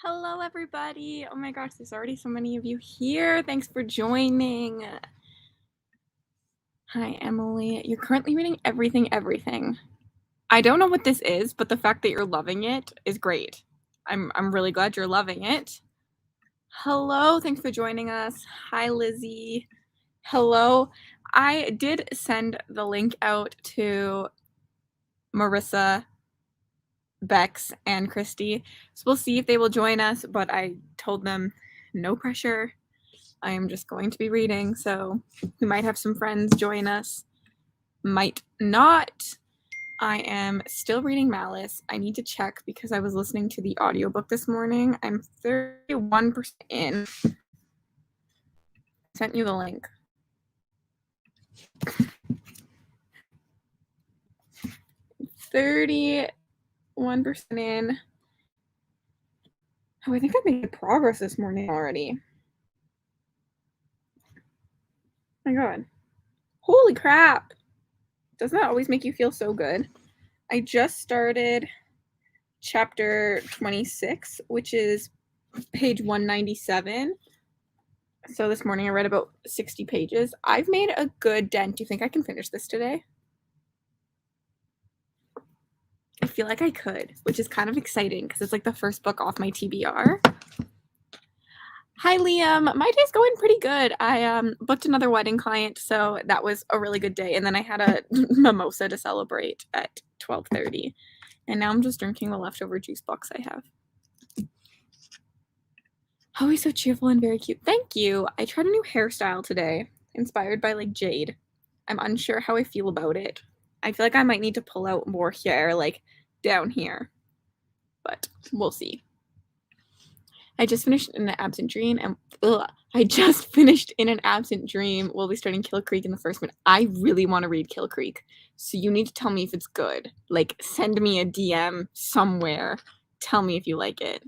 Hello, everybody. Oh my gosh, there's already so many of you here. Thanks for joining. Hi, Emily. You're currently reading Everything. I don't know what this is, but the fact that you're loving it is great. I'm really glad you're loving it. Hello, thanks for joining us. Hi, Lizzie. Hello. I did send the link out to Marissa, Bex, and Christy. So we'll see if they will join us, but I told them no pressure. I am just going to be reading, so we might have some friends join us, might not. I am still reading Malice. I need to check because I was listening to the audiobook this morning. I'm 31% in. Sent you the link. 31% in. Oh, I think I made progress this morning already. Oh my god. Holy crap. Doesn't that always make you feel so good? I just started chapter 26, which is page 197. So this morning I read about 60 pages. I've made a good dent. Do you think I can finish this today? I feel like I could, which is kind of exciting because it's like the first book off my TBR. Hi, Liam. My day's going pretty good. I booked another wedding client, so that was a really good day. And then I had a mimosa to celebrate at 12:30. And now I'm just drinking the leftover juice box I have. Always so cheerful and very cute. Thank you. I tried a new hairstyle today, inspired by like Jade. I'm unsure how I feel about it. I feel like I might need to pull out more hair like down here, but we'll see. I just finished in an absent dream and We'll be starting Kill Creek in the first minute. I really want to read Kill Creek, so you need to tell me if it's good. Like, send me a DM somewhere. Tell me if you like it.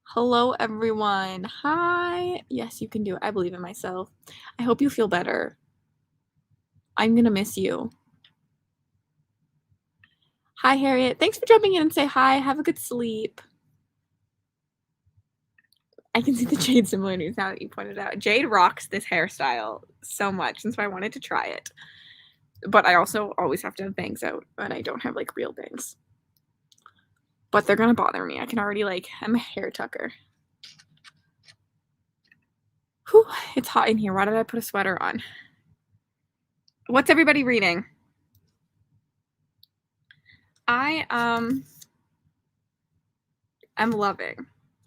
Hello, everyone. Hi. Yes, you can do it. I believe in myself. I hope you feel better. I'm going to miss you. Hi, Harriet. Thanks for jumping in and say hi. Have a good sleep. I can see the Jade similarities now that you pointed out. Jade rocks this hairstyle so much, and so I wanted to try it. But I also always have to have bangs out, and I don't have, like, real bangs. But they're gonna bother me. I can already, like, I'm a hair tucker. Whew, it's hot in here. Why did I put a sweater on? What's everybody reading? I'm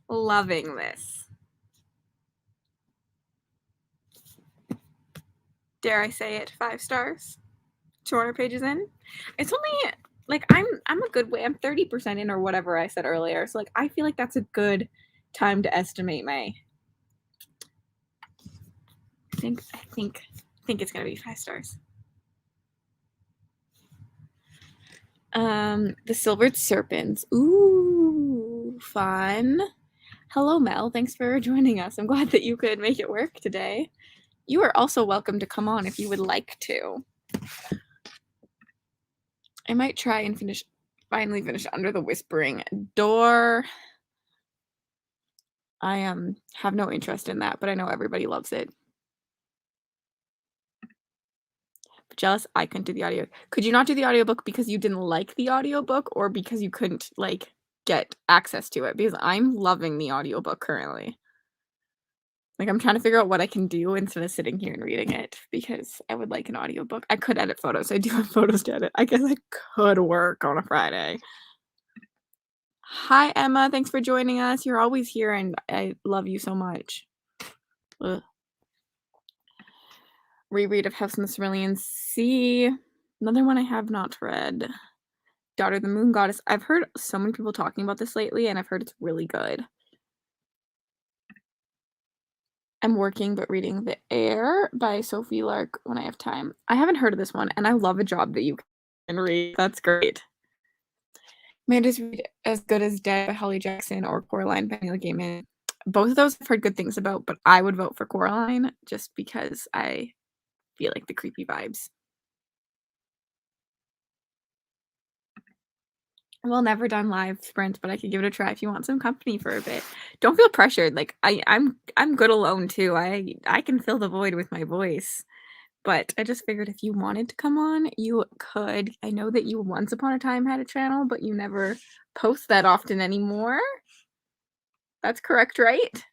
loving this. Dare I say it, 5 stars? 200 pages in? It's only, like, I'm a good way. I'm 30% in or whatever I said earlier. So, like, I feel like that's a good time to estimate my. I think it's gonna be 5 stars. The Silvered Serpents. Ooh, fun. Hello, Mel. Thanks for joining us. I'm glad that you could make it work today. You are also welcome to come on if you would like to. I might try and finally finish Under the Whispering Door. I have no interest in that, but I know everybody loves it. Jealous I couldn't do the audio. Could you not do the audiobook because you didn't like the audiobook or because you couldn't, like, get access to it? Because I'm loving the audiobook currently. Like, I'm trying to figure out what I can do instead of sitting here and reading it because I would like an audiobook. I could edit photos. I do have photos to edit. I guess I could work on a Friday. Hi, Emma. Thanks for joining us. You're always here, and I love you so much. Ugh. Reread of House in the Cerulean Sea. Another one I have not read. Daughter of the Moon Goddess. I've heard so many people talking about this lately, and I've heard it's really good. I'm working but reading The Air by Sophie Lark when I have time. I haven't heard of this one, and I love a job that you can read. That's great. May I just read As Good as Dead by Holly Jackson or Coraline by Neil Gaiman. Both of those I've heard good things about, but I would vote for Coraline just because I feel like the creepy vibes. Well, never done live sprints, but I could give it a try if you want some company for a bit. Don't feel pressured. Like I'm good alone too. I can fill the void with my voice. But I just figured if you wanted to come on, you could. I know that you once upon a time had a channel, but you never post that often anymore. That's correct, right?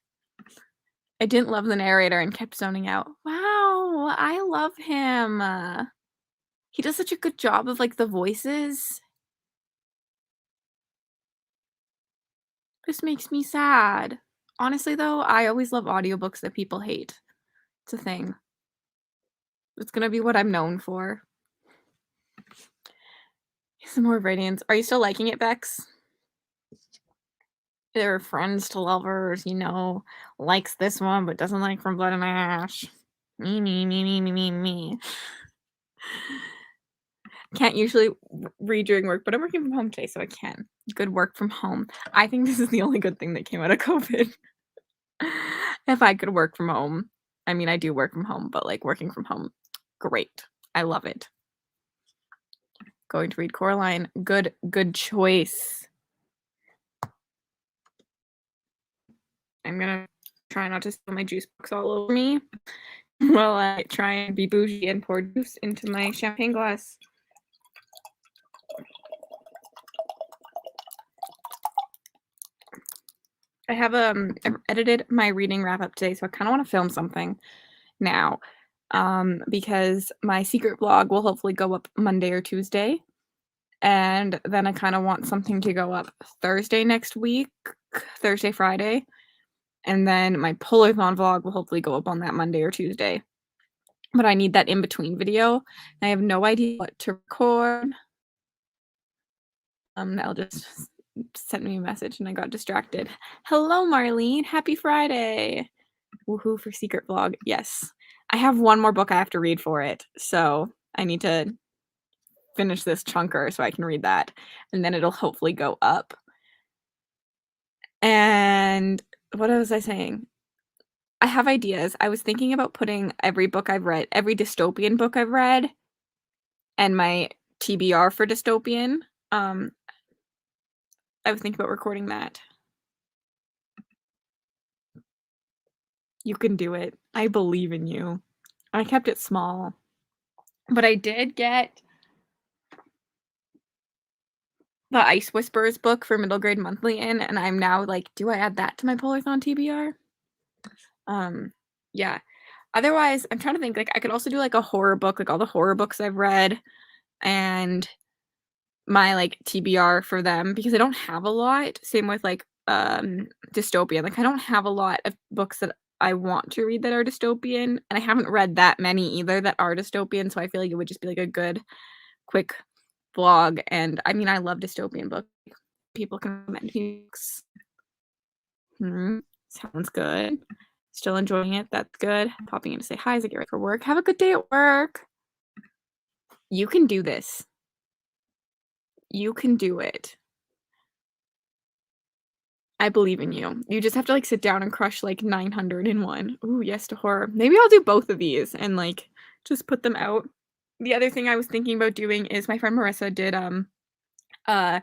I didn't love the narrator and kept zoning out. Wow, I love him. He does such a good job of like the voices. This makes me sad. Honestly though, I always love audiobooks that people hate. It's a thing. It's gonna be what I'm known for. Some more radiance. Are you still liking it, Bex? They're friends to lovers, you know, likes this one but doesn't like From Blood and Ash. Me, me, me, me, me, me, me. Can't usually read during work, but I'm working from home today, so I can. Good work from home. I think this is the only good thing that came out of COVID. If I could work from home. I mean, I do work from home, but like working from home, great. I love it. Going to read Coraline. Good choice. I'm gonna try not to spill my juice box all over me while I try and be bougie and pour juice into my champagne glass. I have edited my reading wrap up today, so I kind of want to film something now, because my secret vlog will hopefully go up Monday or Tuesday, and then I kind of want something to go up Thursday next week, Thursday, Friday, and then my Pullathon vlog will hopefully go up on that Monday or Tuesday. But I need that in between video, and I have no idea what to record. Nell just sent me a message and I got distracted. Hello, Marlene. Happy Friday. Woohoo for secret vlog. Yes. I have one more book I have to read for it, so I need to finish this chunker so I can read that, and then it'll hopefully go up. And what was I saying? I have ideas. I was thinking about putting every book I've read, every dystopian book I've read, and my TBR for dystopian. I was thinking about recording that. You can do it. I believe in you. I kept it small. But I did get the Ice Whisperers book for middle grade monthly in, and I'm now like, do I add that to my Pullathon TBR? Yeah. Otherwise, I'm trying to think, like, I could also do like a horror book, like all the horror books I've read, and my like TBR for them, because I don't have a lot. Same with like dystopian. Like I don't have a lot of books that I want to read that are dystopian, and I haven't read that many either that are dystopian, so I feel like it would just be like a good quick vlog. And I mean, I love dystopian books. People can recommend me books. Sounds good. Still enjoying it. That's good. Popping in to say hi as I get ready for work. Have a good day at work. You can do this. You can do it. I believe in you. You just have to like sit down and crush like 901. Ooh, yes to horror. Maybe I'll do both of these and like just put them out. The other thing I was thinking about doing is my friend Marissa did a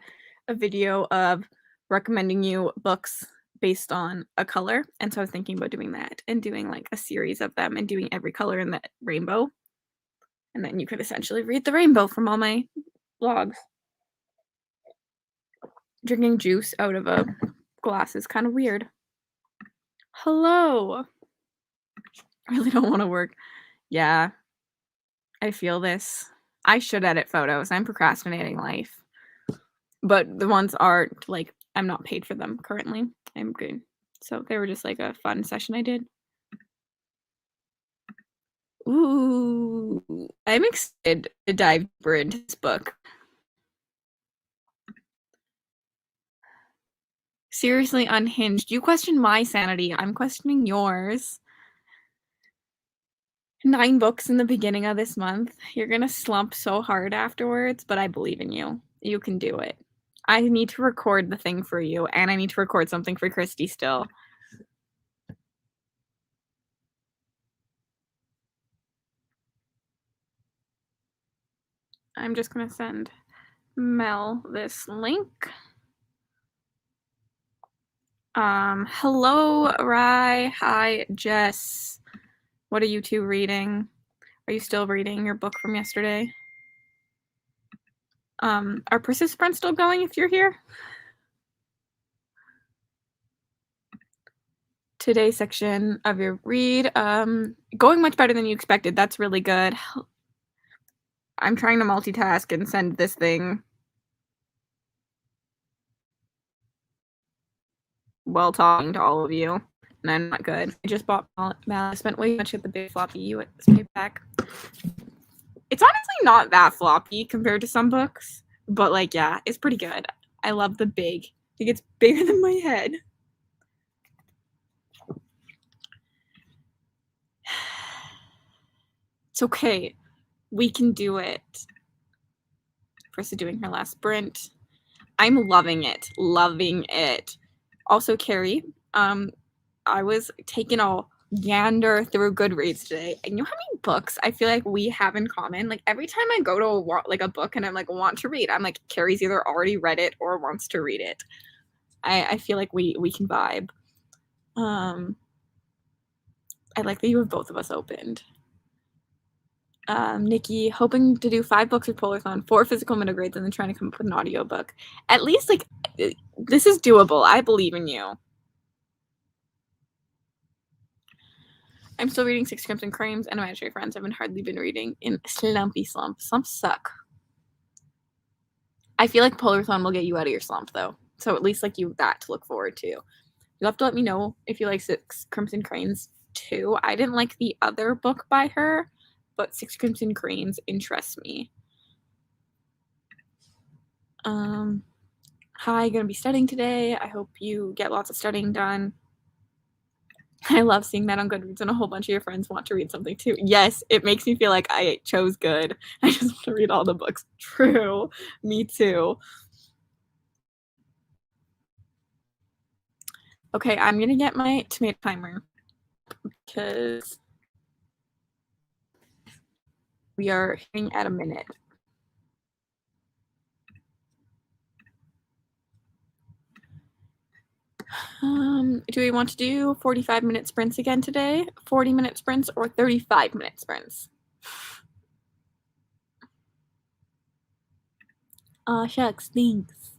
video of recommending you books based on a color, and so I was thinking about doing that and doing like a series of them and doing every color in the rainbow, and then you could essentially read the rainbow from all my vlogs. Drinking juice out of a glass is kind of weird. Hello. I really don't want to work. Yeah, I feel this. I should edit photos. I'm procrastinating life. But the ones aren't like, I'm not paid for them currently. I'm good. So they were just like a fun session I did. Ooh, I'm excited to dive deeper into this book. Seriously unhinged. You question my sanity. I'm questioning yours. 9 books in the beginning of this month. You're gonna slump so hard afterwards, but I believe in you. You can do it. I need to record the thing for you, and I need to record something for Christy still. I'm just gonna send mail this link. Hello, Rye. Hi, Jess. What are you two reading? Are you still reading your book from yesterday? Are participants still going if you're here? Today's section of your read, going much better than you expected. That's really good. I'm trying to multitask and send this thing while talking to all of you, and I'm not good. I just bought I spent way too much at the big floppy USB pack. It's honestly not that floppy compared to some books, but like, yeah, it's pretty good. I love the big. I think it's bigger than my head. It's okay. We can do it. Versa doing her last sprint. I'm loving it. Loving it. Also, Carrie, I was taking a gander through Goodreads today, and you know how many books I feel like we have in common? Like every time I go to a book and I'm like want to read, I'm like Carrie's either already read it or wants to read it. I feel like we can vibe. I like that you have both of us opened. Nikki, hoping to do 5 books with Polarthon, 4 physical middle grades, and then trying to come up with an audiobook. At least, like, this is doable. I believe in you. I'm still reading Six Crimson Cranes and Imaginary Friends. I've hardly been reading in slumpy slump. Slumps suck. I feel like Polarthon will get you out of your slump, though. So at least, like, you have that to look forward to. You'll have to let me know if you like Six Crimson Cranes, too. I didn't like the other book by her, but Six Crimson Cranes interests me. Hi, gonna be studying today. I hope you get lots of studying done. I love seeing that on Goodreads and a whole bunch of your friends want to read something too. Yes, it makes me feel like I chose good. I just want to read all the books. True. Me too. Okay, I'm gonna get my tomato timer because we are hitting at a minute. Do we want to do 45-minute sprints again today? 40-minute sprints or 35-minute sprints? Shucks, thanks.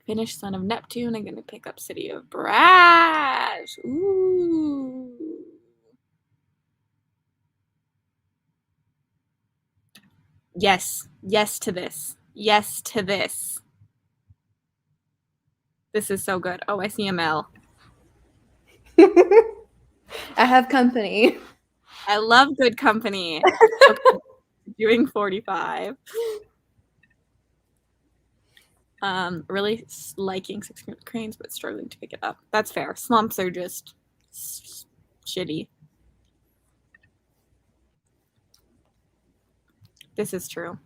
Finish Son of Neptune. I'm gonna pick up City of Brash. Ooh. Yes. Yes to this. Yes to this. This is so good. Oh, I see a Mel. I have company. I love good company. Okay, doing 45. Really liking Six Cranes, but struggling to pick it up. That's fair. Slumps are just shitty. This is true.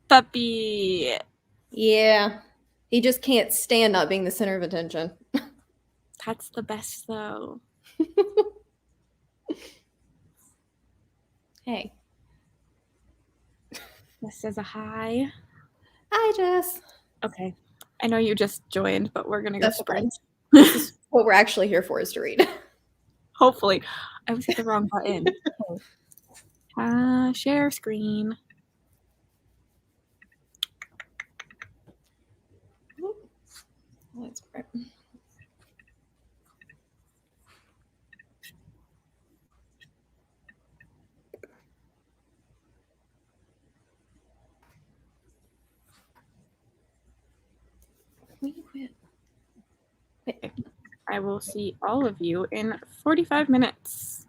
Puppy. Yeah. He just can't stand not being the center of attention. That's the best, though. Hey. This says a hi. Hi, Jess. Okay. I know you just joined, but we're gonna go sprint. This is what we're actually here for, is to read. Hopefully. I was hit the wrong button. Share screen. That's right. I will see all of you in 45 minutes.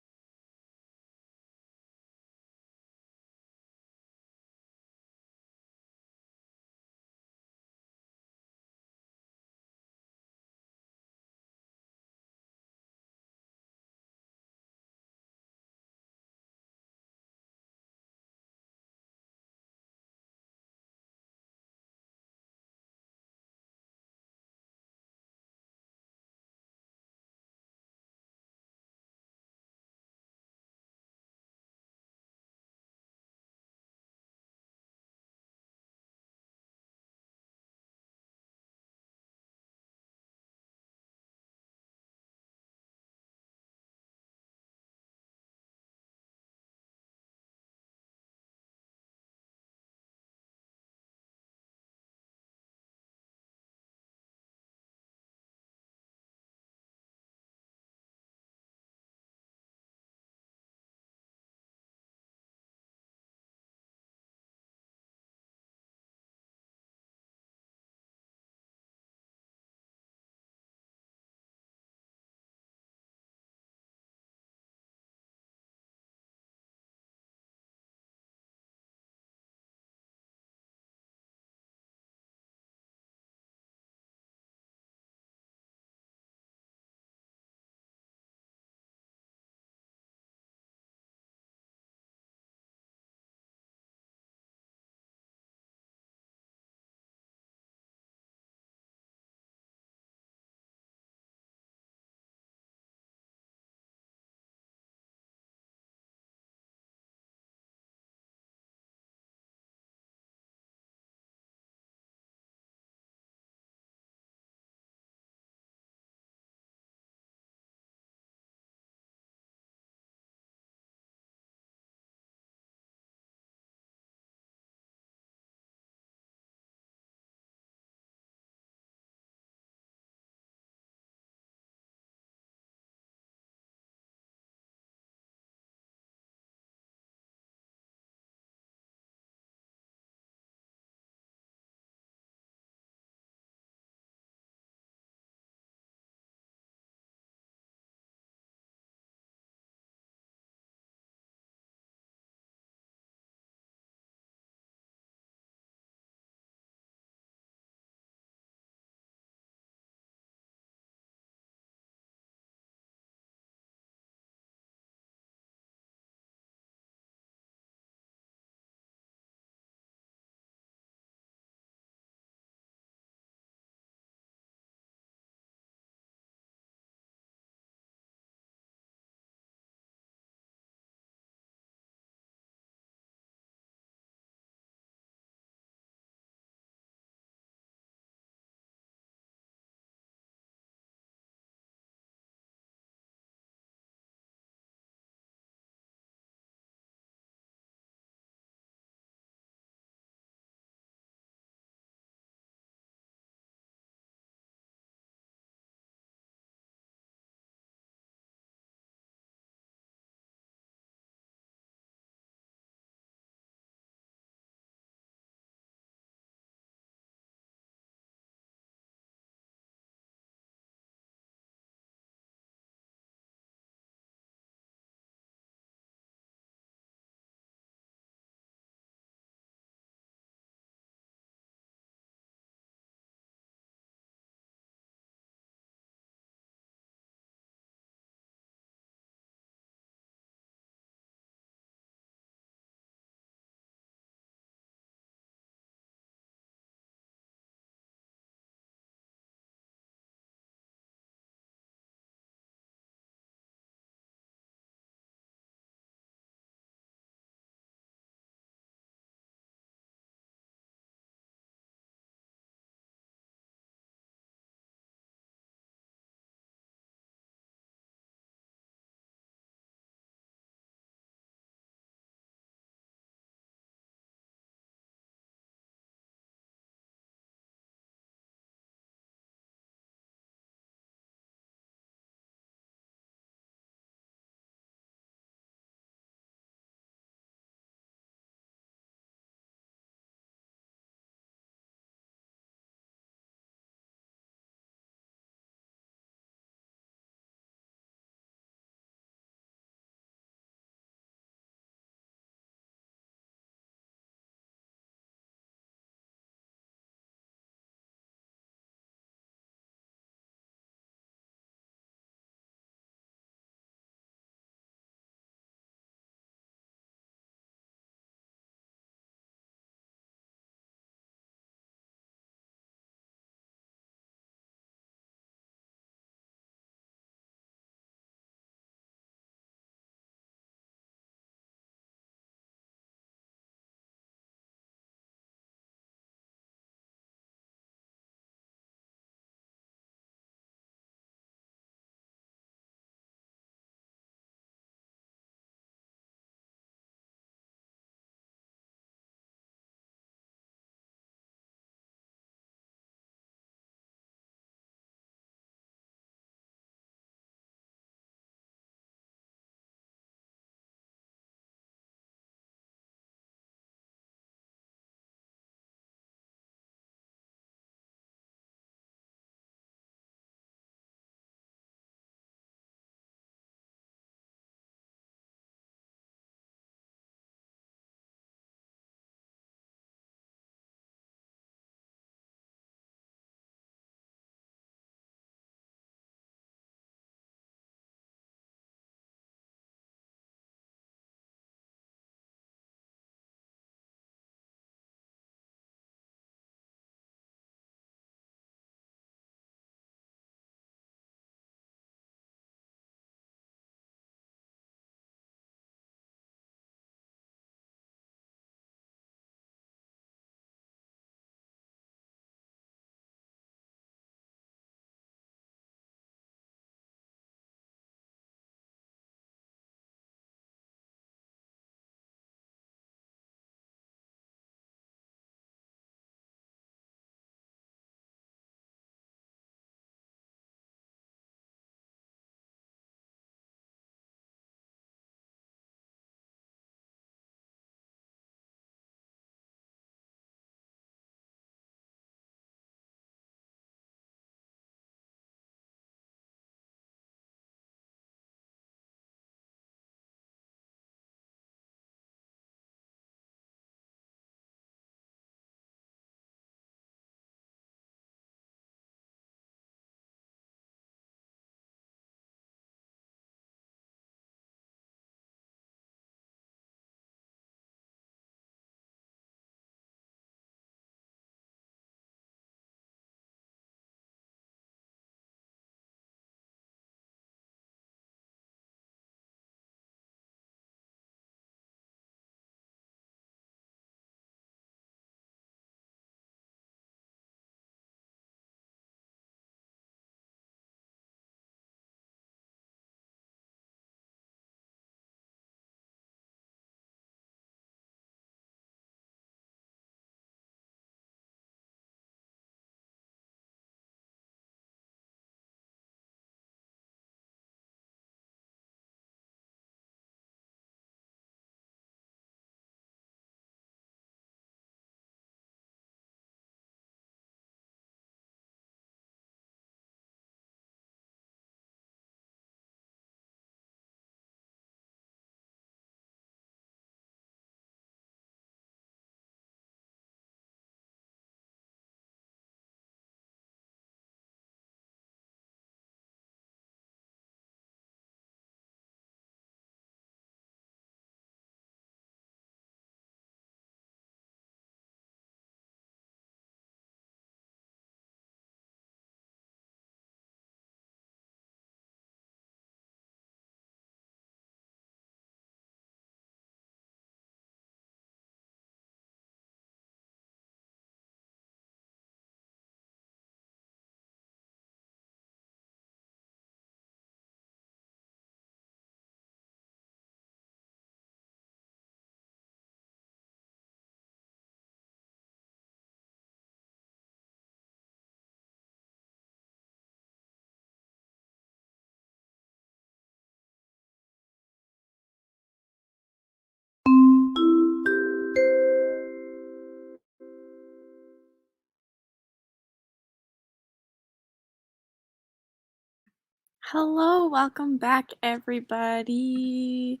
Hello, welcome back, everybody.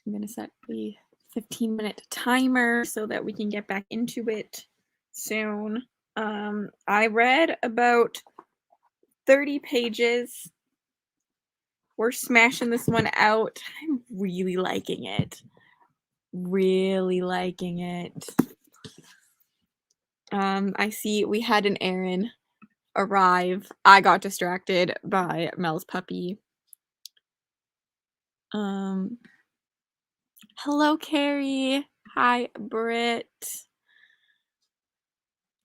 I'm going to set the 15-minute timer so that we can get back into it soon. I read about 30 pages. We're smashing this one out. I'm really liking it. Really liking it. I see we had an errand arrive. I got distracted by Mel's puppy. Hello, Carrie. Hi, Britt.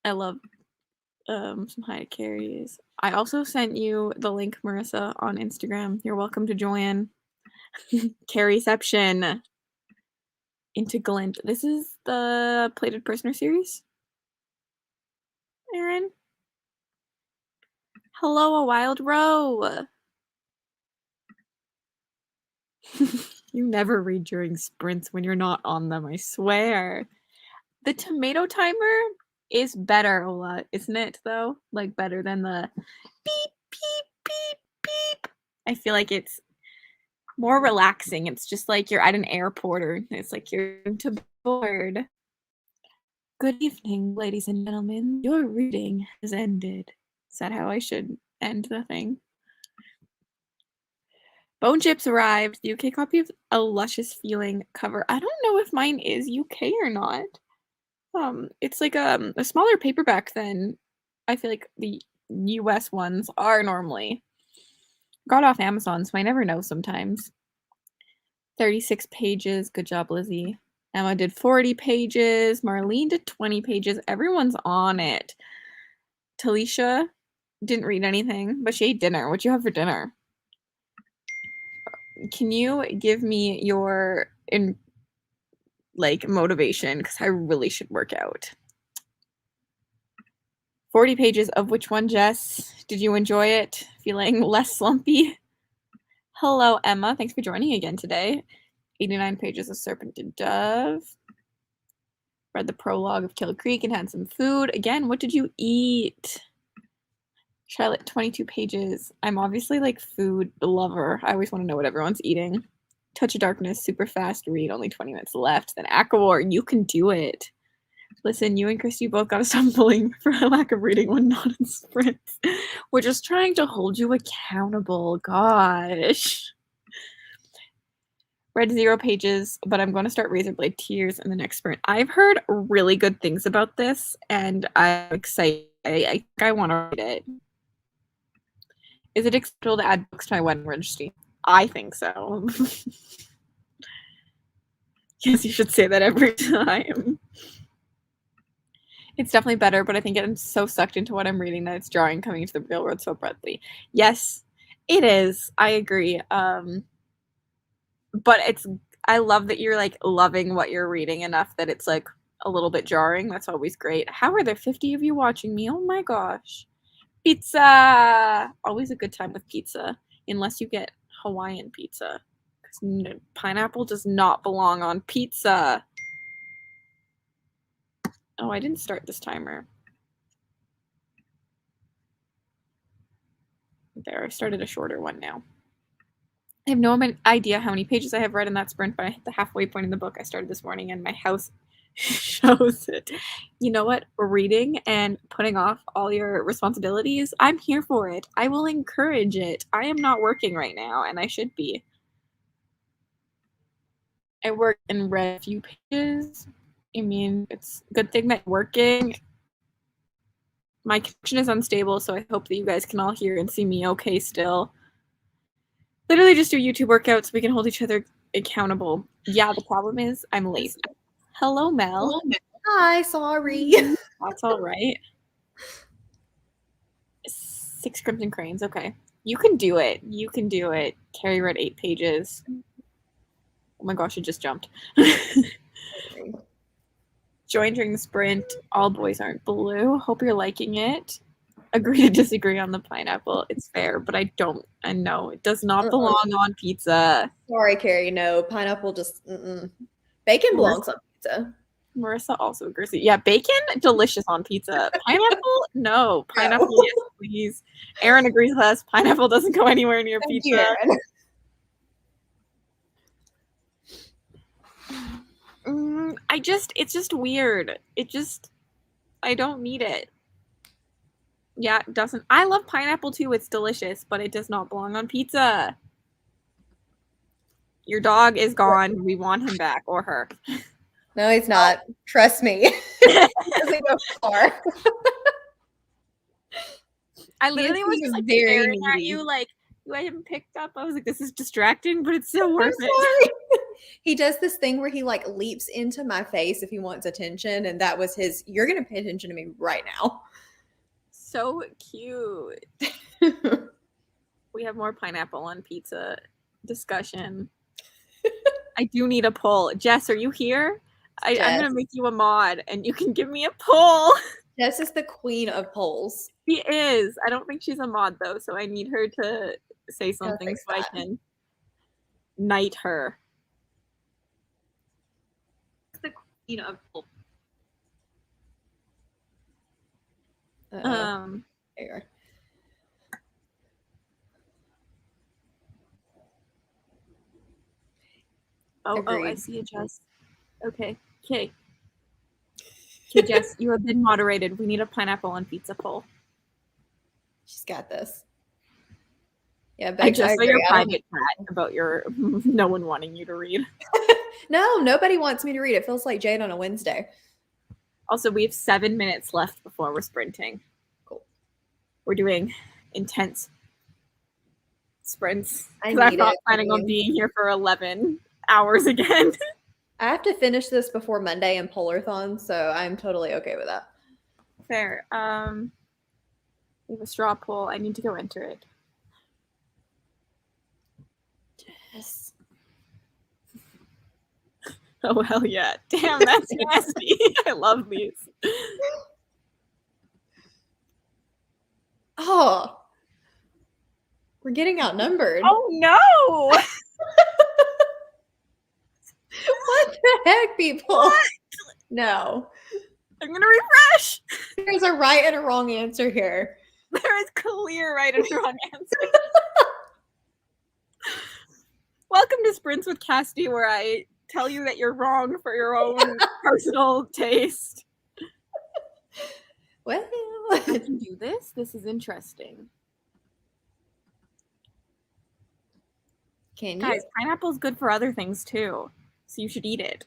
I love some hi to Carrie's. I also sent you the link, Marissa, on Instagram. You're welcome to join. Carrieception into Glint. This is the Plated Prisoner series. Aaron. Hello, a wild row. You never read during sprints when you're not on them, I swear. The tomato timer is better a lot, isn't it, though? Like, better than the beep, beep, beep, beep. I feel like it's more relaxing. It's just like you're at an airport or it's like you're to board. Good evening, ladies and gentlemen. Your reading has ended. Is that how I should end the thing? Bone Chips arrived. The UK copy of A Luscious Feeling cover. I don't know if mine is UK or not. It's like a smaller paperback than I feel like the US ones are normally. Got off Amazon, so I never know sometimes. 36 pages. Good job, Lizzie. Emma did 40 pages. Marlene did 20 pages. Everyone's on it. Talisha didn't read anything, but she ate dinner. What'd you have for dinner? Can you give me your motivation? Because I really should work out. 40 pages of which one, Jess? Did you enjoy it? Feeling less slumpy? Hello, Emma. Thanks for joining again today. 89 pages of Serpent and Dove. Read the prologue of Kill Creek and had some food. Again, what did you eat? Charlotte, 22 pages. I'm obviously like food lover. I always want to know what everyone's eating. Touch of Darkness, super fast read, only 20 minutes left. Then Aquawar, you can do it. Listen, you and Christy both got to stop bullying for a lack of reading when not in sprints. We're just trying to hold you accountable. Gosh. Read 0 pages, but I'm going to start Razorblade Tears in the next sprint. I've heard really good things about this, and I'm excited. I think I want to read it. Is it acceptable to add books to my wedding registry? I think so. Yes, you should say that every time. It's definitely better, but I think I'm so sucked into what I'm reading that it's jarring coming into the real world so abruptly. Yes, it is. I agree. But I love that you're like loving what you're reading enough that it's like a little bit jarring. That's always great. How are there 50 of you watching me? Oh my gosh. Pizza! Always a good time with pizza, unless you get Hawaiian pizza. Because pineapple does not belong on pizza. Oh, I didn't start this timer. There, I started a shorter one now. I have no idea how many pages I have read in that sprint, but I hit the halfway point in the book I started this morning, and my house shows it. You know what? Reading and putting off all your responsibilities, I'm here for it. I will encourage it. I am not working right now, and I should be. I work and read a few pages. I mean, it's a good thing that I'm working. My connection is unstable, so I hope that you guys can all hear and see me okay still. Literally just do YouTube workouts so we can hold each other accountable. Yeah, the problem is I'm lazy. Hello, Mel. Hi, sorry. That's all right. 6 Crimson Cranes. Okay. You can do it. You can do it. Carrie read 8 pages. Oh my gosh, it just jumped. Join during the sprint. All boys aren't blue. Hope you're liking it. Agree to disagree on the pineapple. It's fair, but I know it does not belong on pizza. Sorry, Carrie. No, pineapple just bacon belongs on pizza. Marissa also agrees. Yeah, bacon delicious on pizza. Pineapple, no. Pineapple, yes, please. Aaron agrees with us. Pineapple doesn't go anywhere near Thank pizza. you, Aaron. It's just weird. I don't need it. Yeah, it doesn't. I love pineapple too. It's delicious, but it does not belong on pizza. Your dog is gone. We want him back or her. No, he's not. Trust me. He doesn't go far. I literally was just like very staring at needy. you like you had him picked up. I was like, this is distracting, but it's so I'm worth it. sorry. He does this thing where he like leaps into my face if he wants attention, and that was his. You're gonna pay attention to me right now. So cute. We have more pineapple on pizza discussion. I do need a poll. Jess, are you here? I'm gonna make you a mod, and you can give me a poll. Jess is the queen of polls. She is. I don't think she's a mod though, so I need her to say something so I can knight her. The queen of polls. There you are. Oh, I see you, Jess. Okay. Okay, Jess, you have been moderated. We need a pineapple on pizza poll. She's got this. Yeah, I just saw your private chat about your no one wanting you to read. No, nobody wants me to read. It feels like Jade on a Wednesday. Also, we have 7 minutes left before we're sprinting. Cool. We're doing intense sprints. I'm not planning on being here for 11 hours again. I have to finish this before Monday in Polarthon, so I'm totally okay with that. Fair. We have a straw poll. I need to go enter it. Yes. Oh, hell yeah. Damn, that's nasty. I love these. Oh. We're getting outnumbered. Oh, no. What the heck, people? What? No. I'm going to refresh. There's a right and a wrong answer here. There is clear right and wrong answer. Welcome to Sprints with Cassidy, where I tell you that you're wrong for your own personal taste. Well, I can do this. This is interesting. Can you? Guys, pineapple's good for other things too, so you should eat it.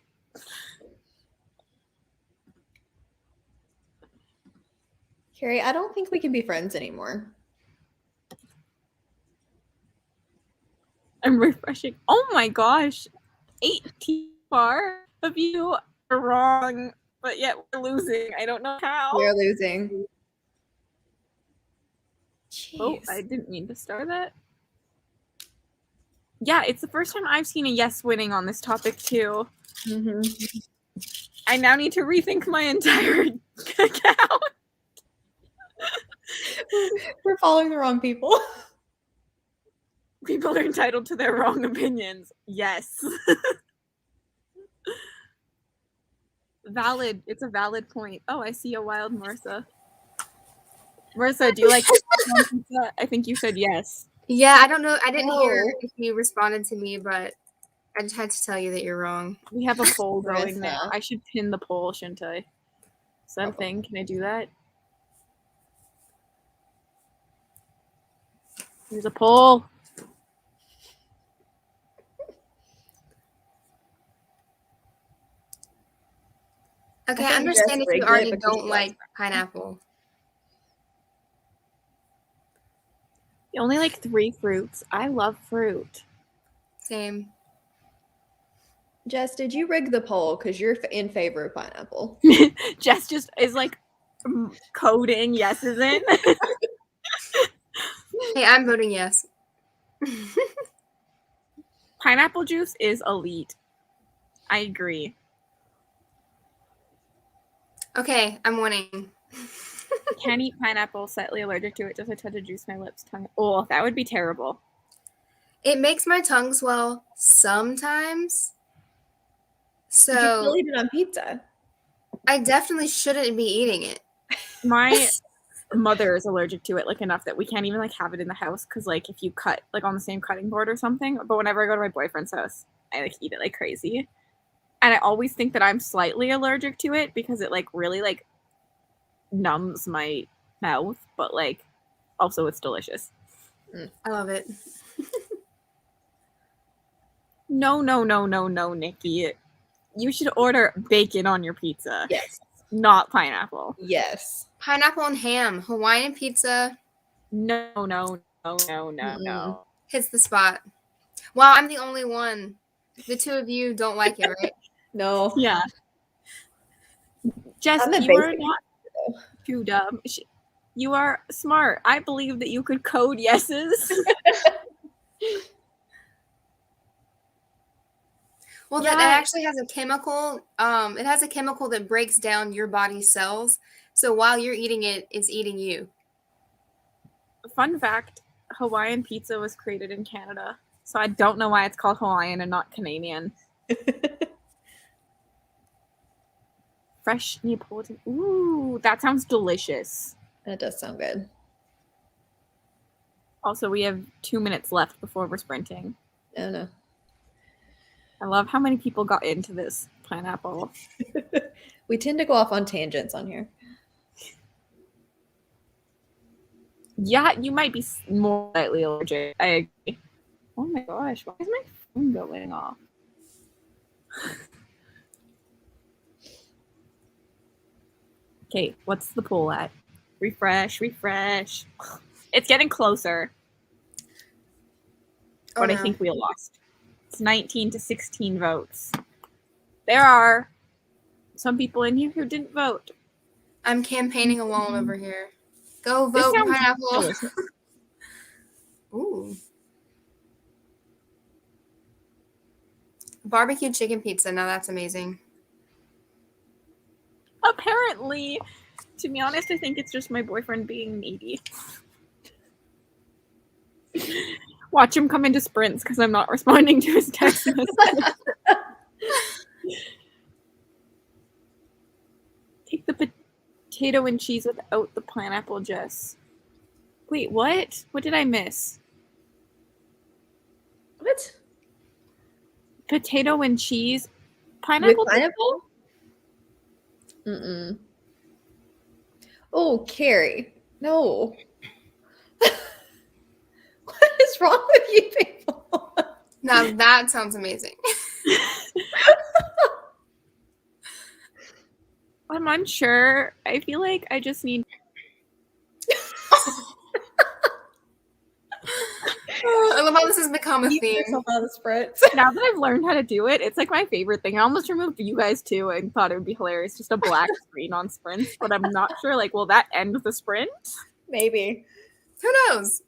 Carrie, I don't think we can be friends anymore. I'm refreshing. Oh my gosh. 18 far of you are wrong, but yet we're losing. I don't know how. We're losing. Jeez. Oh, I didn't mean to start that. Yeah, it's the first time I've seen a yes winning on this topic too. Mm-hmm. I now need to rethink my entire account. We're following the wrong people. People are entitled to their wrong opinions. Yes. Valid. It's a valid point. Oh, I see a wild Marissa. Marissa, do you like pizza? I think you said yes. Yeah, I don't know. I didn't hear if you responded to me, but I just had to tell you that you're wrong. We have a poll going Marissa. there. I should pin the poll, shouldn't I? Is that a thing? Can I do that? There's a poll. Okay, I I think understand Jess if you rigged it already because don't she like likes pineapple. You only like 3 fruits. I love fruit. Same. Jess, did you rig the poll? Because you're in favor of pineapple. Jess just is like coding yeses in. Hey, I'm voting yes. Pineapple juice is elite. I agree. Okay, I'm winning. Can't eat pineapple, slightly allergic to it, just a touch of juice, my lips, tongue. Oh, that would be terrible. It makes my tongue swell sometimes. Did you still eat it on pizza? I definitely shouldn't be eating it. My mother is allergic to it, like, enough that we can't even, like, have it in the house because, like, if you cut, like, on the same cutting board or something. But whenever I go to my boyfriend's house, I, like, eat it like crazy. And I always think that I'm slightly allergic to it because it, like, really, like, numbs my mouth, but, like, also it's delicious. I love it. No, no, no, no, no, Nikki. You should order bacon on your pizza. Yes. Not pineapple. Yes. Pineapple and ham, Hawaiian pizza No, no, no, no, no, Mm-mm. no. hits the spot. Wow, I'm the only one. The two of you don't like it, right? No. Yeah. Jess, I'm a you are basic not too dumb. You are smart. I believe that you could code yeses. Well, Yeah. that actually has a chemical. It has a chemical that breaks down your body's cells. So while you're eating it, it's eating you. Fun fact, Hawaiian pizza was created in Canada. So I don't know why it's called Hawaiian and not Canadian. Fresh Neapolitan. Ooh, that sounds delicious. That does sound good. Also, we have 2 minutes left before we're sprinting. Oh no. I love how many people got into this pineapple. We tend to go off on tangents on here. Yeah, you might be more slightly allergic. I agree. Oh my gosh, why is my phone going off? Okay, what's the poll at? Refresh, refresh. It's getting closer, Oh, but I no. think we lost. It's 19 to 16 votes. There are some people in here who didn't vote. I'm campaigning alone over here. Go This vote sounds pineapple. delicious. Ooh. Barbecue chicken pizza. Now that's amazing. Apparently, to be honest, I think it's just my boyfriend being needy. Watch him come into sprints because I'm not responding to his text message. Take the potato and cheese without the pineapple, Jess. Wait, what? What did I miss? What? Potato and cheese? Pineapple? With pineapple? Mm-mm. Oh, Carrie. No. What is wrong with you people? Now that sounds amazing. I'm unsure. I feel like I just need. I love how this has become a You theme. yourself out of the sprints. Now that I've learned how to do it, it's like my favorite thing. I almost removed you guys too and thought it would be hilarious. Just a black screen on sprints, but I'm not sure. Like, will that end the sprint? Maybe. Who knows?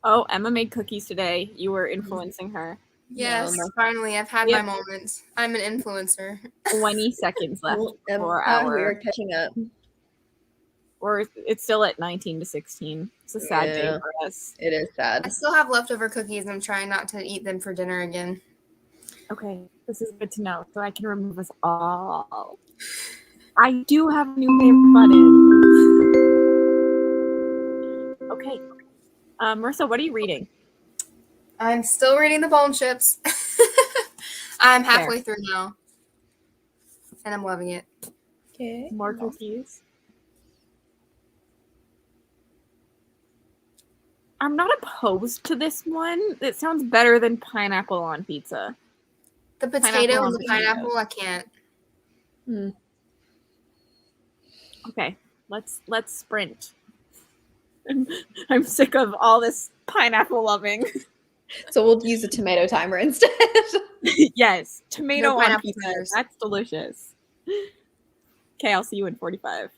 Oh, Emma made cookies today. You were influencing her. Yes, No. finally, I've had Yep. my moments. I'm an influencer. 20 seconds left for We our. are catching up. It's still at 19 to 16. It's a sad day Yeah. for us. It is I sad. still have leftover cookies and I'm trying not to eat them for dinner again. Okay, this is good to know, so I can remove us all. I do have a new favorite button. Okay. Marissa, what are you reading? I'm still reading the bone chips. I'm Fair. halfway through now. And I'm loving it. Okay. More cookies. I'm not opposed to this one. It sounds better than pineapple on pizza. The Pineapple potato on and the potato. pineapple, I can't. Okay, let's sprint. I'm sick of all this pineapple loving. So we'll use a tomato timer instead. Yes, tomato No on pineapple pizza. fritters. That's delicious. Okay, I'll see you in 45.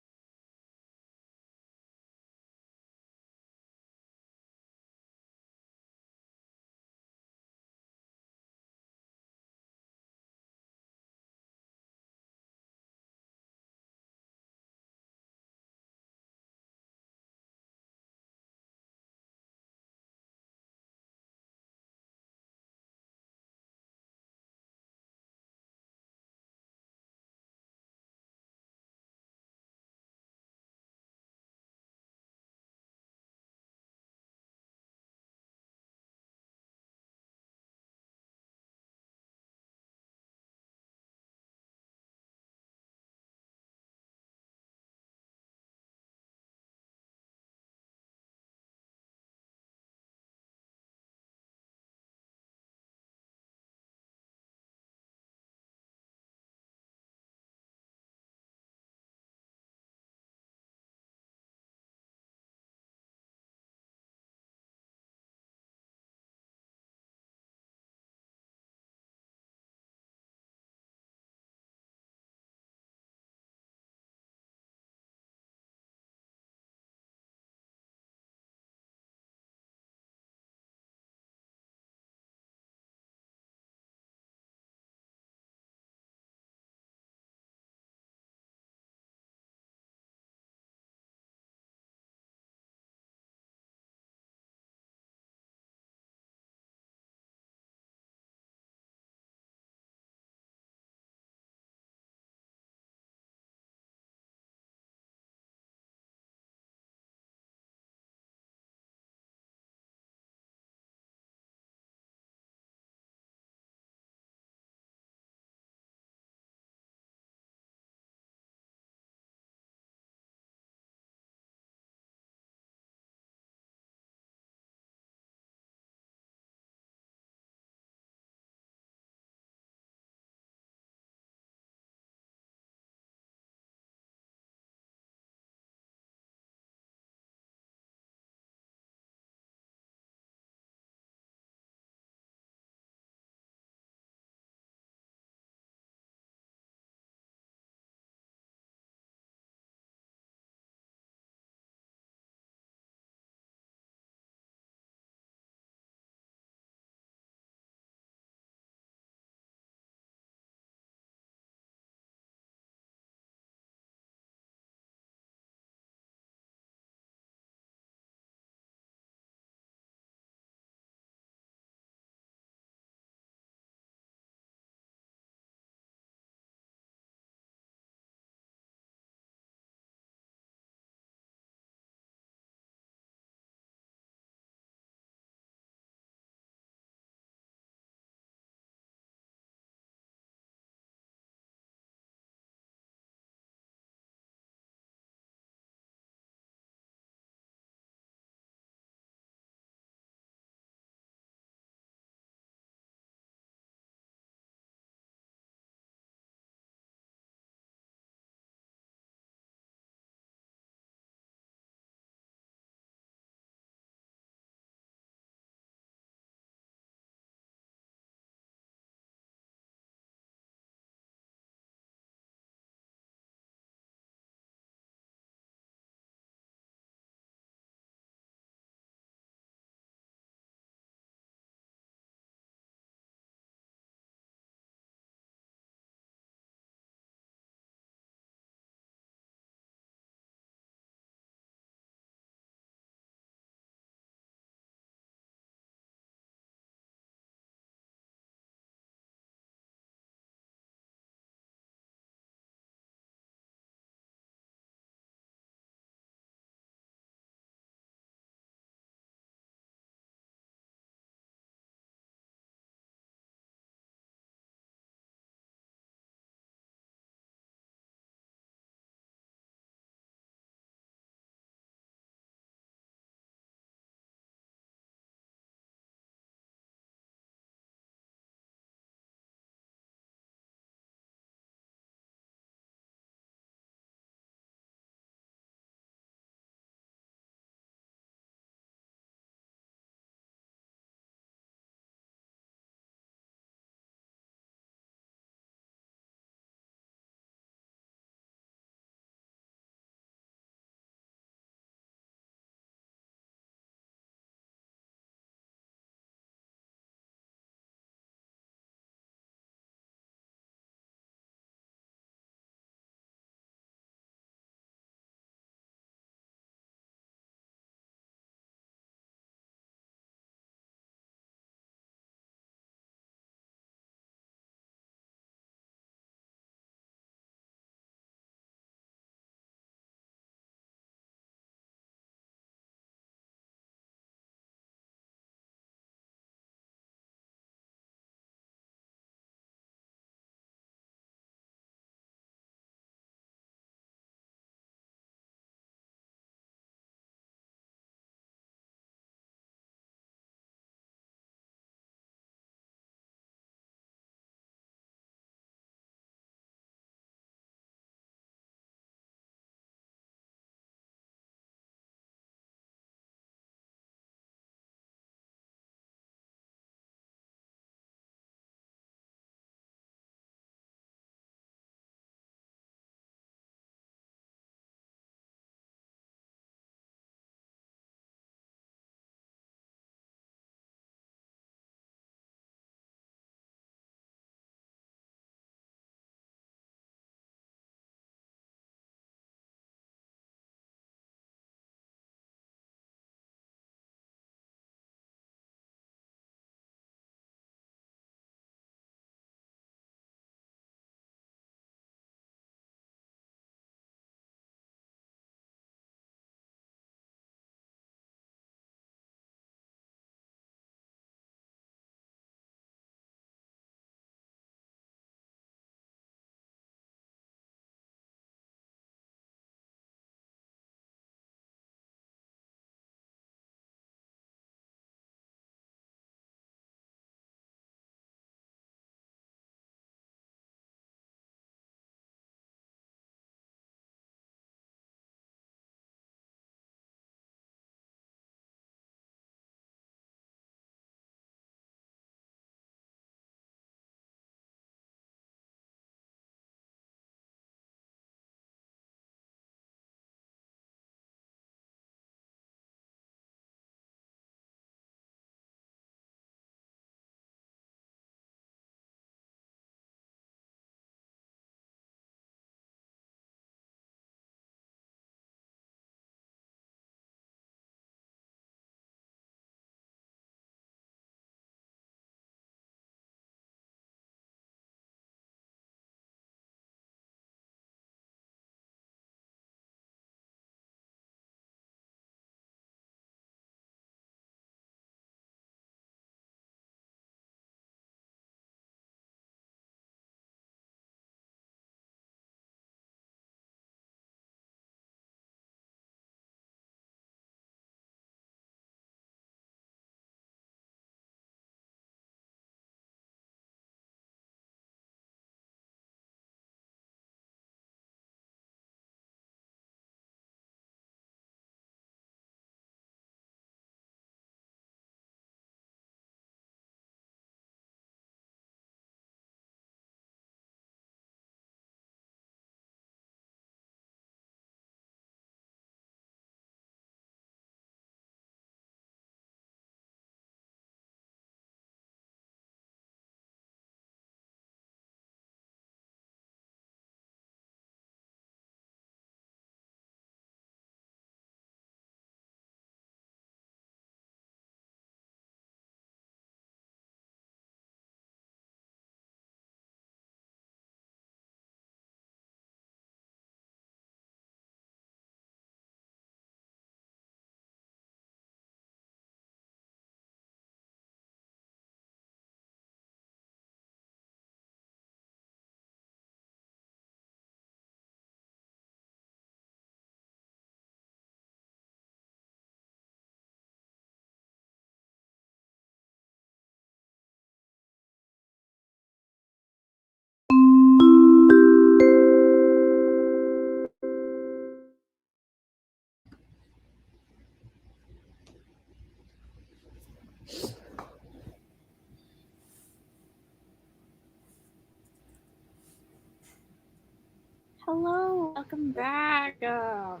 Hello, welcome back. How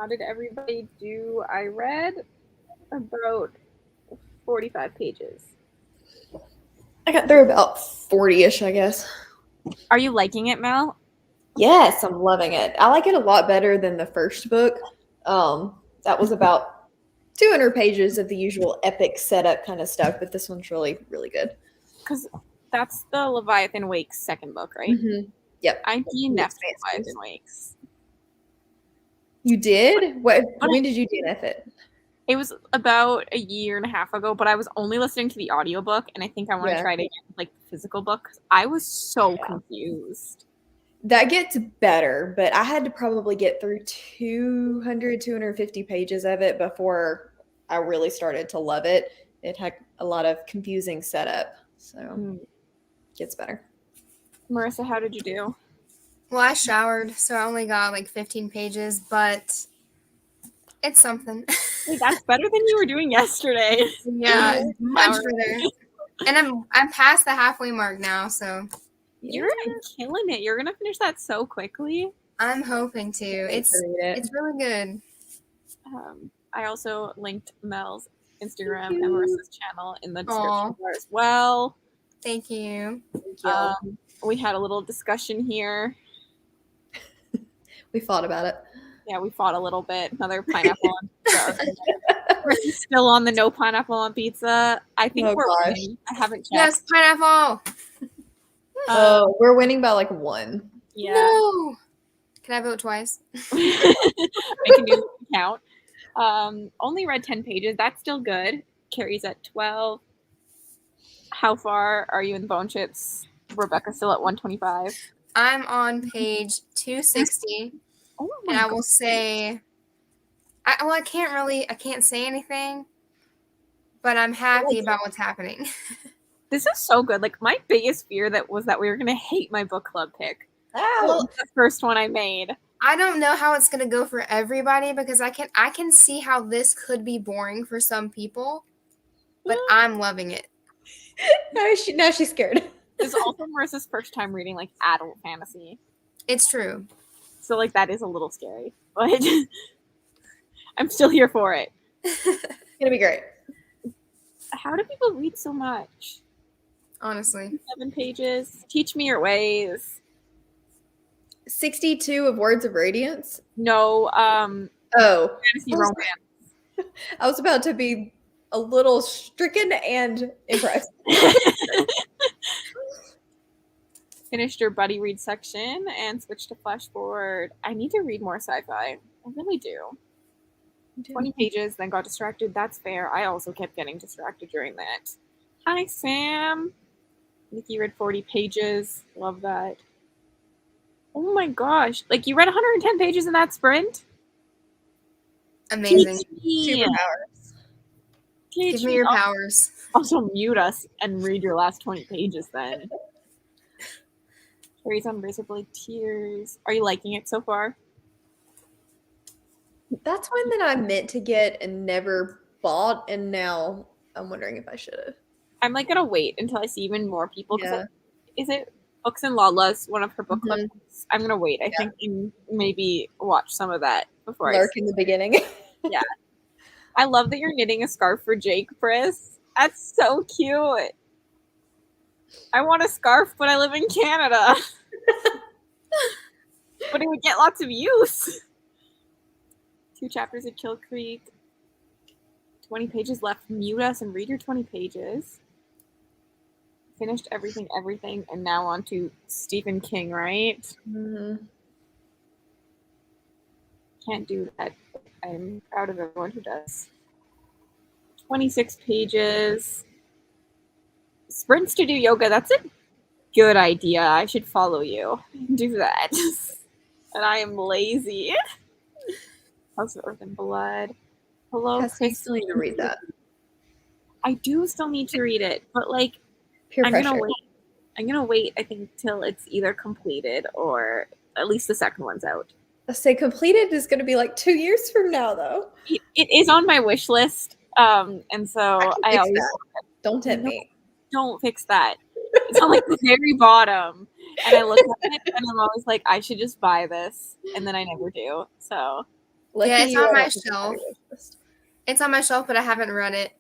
did everybody do? I read about 45 pages. I got through about 40-ish, I guess. Are you liking it, Mel? Yes, I'm loving it. I like it a lot better than the first book. That was about 200 pages of the usual epic setup kind of stuff, but this one's really, really good. Because that's the Leviathan Wakes second book, right? Mm-hmm. Yep. I DNF'd Leviathan Wakes. You did? When did you DNF it? It was about a year and a half ago, but I was only listening to the audiobook, and I think I want to try it again with like the physical book. I was so confused. That gets better, but I had to probably get through 250 pages of it before I really started to love it. It had a lot of confusing setup, so it gets better. Marissa, how did you do? Well, I showered, so I only got like 15 pages, but it's something. Hey, that's better than you were doing yesterday. Yeah, much better. And I'm past the halfway mark now, so you're killing it. You're gonna finish that so quickly. I'm hoping to. It's really good. I also linked Mel's Instagram and Marissa's channel in the description bar as well. Thank you. We had a little discussion here. We fought about it. Yeah, we fought a little bit. Another pineapple on pizza. We're still on the no pineapple on pizza. I think we're winning. I haven't checked. Yes, pineapple. We're winning by like 1. Yeah. No. Can I vote twice? I can do the count. Only read 10 pages. That's still good. Carrie's at 12. How far are you in Bone Chips? Rebecca's still at 125. I'm on page 260. Oh and I will say, I can't say anything, but I'm happy about what's happening. This is so good. Like, my biggest fear was that we were going to hate my book club pick. Well, the first one I made. I don't know how it's going to go for everybody because I can see how this could be boring for some people, but I'm loving it. Now she's scared. This is also Marissa's first time reading like adult fantasy. It's true. So like that is a little scary, but I'm still here for it. It's gonna be great. How do people read so much? Honestly. 7 pages. Teach me your ways. 62 of Words of Radiance? No, fantasy romance. I was about to be a little stricken and impressed. Finished your buddy read section and switched to flashboard. I need to read more sci-fi. I really do. 20 pages, then got distracted. That's fair. I also kept getting distracted during that. Hi, Sam. Nikki read 40 pages. Love that. Oh my gosh. Like, you read 110 pages in that sprint? Amazing. Superpowers. Give me your powers. Also mute us and read your last 20 pages then. Carrie's on Razor Blade Tears. Are you liking it so far? That's one that I meant to get and never bought, and now I'm wondering if I should have. I'm like gonna wait until I see even more people. Is it Books and Lala's one of her book clubs? I'm gonna wait. I think and maybe watch some of that before Lurk in the beginning. Yeah. I love that you're knitting a scarf for Jake, Pris. That's so cute. I want a scarf, but I live in Canada. But it would get lots of use. 2 chapters of Kill Creek. 20 pages left. Mute us and read your 20 pages. Finished everything, and now on to Stephen King, right? Mm-hmm. Can't do that. I'm proud of everyone who does. 26 pages. Sprints to do yoga. That's a good idea. I should follow you. Do that. And I am lazy. House of Earth and Blood. Hello, Chris. I still need to read that. I do still need to read it, but like, Peer pressure. I'm gonna wait. I think till it's either completed or at least the second one's out. I say completed is going to be like 2 years from now, though. It is on my wish list, and so I always don't tempt me. Don't fix that. It's on like the very bottom. And I look at it and I'm always like, I should just buy this. And then I never do. So Yeah, it's on my I don't put this on shelf. your wish list. It's on my shelf, but I haven't read it.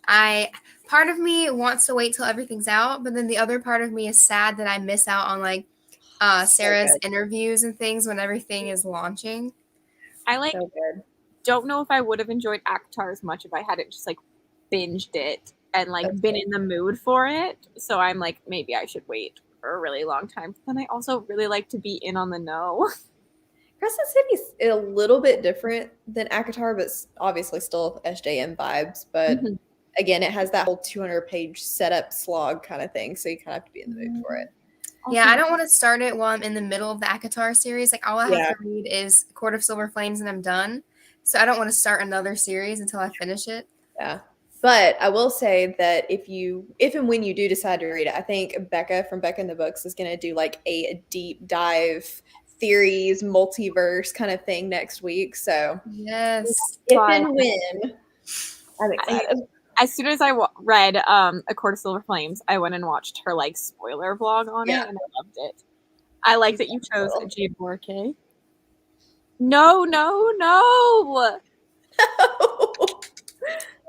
Part of me wants to wait till everything's out, but then the other part of me is sad that I miss out on like Sarah's good. interviews and things when everything is launching. I like So good. don't know if I would have enjoyed Avatar as much if I hadn't just like binged it and like That's been good. in the mood for it. So I'm like, maybe I should wait for a really long time. But then I also really like to be in on the know. Crescent City's a little bit different than Akatar, but obviously still SJM vibes. But Mhm. again, it has that whole 200-page setup slog kind of thing, so you kind of have to be in the mood for it. Yeah, I don't want to start it while I'm in the middle of the Akatar series. Like all I have Yeah. to read is Court of Silver Flames and I'm done. So I don't want to start another series until I finish it. Yeah. But I will say that if and when you do decide to read it, I think Becca from Becca in the Books is going to do like a deep dive theories, multiverse kind of thing next week. So Yes. if But and when, I'm excited. as soon as I read A Court of Silver Flames, I went and watched her like spoiler vlog on Yeah. it, and I loved it. I like that you chose Jade Borke. No.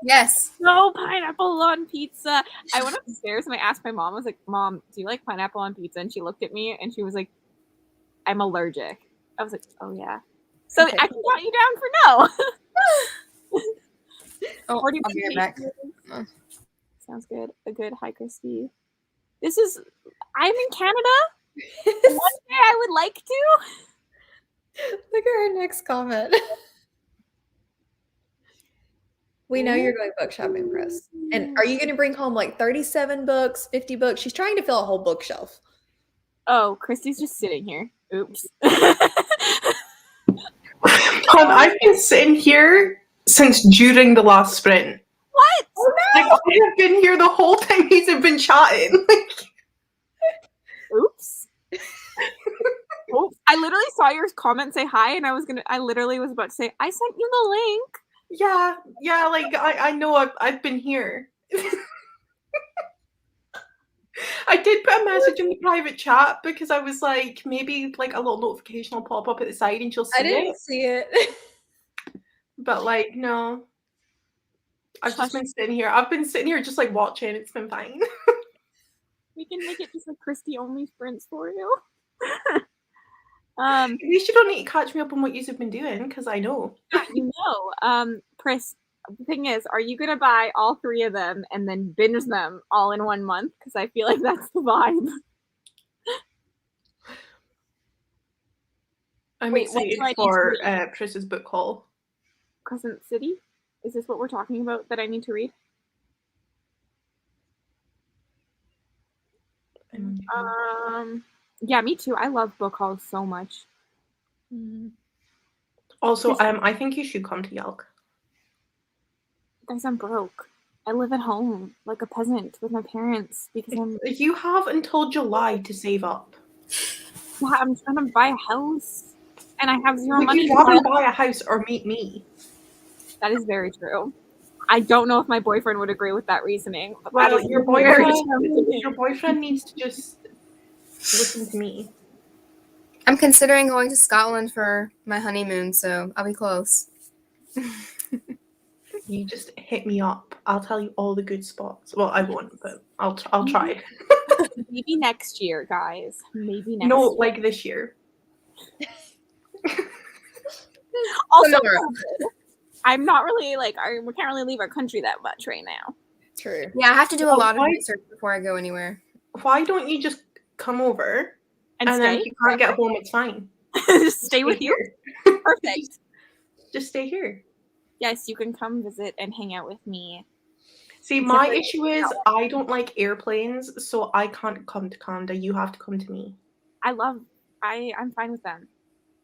Yes. No pineapple on pizza. I went upstairs and I asked my mom, I was like, Mom, do you like pineapple on pizza? And she looked at me and she was like, I'm allergic. I was like, oh yeah. So Okay. I can count you down for no. Oh, 40 I'll be right back. Sounds good. A good hi, Christy. I'm in Canada. One day I would like to. Look at her next comment. We know you're going book shopping, Chris. And are you going to bring home like 37 books, 50 books? She's trying to fill a whole bookshelf. Oh, Christy's just sitting here. Oops. I've been sitting here since during the last sprint. What? Oh Like, I have been here the whole time he's been chatting. Oops. Oops. I literally saw your comment say hi, and I literally was about to say, I sent you the link. Yeah, like I know I've been here. I did put a message in the private chat because I was like, maybe like a little notification will pop up at the side and she'll see I didn't it. see it. But like, no. I've just been sitting here. I've been sitting here just like watching. It's been fine. We can make it just like Christy only sprints for you. At least you don't need to catch me up on what you've been doing, because I know. You know. Chris, the thing is, are you gonna buy all 3 of them and then binge them all in 1 month? Because I feel like that's the vibe. I'm Wait, what excited do I need to for read? Chris's book haul. Crescent City? Is this what we're talking about that I need to read? Yeah, me too. I love book hauls so much. Also, I think you should come to Yelk. Guys, I'm broke. I live at home like a peasant with my parents because You have until July to save up. Yeah, I'm trying to buy a house and I have 0 Would money. you rather buy a house or meet me? That is very true. I don't know if my boyfriend would agree with that reasoning. But Well, that is your very boyfriend needs to just listen to me. I'm considering going to Scotland for my honeymoon, so I'll be close. You just hit me up. I'll tell you all the good spots. Well, I won't, but I'll try. Maybe next year, guys. Maybe next No, year. like this year. Also, I'm not really we can't really leave our country that much right now. True. Yeah, I have to do a Well, lot of why- research before I go anywhere. Why don't you just come over And then stay? if you can't get home, it's fine. Just stay with you? here. Perfect. Just stay here. Yes, you can come visit and hang out with me. See, my issue is I don't like airplanes, so I can't come to Canada. You have to come to me. I'm fine with them.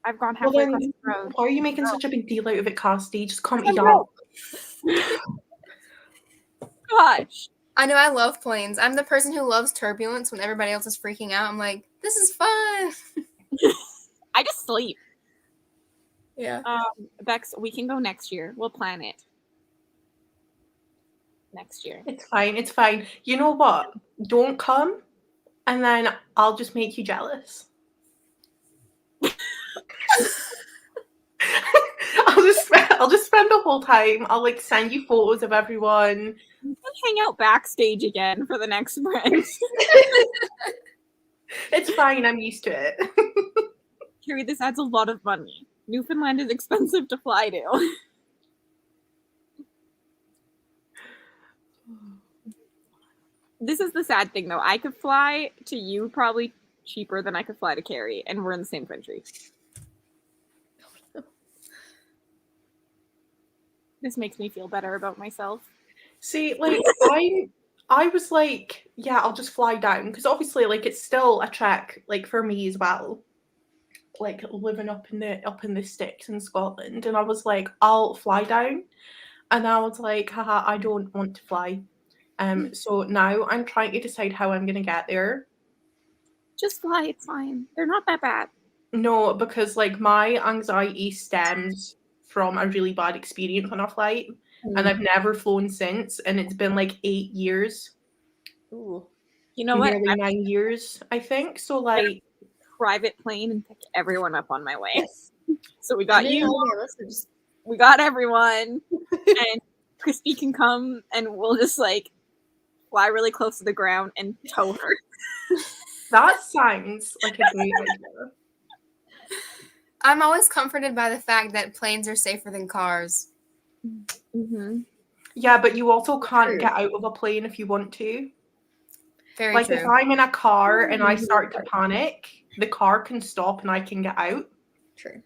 I've gone Well, halfway then, across the road. why are you making such a big deal out of it, Casty? Just come I'm eat up. Gosh. I know I love planes. I'm the person who loves turbulence when everybody else is freaking out. I'm like, this is fun. I just sleep. Yeah. Bex, we can go next year. We'll plan it. Next year. It's fine. It's fine. You know what? Don't come and then I'll just make you jealous. I'll just spend the whole time. I'll like send you photos of everyone. We'll hang out backstage again for the next sprint. It's fine. I'm used to it. Carrie, this adds a lot of money. Newfoundland is expensive to fly to. This is the sad thing, though. I could fly to you probably cheaper than I could fly to Carrie, and we're in the same country. This makes me feel better about myself. See, like I was like, yeah, I'll just fly down because obviously, like, it's still a trek, like for me as well. Like living up in the sticks in Scotland, and I was like, I'll fly down, and I was like, haha, I don't want to fly. So now I'm trying to decide how I'm gonna get there. Just fly, it's fine. They're not that bad. No, because like my anxiety stems from a really bad experience on a flight, and I've never flown since, and it's been like 8 years. Ooh. You know what? Nearly 9 years, I think. So like Private plane and pick everyone up on my way. So we got you. Yeah, We got everyone. And Christy can come and we'll just like fly really close to the ground and tow her. that sounds like a great idea. I'm always comforted by the fact that planes are safer than cars. Mm-hmm. Yeah, but you also can't True. get out of a plane if you want to. Very Like true. if I'm in a car and I start to panic, the car can stop and I can get out. True.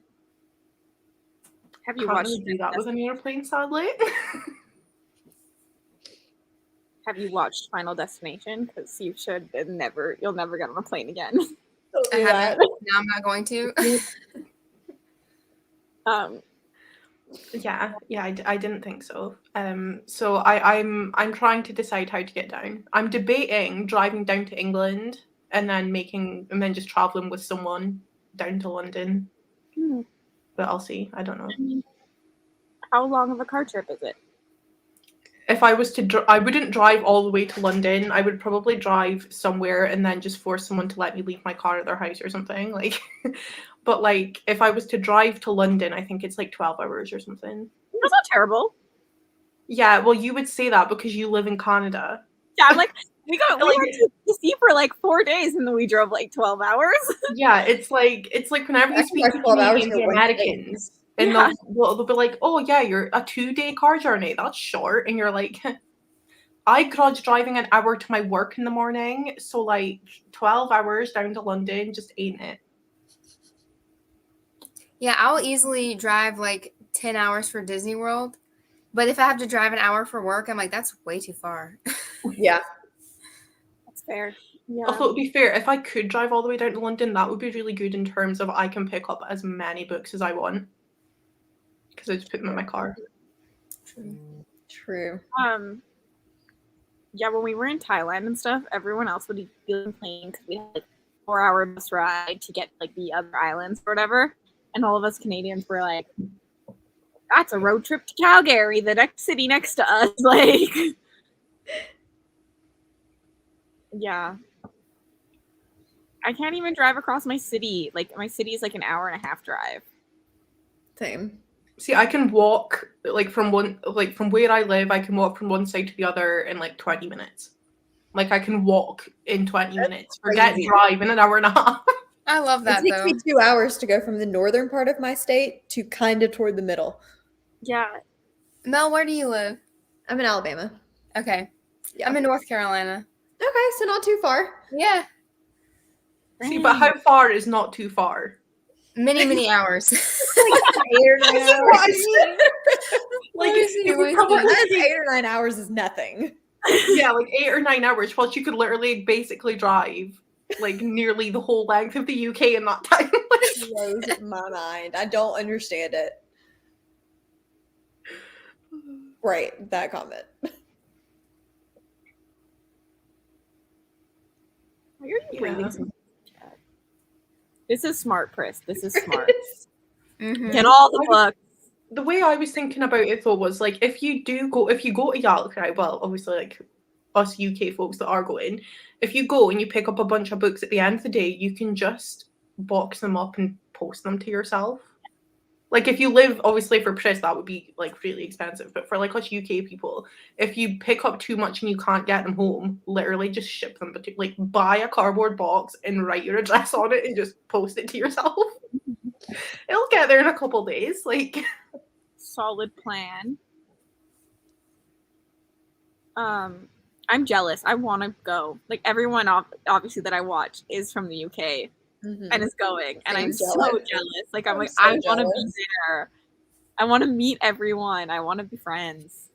Have you Can't watched really do that with an airplane, sadly. Have you watched Final Destination? Because you should you'll never get on a plane again. I haven't. Now I'm not going to. Yeah, I didn't think so. So I'm trying to decide how to get down. I'm debating driving down to England and then just traveling with someone down to London. But I'll see. I don't know. How long of a car trip is it? If I was to, I wouldn't drive all the way to London. I would probably drive somewhere and then just force someone to let me leave my car at their house or something. Like, but like, if I was to drive to London, I think it's like 12 hours or something. That's not terrible. Yeah, well, you would say that because you live in Canada. Yeah, I'm like, we went to DC for like 4 days and then we drove like 12 hours. Yeah, it's like whenever you That's speak like to 12 hours Canadians for and one day. Americans, and they'll be like, "Oh yeah, you're a 2-day car journey. That's short." And you're like, "I grudge driving an hour to my work in the morning, so like 12 hours down to London just ain't it." Yeah, I'll easily drive like 10 hours for Disney World. But if I have to drive an hour for work, I'm like, that's way too far. Yeah. That's fair. Yeah. Although to be fair, if I could drive all the way down to London, that would be really good in terms of I can pick up as many books as I want because I just put them in my car. True. Yeah, when we were in Thailand and stuff, everyone else would be complaining because we had like a 4-hour bus ride to get like the other islands or whatever, and all of us Canadians were like, "That's a road trip to Calgary, the next city next to us." Like, yeah. I can't even drive across my city. Like, my city is like an hour and a half drive. Same. See, I can walk from where I live, I can walk from one side to the other in like 20 minutes. Like I can walk in 20 minutes. Forget crazy. drive in an hour and a half. I love that, It takes though. me 2 hours to go from the northern part of my state to kind of toward the middle. Yeah. Mel, where do you live? I'm in Alabama. Okay. Yeah. I'm in North Carolina. Okay, so not too far. Yeah. See, but how far is not too far? Many, many hours. Like Let me see, it would let me probably That's take- 8 or 9 hours is nothing. yeah, like 8 or 9 hours. Plus, you could literally basically drive like nearly the whole length of the UK in that time. Blows my mind. I don't understand it. Right, that comment. Why are you Yeah. breathing so much? This is smart, Chris. This is smart. Mhm. Get all the books. The way I was thinking about it though was like if you go to Yalk, right? Well, obviously like us UK folks that are going, if you go and you pick up a bunch of books at the end of the day, you can just box them up and post them to yourself. Like if you live, obviously for Paris, that would be like really expensive. But for like us UK people, if you pick up too much and you can't get them home, literally just ship them. But like buy a cardboard box and write your address on it and just post it to yourself. It'll get there in a couple days. Like solid plan. I'm jealous. I want to go. Like everyone, obviously that I watch is from the UK and is going, and I'm so jealous. Like I'm like, I want to be there. I want to meet everyone. I want to be friends.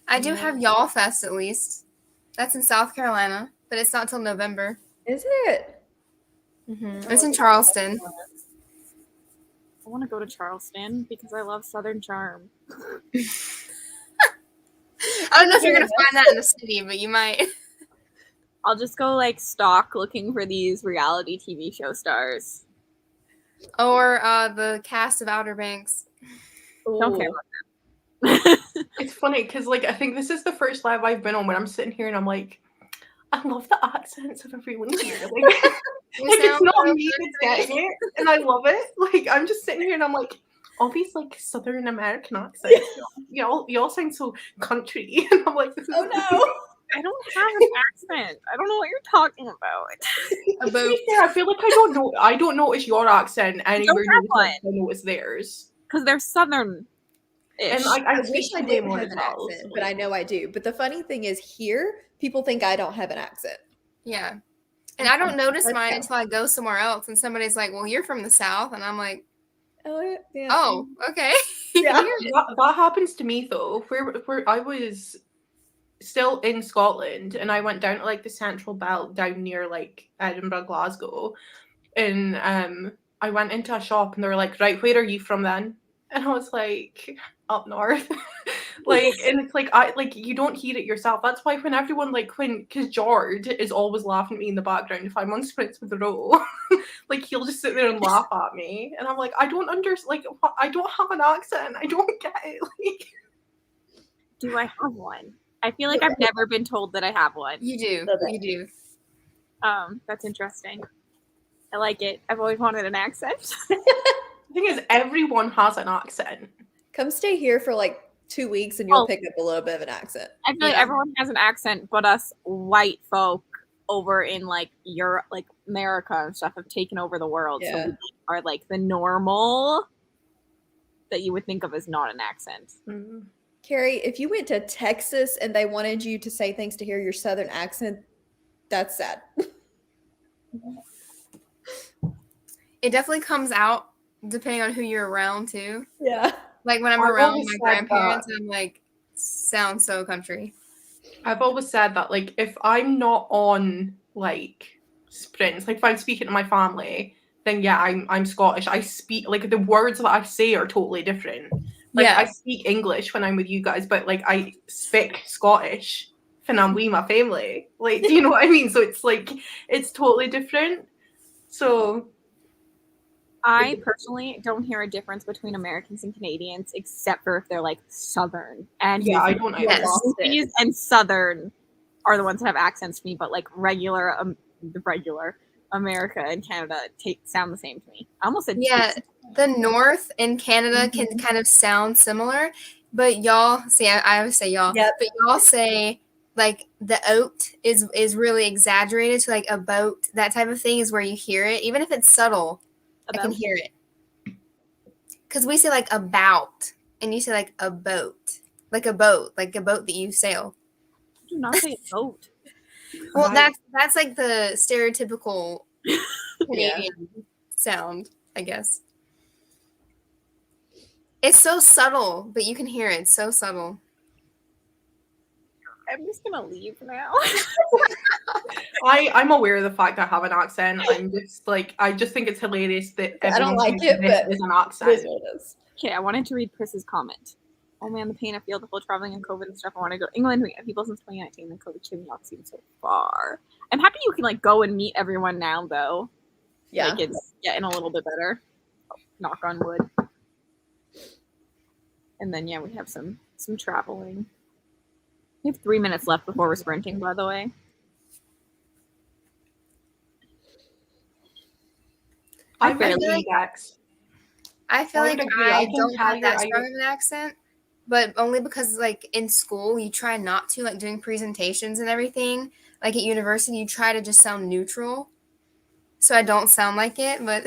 I do have Y'all Fest at least. That's in South Carolina, but it's not till November. Is it? Mm-hmm. It's in Charleston. I want to go to Charleston because I love Southern charm. I don't know if you're going to find that in the city, but you might. I'll just go like stalk looking for these reality TV show stars. Or the cast of Outer Banks. Don't care about them. It's funny because like I think this is the first live I've been on where I'm sitting here and I'm like, I love the accents of everyone here. Like, it's not me that's getting it, and I love it. Like I'm just sitting here and I'm like, all these like Southern American accents, y'all sound so country, and I'm like, this is no, I don't have an accent. I don't know what you're talking about. To be fair, I feel like I don't notice your accent anywhere near I notice theirs because they're Southern. And I wish I didn't have an accent, but I know I do. But the funny thing is, here people think I don't have an accent. Yeah, and I don't notice mine until I go somewhere else, and somebody's like, "Well, you're from the South," and I'm like, "Oh, yeah. Oh, okay." Yeah, that happens to me though. Where I was still in Scotland, and I went down to like the Central Belt down near like Edinburgh, Glasgow, and I went into a shop, and they were like, "Right, where are you from then?" And I was like, up north. Like, and it's like, you don't hear it yourself. That's why when everyone, because George is always laughing at me in the background if I'm on Sprints with the Row, like, he'll just sit there and laugh at me. And I'm like, I don't understand, I don't have an accent. I don't get it. Like, do I have one? I feel like I've never been told that I have one. You do. You do. That's interesting. I like it. I've always wanted an accent. The thing is, everyone has an accent. Come stay here for like 2 weeks and you'll pick up a little bit of an accent. I feel like everyone has an accent, but us white folk over in like Europe, like America and stuff, have taken over the world. So we are like the normal that you would think of as not an accent. Mm-hmm. Carrie, if you went to Texas and they wanted you to say things to hear your Southern accent, that's sad. It definitely comes out depending on who you're around too. Yeah. Like when I'm around my grandparents, I'm like, sounds so country. I've always said that, like, if I'm not on like Sprints, like if I'm speaking to my family, then yeah, I'm Scottish. I speak like the words that I say are totally different. Like I speak English when I'm with you guys, but like I speak Scottish when I'm with my family. Like, do you know what I mean? So it's like it's totally different. So I personally don't hear a difference between Americans and Canadians, except for if they're like Southern. And I don't know. Movies and Southern are the ones that have accents to me, but like regular America and Canada sound the same to me. I almost said the North in Canada can kind of sound similar, but y'all see, I always say y'all, but y'all say like the oat is really exaggerated to like a boat. That type of thing is where you hear it, even if it's subtle. I can hear it. Because we say like about, and you say like a boat. Like a boat that you sail. I do not say boat. Well, that's like the stereotypical Canadian sound, I guess. It's so subtle, but you can hear it. It's so subtle. I'm just gonna leave now. I'm aware of the fact that I have an accent. I'm just like, I just think it's hilarious that I don't like it, but it's an accent. Okay, I wanted to read Chris's comment. Oh man, the pain I feel the whole traveling and COVID and stuff. I want to go to England. We have people since 2019 and COVID came out seems so far. I'm happy you can like go and meet everyone now though. Yeah. Like it's getting a little bit better. Knock on wood. And then we have some traveling. We have 3 minutes left before we're sprinting, by the way. I I feel would like- Dex. I feel I like would agree. I I can don't tell have that you're- strong of an accent, but only because like in school you try not to, like doing presentations and everything. Like at university you try to just sound neutral, so I don't sound like it. But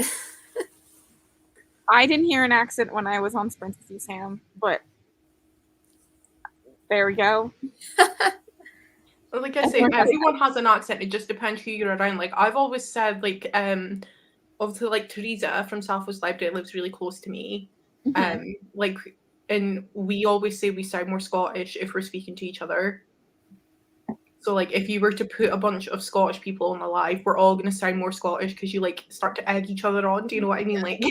I didn't hear an accent when I was on Sprint with you, Sam, but there we go. Like I say, everyone has an accent. It just depends who you're around. Like I've always said, like obviously like Teresa from Southwest Library lives really close to me. Like, and we always say we sound more Scottish if we're speaking to each other. So like if you were to put a bunch of Scottish people on a live, we're all gonna sound more Scottish because you like start to egg each other on. Do you know what I mean? Like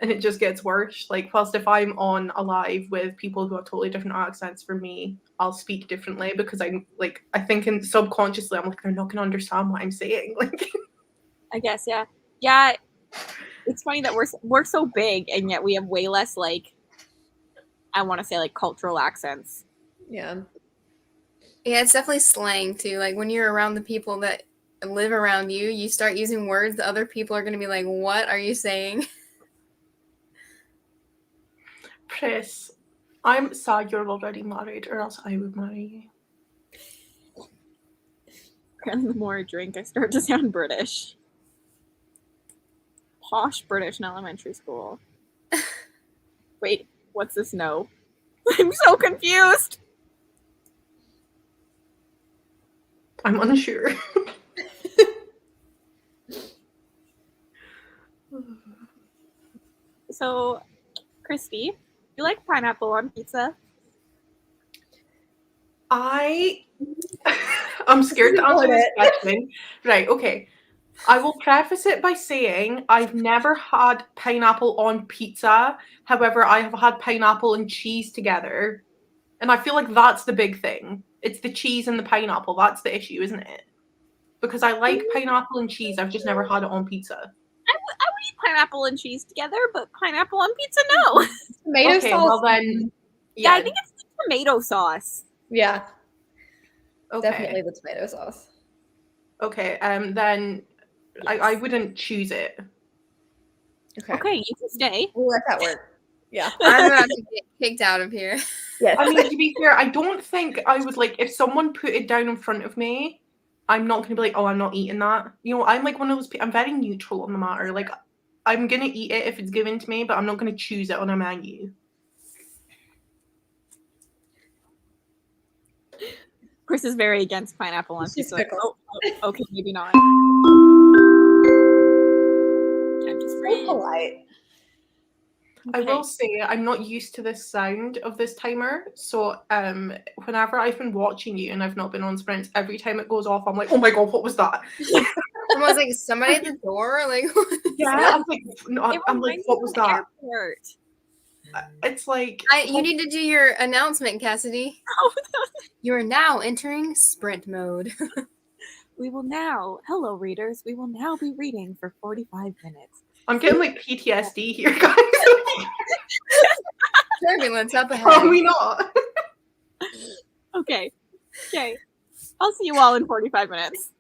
and it just gets worse. Like whilst if I'm on a live with people who have totally different accents from me, I'll speak differently because I'm like I think in subconsciously I'm like they're not gonna understand what I'm saying. Like I guess, yeah. Yeah, it's funny that we're so big and yet we have way less like I want to say like cultural accents. Yeah. yeah, it's definitely slang too. Like when you're around the people that live around you, you start using words that other people are going to be like, "What are you saying?" Chris, I'm sad you're already married, or else I would marry you. Apparently, the more I drink, I start to sound British. Posh British in elementary school. Wait, what's this? No. I'm so confused. I'm unsure. So, Christy, do you like pineapple on pizza? I'm scared to answer this question. Right, okay. I will preface it by saying I've never had pineapple on pizza. However, I have had pineapple and cheese together. And I feel like that's the big thing. It's the cheese and the pineapple. That's the issue, isn't it? Because I like pineapple and cheese. I've just never had it on pizza. I would eat pineapple and cheese together, but pineapple on pizza, no. Tomato Okay, sauce. well then, Yeah, I yeah. think it's the tomato sauce. Yeah, Okay. definitely the tomato sauce. Okay, then I wouldn't choose it. Okay, you can stay. We'll let that work. Yeah. I'm about to get kicked out of here. Yes. I mean, to be fair, I don't think I would like if someone put it down in front of me, I'm not gonna be like, oh, I'm not eating that. You know, I'm like one of those I'm very neutral on the matter. Like I'm gonna eat it if it's given to me, but I'm not gonna choose it on a menu. Chris is very against pineapple on She's pizza. fickle. Oh, okay, maybe not. Time to So freeze. polite. I Okay. will say I'm not used to this sound of this timer. So whenever I've been watching you and I've not been on sprints, every time it goes off, I'm like, oh my god, what was that? Someone's like, somebody at the door? Like, Yeah, I'm like, no, It I'm like, reminds what me was of an that? airport. It's like you need to do your announcement, Cassidy. Oh, You are now entering sprint mode. we will now, hello readers, we will now be reading for 45 minutes. I'm getting like PTSD here, guys. Turbulence up ahead. Probably not. Okay. I'll see you all in 45 minutes.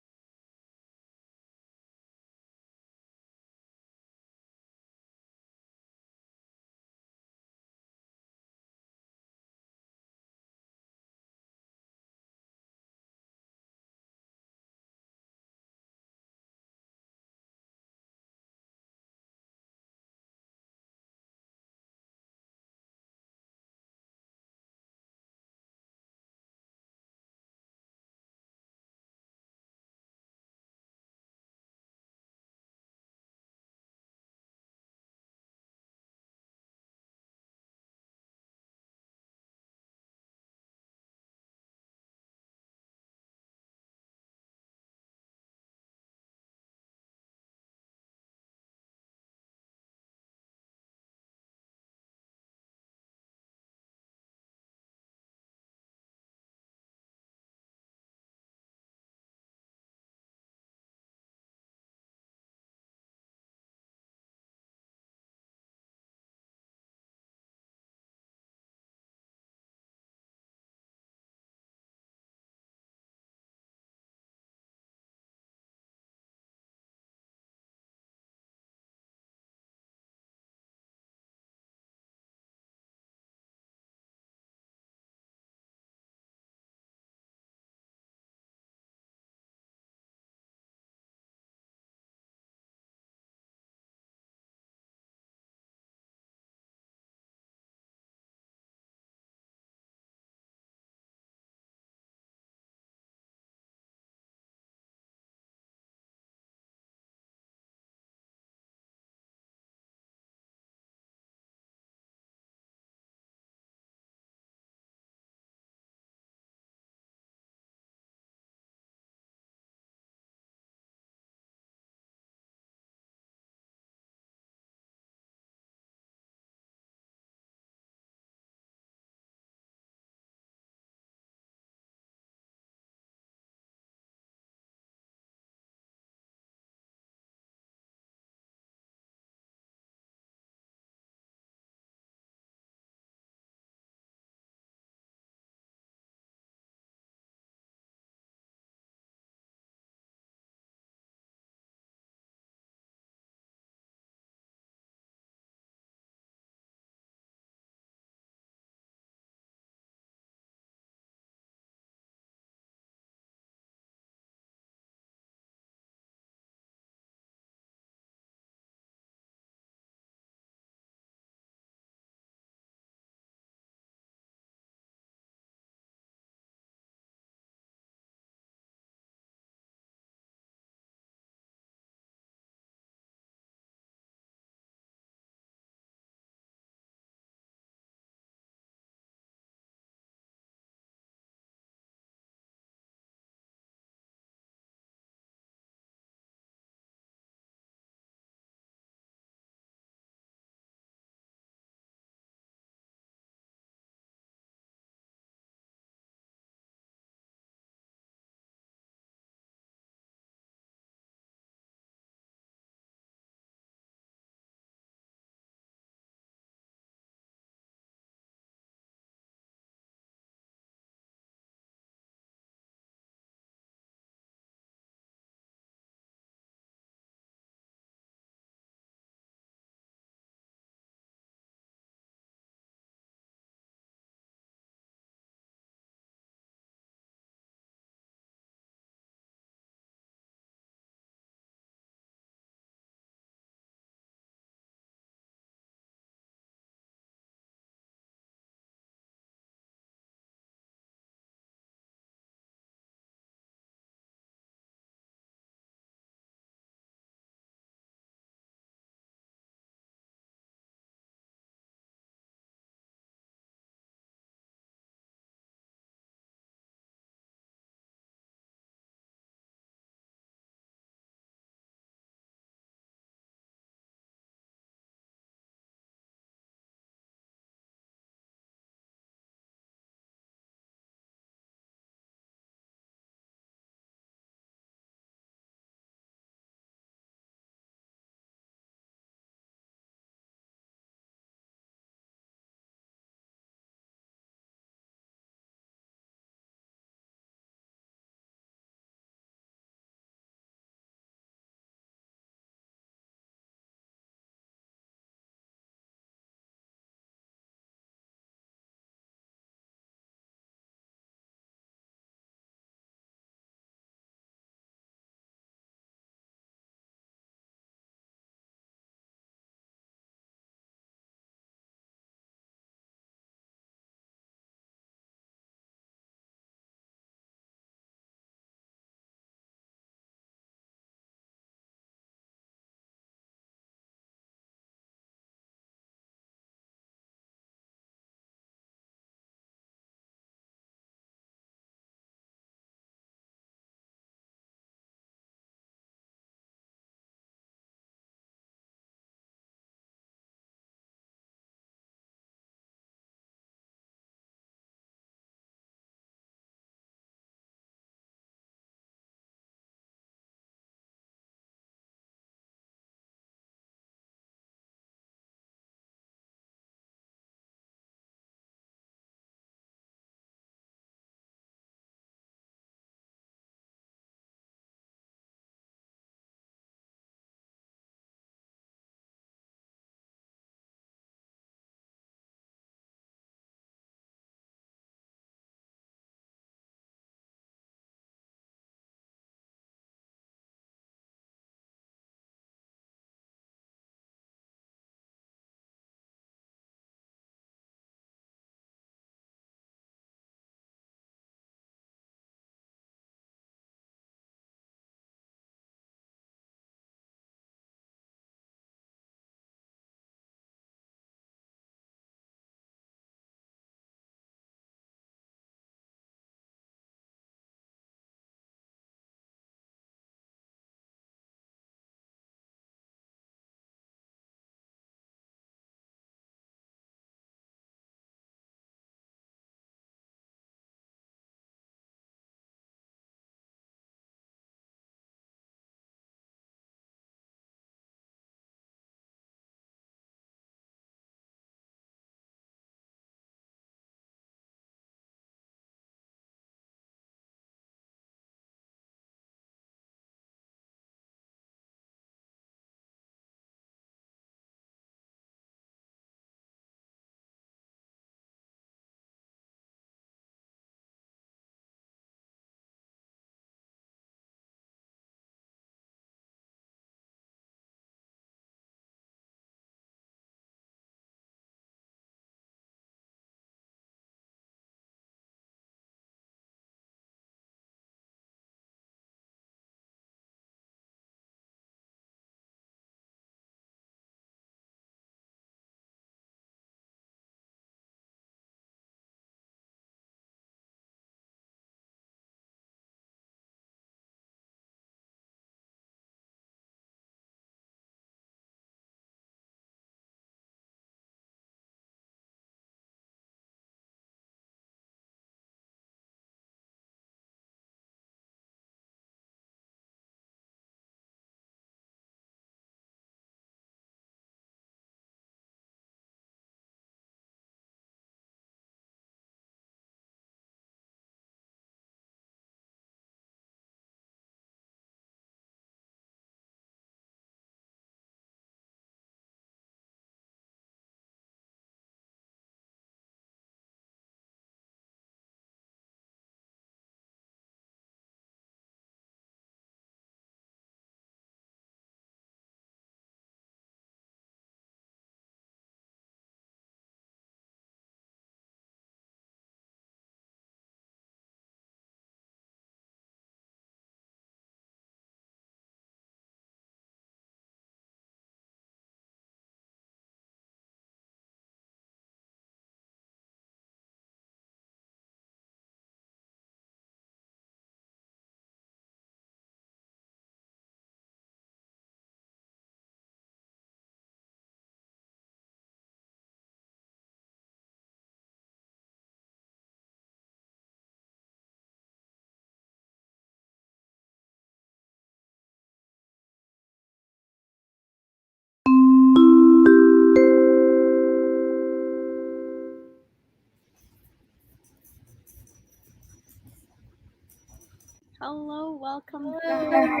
Hello, welcome Hello. back.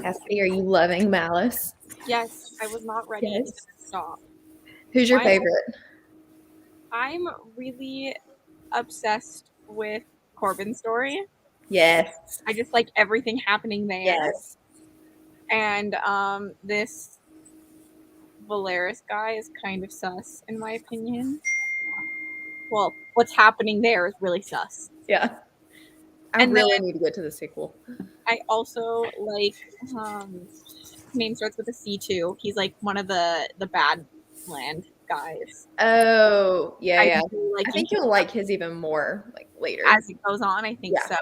Cassidy, are you loving Malice? Yes, I was not ready Yes. to stop. Who's your Why- favorite? I'm really obsessed with Corbin's story. Yes. I just like everything happening there. Yes. And this Valeris guy is kind of sus, in my opinion. Well, what's happening there is really sus. Yeah. I And really then- need to get to the sequel. I also like his name starts with a C too. He's like one of the bad land guys. Oh, yeah, yeah. do like I think him you'll like his even more like later. as it goes on. I think Yeah.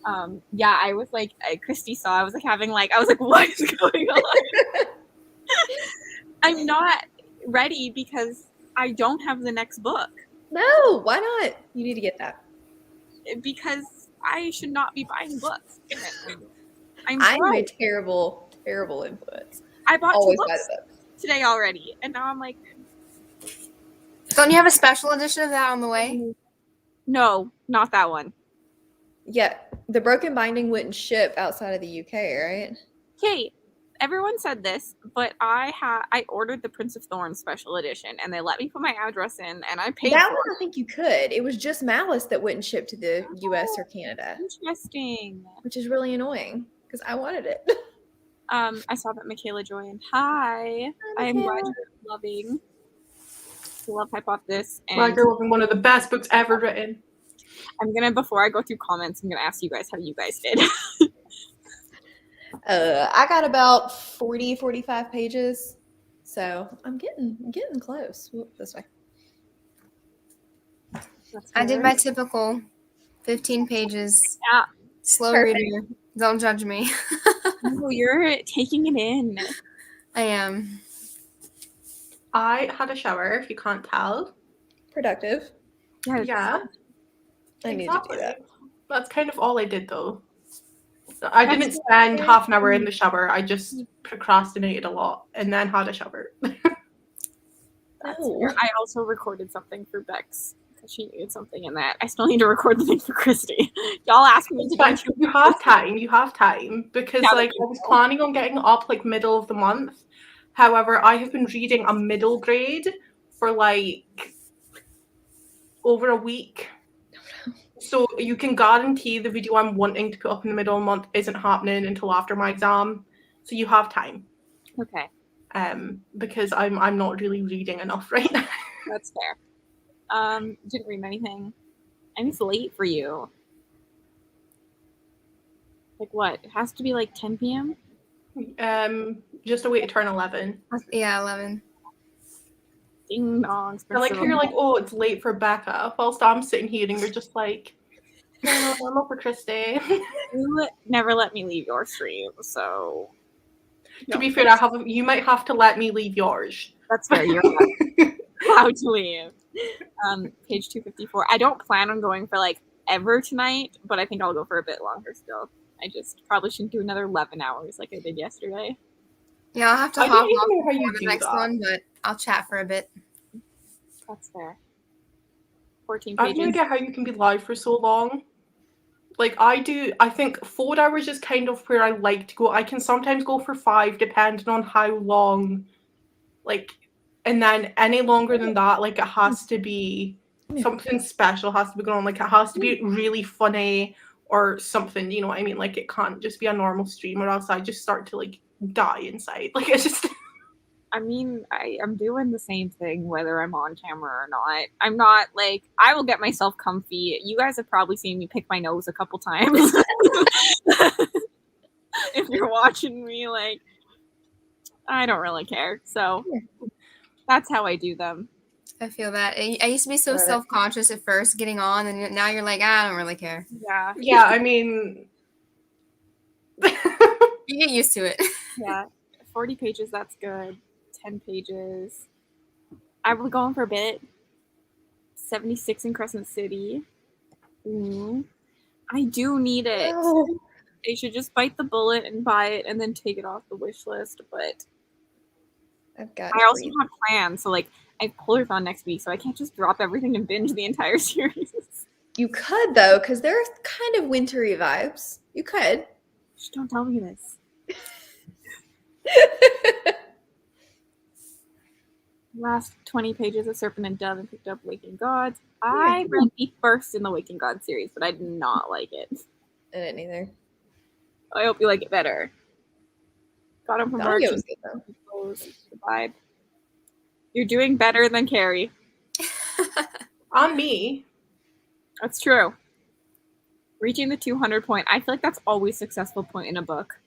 so. Yeah, I was like, Christy saw. I was like having like, I was like, what is going on? I'm not ready because I don't have the next book. No, why not? You need to get that. Because I should not be buying books. I'm a broke. terrible, terrible influence. I bought Always two buy books the books. today already, and now I'm like, Don't you have a special edition of that on the way? no, not that one. Yeah, the Broken Binding wouldn't ship outside of the UK, right? Okay, everyone said this, but I ordered the Prince of Thorns special edition, and they let me put my address in, and I paid That for one it. I think you could. It was just Malice that wouldn't ship to the US or Canada, Interesting. which is really annoying because I wanted it. I saw that Michaela joined. Hi. I am glad Michaela. you're loving Love Hypothesis. Glad And you're loving one of the best books ever written. I'm gonna, before I go through comments, I'm gonna ask you guys how you guys did. I got about 40, 45 pages. So I'm getting close. Whoop, this way. I did my typical 15 pages. Yeah. Slow Perfect. reader. Don't judge me. Oh, you're taking it in. I am. I had a shower, if you can't tell. Productive. Yeah. I need to do that. That's kind of all I did, though. So I That's didn't spend very half an hour in sweet. the shower. I just procrastinated a lot and then had a shower. That's No. fair. I also recorded something for Bex because she needed something in that. I still need to record the thing for Christy. Y'all asked me to But you have time. You have time because, Yeah, like, I was planning on getting up like middle of the month. However, I have been reading a middle grade for like over a week. So you can guarantee the video I'm wanting to put up in the middle of the month isn't happening until after my exam. So you have time. Okay, Because I'm not really reading enough right now. that's fair. Didn't read anything. And it's late for you. Like what? It has to be like 10 p.m. Just a way to turn 11. Yeah, 11. Ding dongs. I like how you're like, oh, it's late for Becca, whilst I'm sitting here and you're just like, no, I'm up for Christy. You never let me leave your stream, so. To be fair, you might have to let me leave yours. That's fair. You're allowed to leave. Page 254. I don't plan on going for like ever tonight, but I think I'll go for a bit longer still. I just probably shouldn't do another 11 hours like I did yesterday. Yeah, I'll have to I hop don't even off know how you for the do next that. one, but I'll chat for a bit. That's fair. 14 I have no pages. idea how you can be live for so long. Like I think 4 hours is kind of where I like to go. I can sometimes go for 5 depending on how long, like, and then any longer than that, like it has to be something special has to be going on. Like it has to be really funny or something, you know what I mean? Like it can't just be a normal stream or else I just start to like die inside. Like it's just I mean, I'm doing the same thing whether I'm on camera or not. I'm not like, I will get myself comfy. You guys have probably seen me pick my nose a couple times. If you're watching me, like, I don't really care. So that's how I do them. I feel that. I used to be so Love it. self-conscious at first getting on, and now you're like, I don't really care. Yeah. yeah, I mean You get used to it. Yeah. 40 pages, that's good. 10 pages. I will go on for a bit. 76 in Crescent City. I do need it. Oh. I should just bite the bullet and buy it and then take it off the wish list. But I've got I also have plans. So, like, I have Polarthon next week, so I can't just drop everything and binge the entire series. You could, though, because they're kind of wintry vibes. You could. Just don't tell me this. Last 20 pages of Serpent and Dove and picked up Waking Gods. I read the first in the Waking God series, but I did not like it. I didn't either. I hope you like it better. Got him from The audio Merch. was good, though. The vibe. You're doing better than Carrie. On me. That's true. Reaching the 200 point. I feel like that's always a successful point in a book.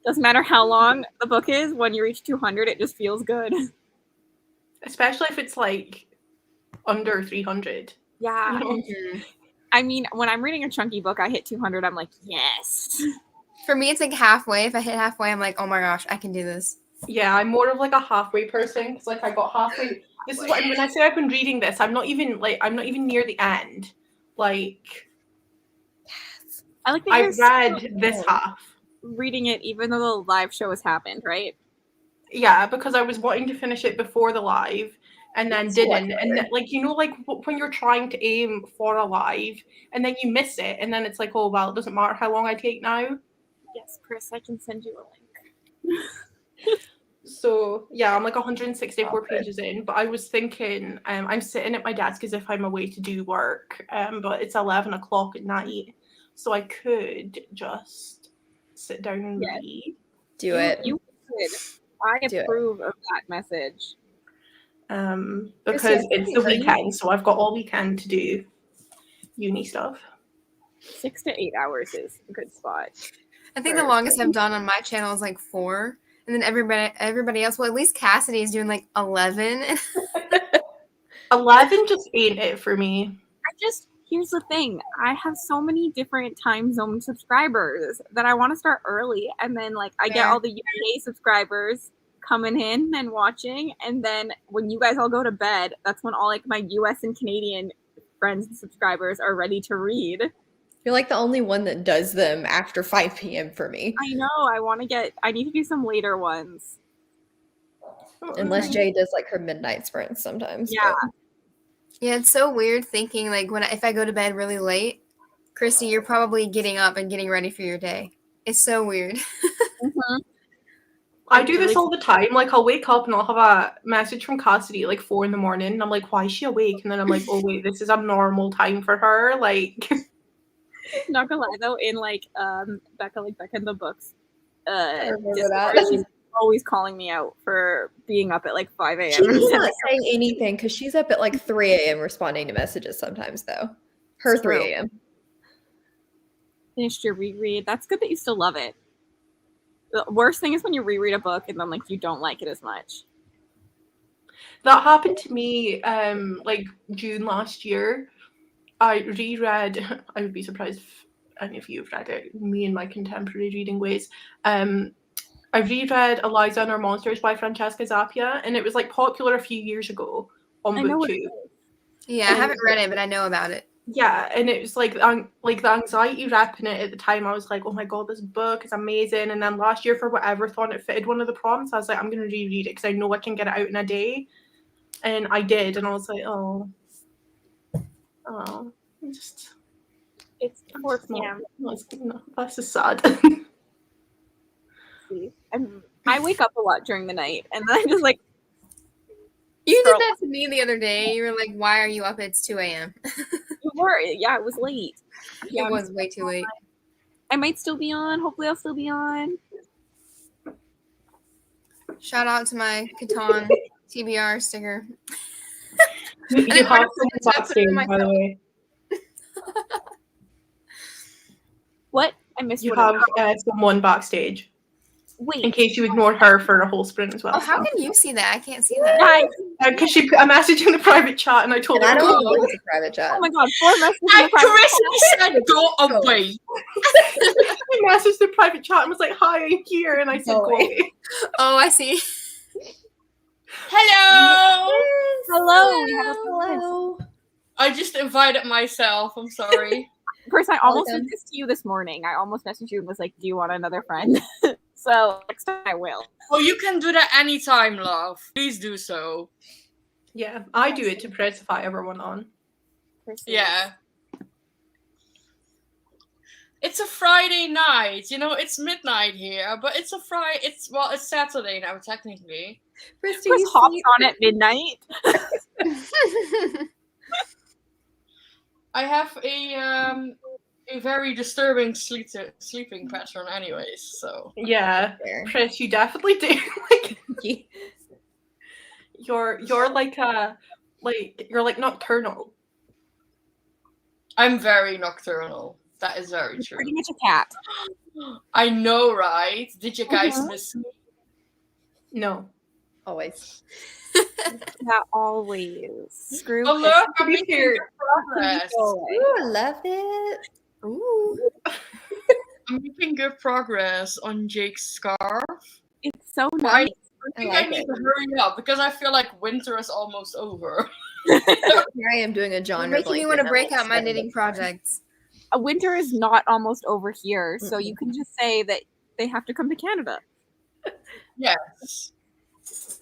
Doesn't matter how long the book is. When you reach 200, it just feels good. Especially if it's like under 300. Yeah. Mm-hmm. I mean, when I'm reading a chunky book, I hit 200. I'm like, yes. For me, it's like halfway. If I hit halfway, I'm like, oh my gosh, I can do this. Yeah, I'm more of like a halfway person because like I got halfway. This is what when I say I've been reading this, I'm not even near the end. Like, I like that I read this half. reading it even though the live show has happened, right? Yeah, because I was wanting to finish it before the live and then didn't. And then, like, you know, like when you're trying to aim for a live and then you miss it and then it's like, oh, well, it doesn't matter how long I take now. Yes, Chris, I can send you a link. So, yeah, I'm like 164 pages in, but I was thinking I'm sitting at my desk as if I'm away to do work, but it's 11 o'clock at night, so I could just sit down and read. Do it. You could. I approve of that message. Because it's the weekend, so I've got all weekend to do uni stuff. 6 to 8 hours is a good spot. I think the longest I've done on my channel is like 4. And then everybody else, well, at least Cassidy is doing like 11. 11 just ain't it for me. Here's the thing. I have so many different time zone subscribers that I want to start early. And then like I get all the UK subscribers coming in and watching. And then when you guys all go to bed, that's when all like my US and Canadian friends and subscribers are ready to read. You're like the only one that does them after 5 p.m. for me. I know. I need to do some later ones. Unless Jay does like her midnight sprints sometimes. Yeah. But. Yeah, it's so weird thinking like if I go to bed really late, Christy, you're probably getting up and getting ready for your day. It's so weird. Mm-hmm. I do this all the time. Like I'll wake up and I'll have a message from Cassidy at like 4 a.m. and I'm like, why is she awake? And then I'm like, oh wait, this is a normal time for her. Like not gonna lie though, in like Becca in the books, she's always calling me out for being up at like 5 a.m. She's not saying anything because she's up at like 3 a.m. responding to messages sometimes though. Her 3 a.m. Finished your reread. That's good that you still love it. The worst thing is when you reread a book and then like you don't like it as much. That happened to me like June last year. I reread, I would be surprised if any of you have read it, me and my contemporary reading ways. I reread Eliza and Her Monsters by Francesca Zappia, and it was like popular a few years ago on BookTube. Yeah, I haven't read it, but I know about it. Yeah, and it was like the anxiety rep in it at the time. I was like, oh my god, this book is amazing. And then last year, for whatever thought it fitted one of the prompts, I was like, I'm going to reread it because I know I can get it out in a day. And I did, and I was like, oh, it's 4 p.m. That's just sad. I wake up a lot during the night, and then I just like. You did that to me the other day. You were like, "Why are you up? It's 2 a.m." You were, yeah, it was late. Yeah, it was way too late. I might still be on. Hopefully, I'll still be on. Shout out to my Catan TBR sticker. You have someone backstage, by the way. What? I missed. You have someone backstage. Wait. In case you ignore her for a whole sprint as well. Oh, how can you see that? I can't see that. Because she put a message in the private chat and I told her. I don't know it's a private chat. Oh my god, 4 messages in the private chat. Said go away. I messaged the private chat and was like, hi, I'm here. And I said, go away. Oh, I see. Hello. Hello. I just invited myself. I'm sorry. Person, I almost did this to you this morning. I almost messaged you and was like, do you want another friend? So next time I will. Oh, you can do that anytime, love. Please do so. Yeah, I do it to press if I ever want on. Yeah. It's a Friday night, you know. It's midnight here, but it's a Friday. It's Saturday now technically. Chris, do Chris you hops sleep? on at midnight. I have a very disturbing sleeping pattern, anyways. So Yeah, Fair. Chris, you definitely do. Like, you're like you're like nocturnal. I'm very nocturnal. That is very You're true. pretty much a cat. I know, right? Did you guys miss me? No. Always. Yeah, always. Screw Oh look, To I'm be making fair, good progress. Ooh, I love it. Ooh. I'm making good progress on Jake's scarf. It's so But I nice. think like I need it. to hurry up because I feel like winter is almost over. Here I am doing a genre You're making me blanket. want to and I'm break like, out my "Stop." knitting projects. Winter is not almost over here, so you can just say that they have to come to Canada. Yes.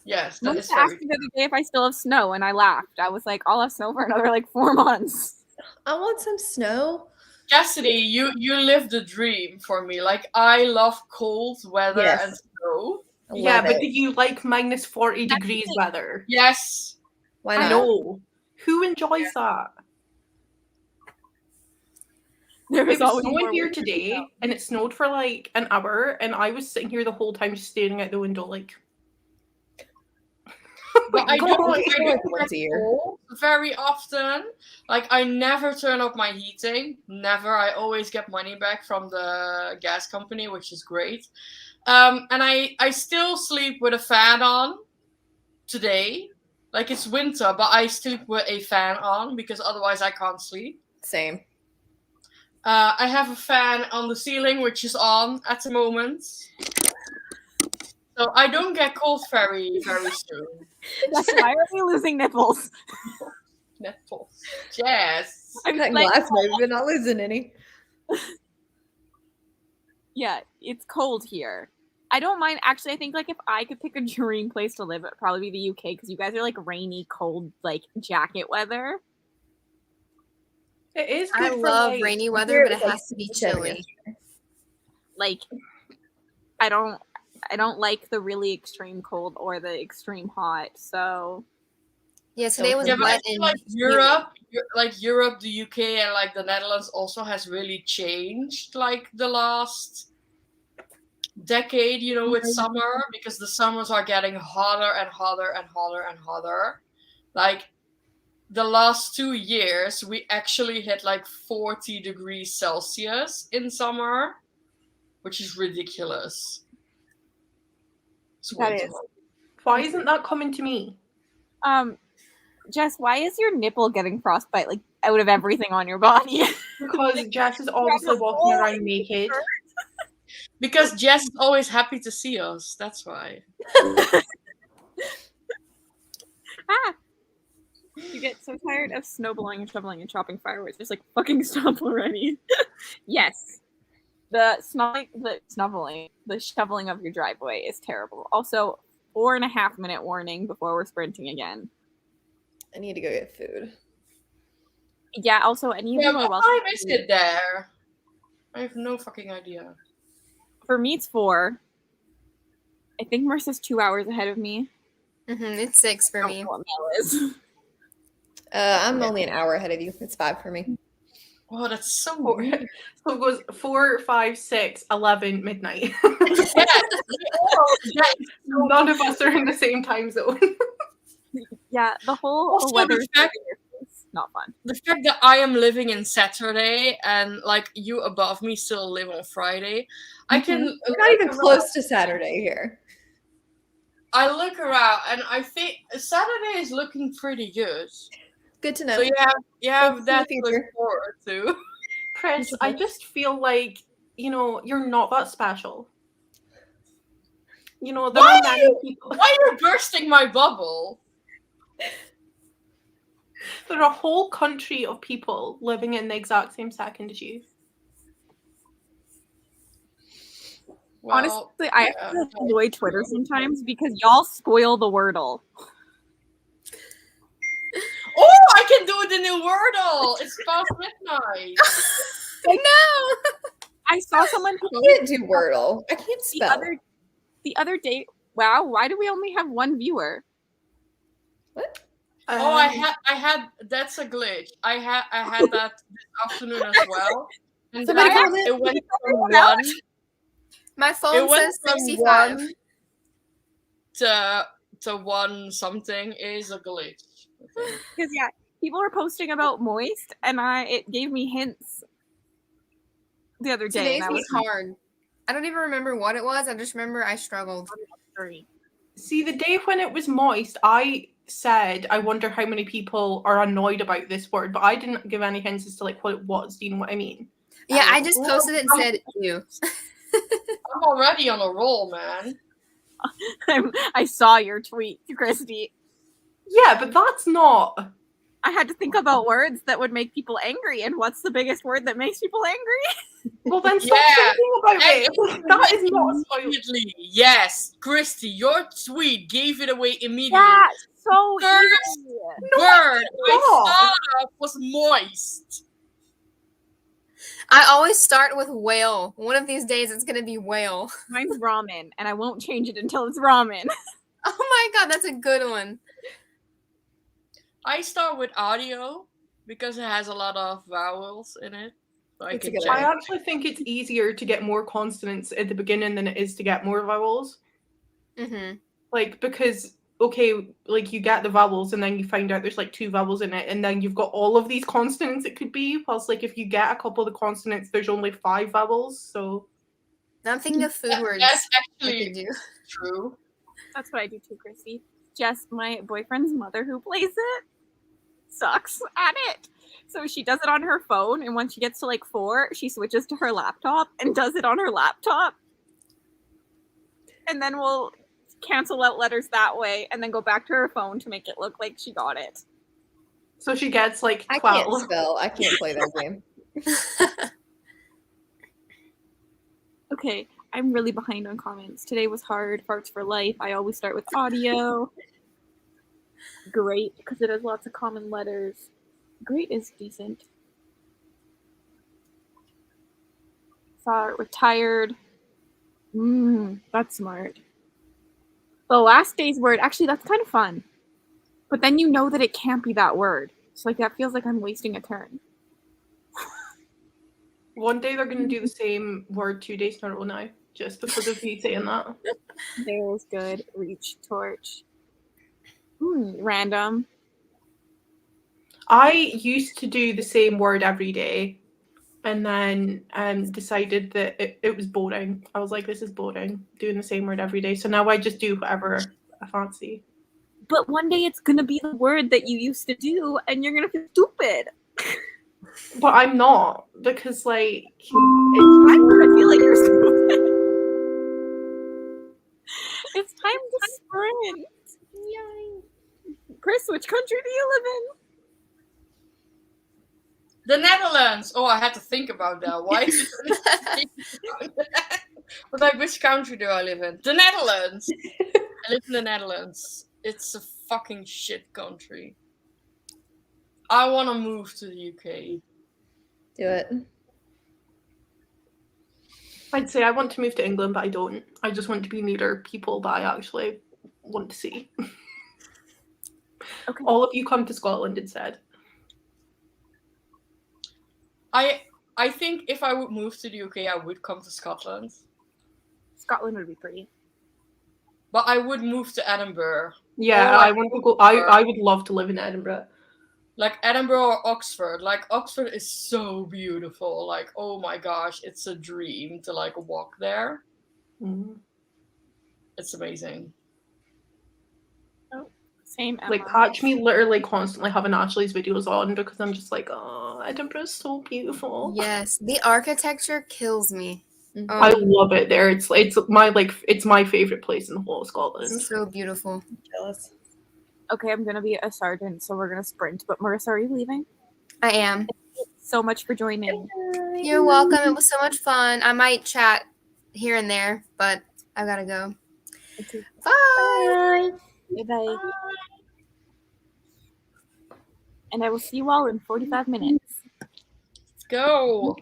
Yes, that is Melissa asked very me the other day if I still have snow, and I laughed. I was like, I'll have snow for another like 4 months. I want some snow. Cassidy, you live the dream for me. Like I love cold weather Yes. and snow. I Yeah, love but it. do you like minus 40 That's degrees it. weather? Yes. Why I not? No. Who enjoys that? There It was always snowing more here winter to today, come. and it snowed for like an hour, and I was sitting here the whole time just staring out the window like. But I Go don't away. I Like don't once get a year. cold very often. Like I never turn up my heating. Never. I always get money back from the gas company, which is great. And I still sleep with a fan on today. Like it's winter, but I sleep with a fan on because otherwise I can't sleep. Same. I have a fan on the ceiling, which is on at the moment. So I don't get cold very, very soon. That's why are we losing nipples? Nipples. Yes. I'm That like, glass maybe, but not losing any. yeah, it's cold here. I don't mind. Actually, I think like if I could pick a dream place to live, it'd probably be the UK because you guys are like rainy, cold, like jacket weather. It is good I for love like, rainy Here weather, it but was it like has to be 67 chilly. Like, I don't like the really extreme cold or the extreme hot. So Yeah, today was Yeah, but I wet feel and like humid. Europe, the UK, and like the Netherlands also has really changed like the last decade, you know, with summer because the summers are getting hotter and hotter and hotter and hotter. Like the last 2 years, we actually hit like 40 degrees Celsius in summer, which is ridiculous. It's way That too is. hot. why isn't that coming to me? Jess, why is your nipple getting frostbite like out of everything on your body? Because Jess is obviously walking around naked. Because Jess is always happy to see us. That's why. You get so tired of snowballing and shoveling and chopping fireworks. Just like fucking stop already. Yes. The shoveling of your driveway is terrible. Also, 4.5-minute warning before we're sprinting again. I need to go get food. Yeah, also any of Yeah, you are what welcome. time is it there? I have no fucking idea. For me, it's 4. I think Marissa's 2 hours ahead of me. It's 6 for I me. don't know what Mel is. I'm only an hour ahead of you. It's 5 for me. Oh, that's so Four- weird. So it goes 4, 5, 6, 11, midnight. Yeah, None of us are in the same time zone. Yeah, the whole Also, weather the fact- is not fun. the fact that I am living in Saturday and like you above me still live on Friday, I can. We're not even close to Saturday here. I look around and I think Saturday is looking pretty good. Good to know. So you have Thanks for that the to look future. forward to. Chris, I just feel like, you're not that special. There Why are many people. Why are you bursting my bubble? There are a whole country of people living in the exact same second as you. Well, Honestly, I have to avoid Twitter sometimes because y'all spoil the Wordle. Oh, I can do the new Wordle. It's past midnight. No! I saw someone I can't do Wordle. I can't spell. The other day. Wow, why do we only have one viewer? What? Oh, I had. That's a glitch. I had that this afternoon as well. And Somebody then comment? it went from Everyone else? one. My phone It went says from 65. one to one something is a glitch. Because yeah, people were posting about moist, and it gave me hints the other day. Today's And was hard. I don't even remember what it was. I just remember I struggled. See, the day when it was moist, I said, I wonder how many people are annoyed about this word, but I didn't give any hints as to like what it was. Do you know what I mean? Yeah, I just posted it and said you. I'm already on a roll, man. I saw your tweet, Christy. Yeah, but that's not. I had to think about words that would make people angry, and what's the biggest word that makes people angry? Well, then stop Yeah. thinking about it. That is not a spoiler. Immediately. Yes, Christy, your tweet gave it away immediately. Yeah, so First easy. word I not. thought of was moist. I always start with whale. One of these days it's gonna be whale. Mine's ramen, and I won't change it until it's ramen. Oh my god, that's a good one. I start with audio because it has a lot of vowels in it. So I It's a can good check. I actually think it's easier to get more consonants at the beginning than it is to get more vowels. Mm-hmm. Like, because, okay, like you get the vowels and then you find out there's like 2 vowels in it, and then you've got all of these consonants it could be. Whilst, like, if you get a couple of the consonants, there's only 5 vowels. So, Now I'm thinking of food words. That's I could actually do. true. That's what I do too, Christy. Jess, my boyfriend's mother who plays it, sucks at it. So she does it on her phone, and when she gets to like 4, she switches to her laptop and does it on her laptop. And then we'll cancel out letters that way, and then go back to her phone to make it look like she got it. so she gets like I can't 12. spell. I can't play that game. Okay, I'm really behind on comments. Today was hard. Farts for life. I always start with audio. Great, because it has lots of common letters. Great is decent. Saw retired. That's smart. The last day's word, actually, that's kind of fun. But then you know that it can't be that word. So like that feels like I'm wasting a turn. One day they're going to do the same word 2 days in a row now, just because of you saying that. There's good. Reach torch. Random. I used to do the same word every day, and then decided that it was boring. I was like, this is boring, doing the same word every day. So now I just do whatever I fancy. But one day it's gonna be the word that you used to do, and you're gonna feel stupid. But I'm not, because like I'm gonna feel like you're stupid. It's time to sprint. Yay. Chris, which country do you live in? The Netherlands. Oh, I had to think about that. Why? But like, which country do I live in? The Netherlands. I live in the Netherlands. It's a fucking shit country. I want to move to the UK. Do it. I'd say I want to move to England, but I don't. I just want to be near people that I actually want to see. Okay. All of you come to Scotland instead. I think if I would move to the UK, I would come to Scotland. Scotland would be pretty. But I would move to Edinburgh. Yeah, Or I want to go. I would love to live in Edinburgh. like Edinburgh or Oxford. Like Oxford is so beautiful. Like, oh my gosh, it's a dream to like walk there. Mm. It's amazing. Same. Emma. Like, catch me literally constantly having Ashley's videos on because I'm just like, oh, Edinburgh is so beautiful. Yes, the architecture kills me. I love it there. It's my favorite place in the whole of Scotland. So beautiful. I'm jealous. Okay, I'm gonna be a sergeant, so we're gonna sprint. But Marissa, are you leaving? I am. So much for joining. You're welcome. It was so much fun. I might chat here and there, but I gotta go. Okay. Bye. Bye. And I will see you all in 45 minutes. Let's go.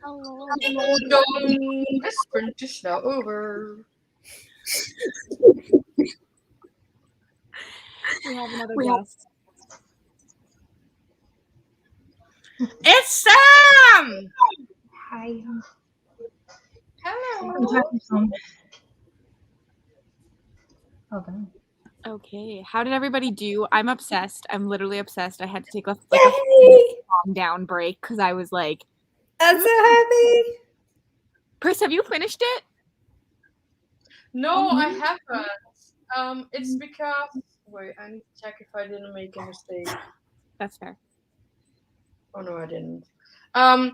Hello. This sprint is now over. We have another guest. It's Sam! Hi. Hello. Hold on. Okay, how did everybody do? I'm obsessed. I'm literally obsessed. I had to take a Yay! calm down break because I was like, I'm so happy. Chris, have you finished it? No, I haven't. It's because... Wait, I need to check if I didn't make a mistake. That's fair. Oh, no, I didn't. I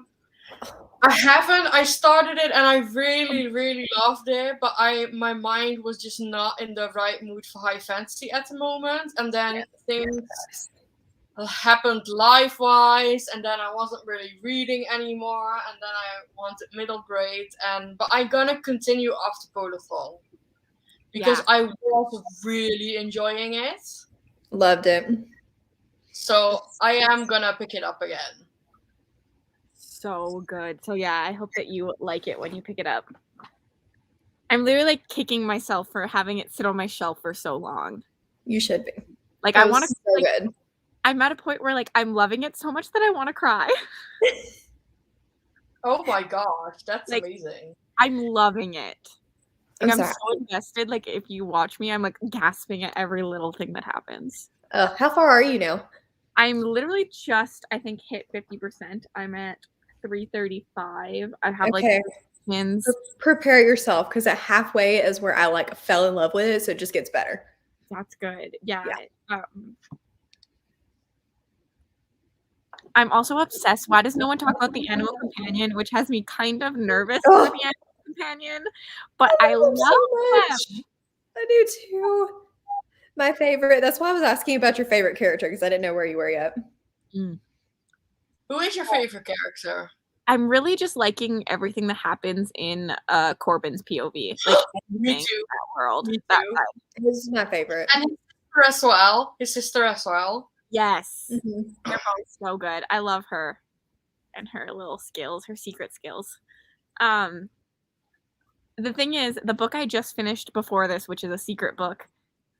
haven't. I started it and I really, really loved it, but my mind was just not in the right mood for high fantasy at the moment. And then things happened life-wise, and then I wasn't really reading anymore, and then I wanted middle grade. But I'm gonna continue after Polathon because I was really enjoying it. Loved it. So I am gonna pick it up again. So good. So yeah, I hope that you like it when you pick it up. I'm literally like kicking myself for having it sit on my shelf for so long. You should be. Like That I want to. was so good. I'm at a point where like I'm loving it so much that I want to cry. Oh my gosh, that's Like, amazing. I'm loving it. Like, I'm sorry. so invested. Like if you watch me, I'm like gasping at every little thing that happens. How far are you now? I'm literally just, I think, hit 50%. I'm at 335. I have like pins. Prepare yourself because at halfway is where I like fell in love with it, so it just gets better. That's good. Yeah. I'm also obsessed. Why does no one talk about the Animal Companion, which has me kind of nervous for the Animal Companion? But I love them. I do too. My favorite. That's why I was asking about your favorite character because I didn't know where you were yet. Who is your favorite character? I'm really just liking everything that happens in Corbin's POV. Like Me too. That world. Me That too. side. His is my favorite. And his sister as well. Yes. Mm-hmm. They're both so good. I love her and her little skills, her secret skills. The thing is, the book I just finished before this, which is a secret book,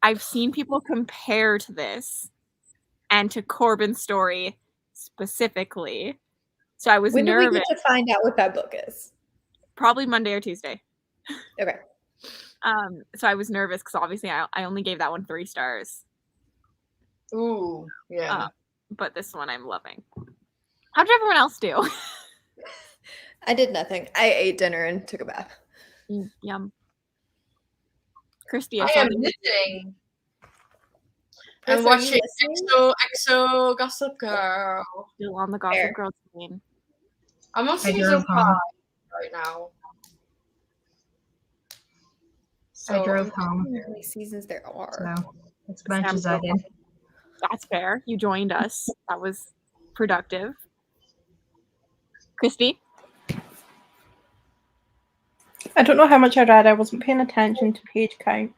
I've seen people compare to this and to Corbin's story specifically. So I was When nervous. do we get to find out what that book is? Probably Monday or Tuesday. Okay. So I was nervous because obviously I only gave that one 3 stars. Ooh, yeah. But this one I'm loving. How did everyone else do? I did nothing. I ate dinner and took a bath. Yum. Christy, I am knitting. And watching EXO Gossip Girl. Still on the Gossip Girl train. I'm on season 5 right now. I drove home. How many seasons there are? So as much as I did. That's fair. You joined us. That was productive. Christy? I don't know how much I read. I wasn't paying attention to page count.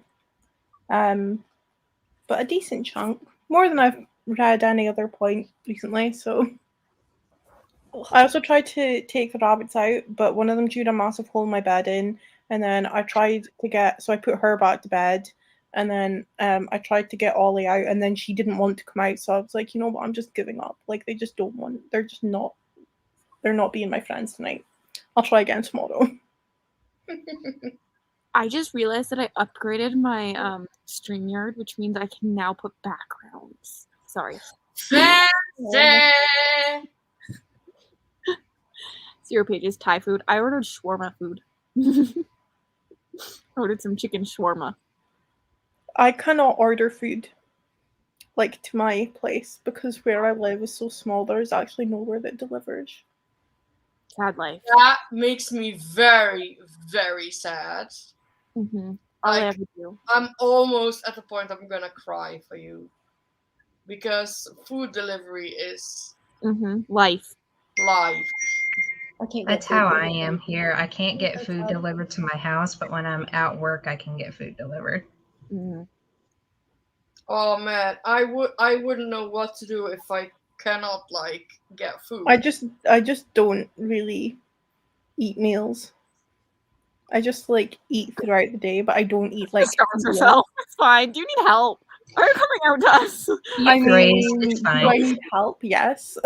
But a decent chunk. More than I've read any other point recently, so I also tried to take the rabbits out, but one of them chewed a massive hole in my bedding, and then I tried to I put her back to bed, and then I tried to get Ollie out, and then she didn't want to come out, so I was like, you know what, I'm just giving up. Like, they just don't want, they're not being my friends tonight. I'll try again tomorrow. I just realized that I upgraded my StreamYard, which means I can now put backgrounds. Sorry. Fancy! 0 pages, Thai food. I ordered shawarma food. Ordered some chicken shawarma. I cannot order food like to my place because where I live is so small. There's actually nowhere that delivers. Sad life. That makes me very, very sad. Mm-hmm. All I ever do. I'm almost at the point I'm gonna cry for you. Because food delivery is life. That's how I am here. I can't get food delivered to my house, but when I'm at work, I can get food delivered. Mm-hmm. Oh man, I wouldn't know what to do if I cannot like get food. I just don't really eat meals. I just like eat throughout the day, but I don't eat like. Starves herself. It's fine. Do you need help? Are you coming out to us? You graze. It's Do fine. I need help? Yes.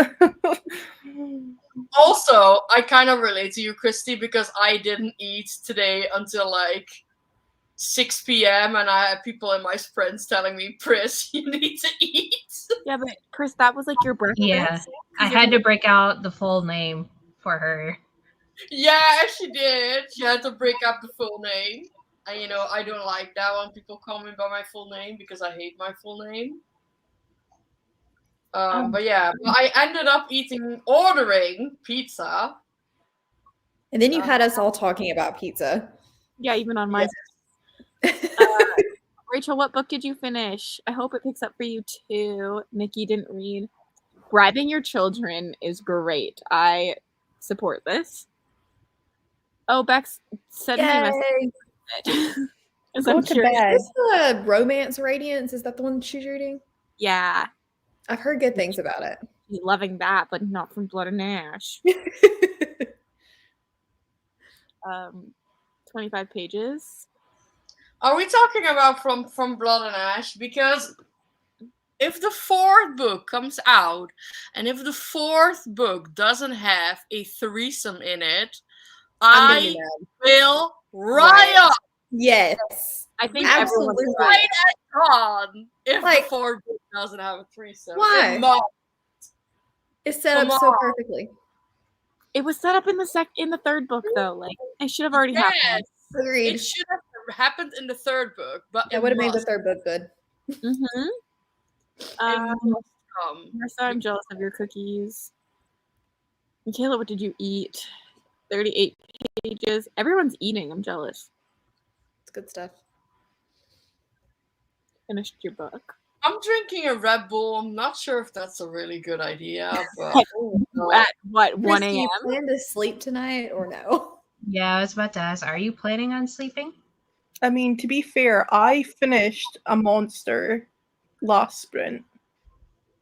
Also, I kind of relate to you, Christy, because I didn't eat today until like 6 p.m. and I had people in my friends telling me, Pris, you need to eat. Yeah, but Chris, that was like your breakfast. Yeah, I had to break out the full name for her. Yeah, she did. She had to break up the full name. And you know, I don't like that when people call me by my full name because I hate my full name. But yeah, I ended up ordering pizza. And then you had us all talking about pizza. Yeah, even on my. Rachel, what book did you finish? I hope it picks up for you too. Nikki didn't read. Bribing your children is great. I support this. Oh, Bex sent me a message. Go to bed. Is this Romance Radiance? Is that the one she's reading? Yeah. I've heard good things about it. She's loving that, but not from Blood and Ash. 25 pages. Are we talking about from Blood and Ash? Because if the 4th book comes out, and if the 4th book doesn't have a threesome in it, I will riot. Yes. I think absolutely right at dawn if the 4th book doesn't have a threesome. Why? It's set up so perfectly. It was set up in the 3rd book though. Like it should have already happened. Agreed. It should have happened in the 3rd book, but that would have made the 3rd book good. Mm-hmm. It must come. Marissa, I'm jealous of your cookies. Michaela, what did you eat? 38 pages. Everyone's eating. I'm jealous. It's good stuff. Finished your book. I'm drinking a Red Bull. I'm not sure if that's a really good idea, but at what, 1 a.m.? Do you plan to sleep tonight or no? Yeah, I was about to ask, are you planning on sleeping? I mean, to be fair, I finished a monster last sprint.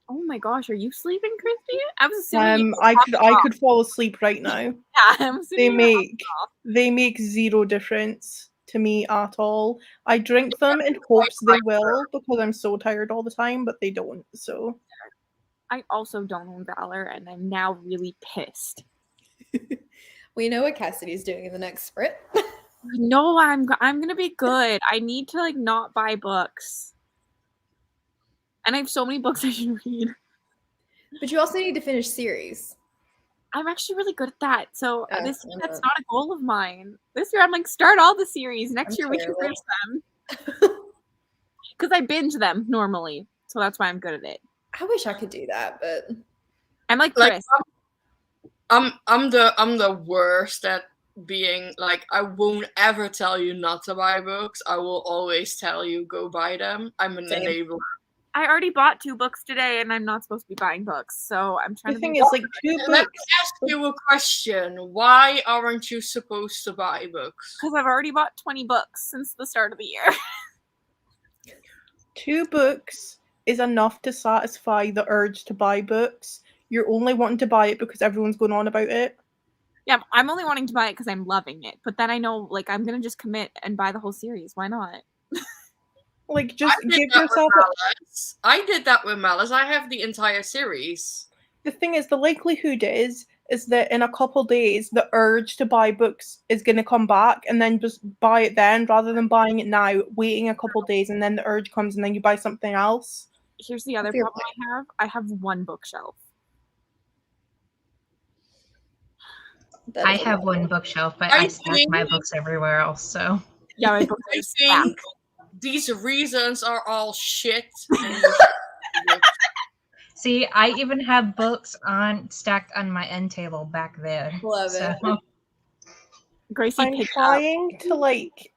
Oh my gosh, are you sleeping, Christy? I was assuming I could fall asleep right now. Yeah, I'm assuming they make zero difference to me at all. I drink them in hopes they will because I'm so tired all the time, but they don't. So I also don't own Valor, and I'm now really pissed. We know what Cassidy's doing in the next sprint. No, I'm gonna be good. I need to like not buy books, and I have so many books I should read. But you also need to finish series. I'm actually really good at that. So this year, that's not a goal of mine. This year, I'm like, start all the series. Next year, we can finish them. Because I binge them normally. So that's why I'm good at it. I wish I could do that, but I'm like Chris. I'm the worst at being like, I won't ever tell you not to buy books. I will always tell you go buy them. I'm an enabler. I already bought 2 books today, and I'm not supposed to be buying books. So I'm trying to. The thing is, like 2 books. Let me ask you a question. Why aren't you supposed to buy books? Because I've already bought 20 books since the start of the year. 2 books is enough to satisfy the urge to buy books. You're only wanting to buy it because everyone's going on about it. Yeah, I'm only wanting to buy it because I'm loving it. But then I know, like, I'm gonna just commit and buy the whole series. Why not? Like, just give yourself I did that with Malice. I have the entire series. The thing is, the likelihood is that in a couple days, the urge to buy books is going to come back, and then just buy it then, rather than buying it now, waiting a couple days, and then the urge comes, and then you buy something else. Here's the other problem I have. I have 1 bookshelf. I have 1 bookshelf, but I stack my books everywhere else, so. Yeah, my books I think these reasons are all shit. See, I even have books stacked on my end table back there. Love it. Gracie, I'm trying to like,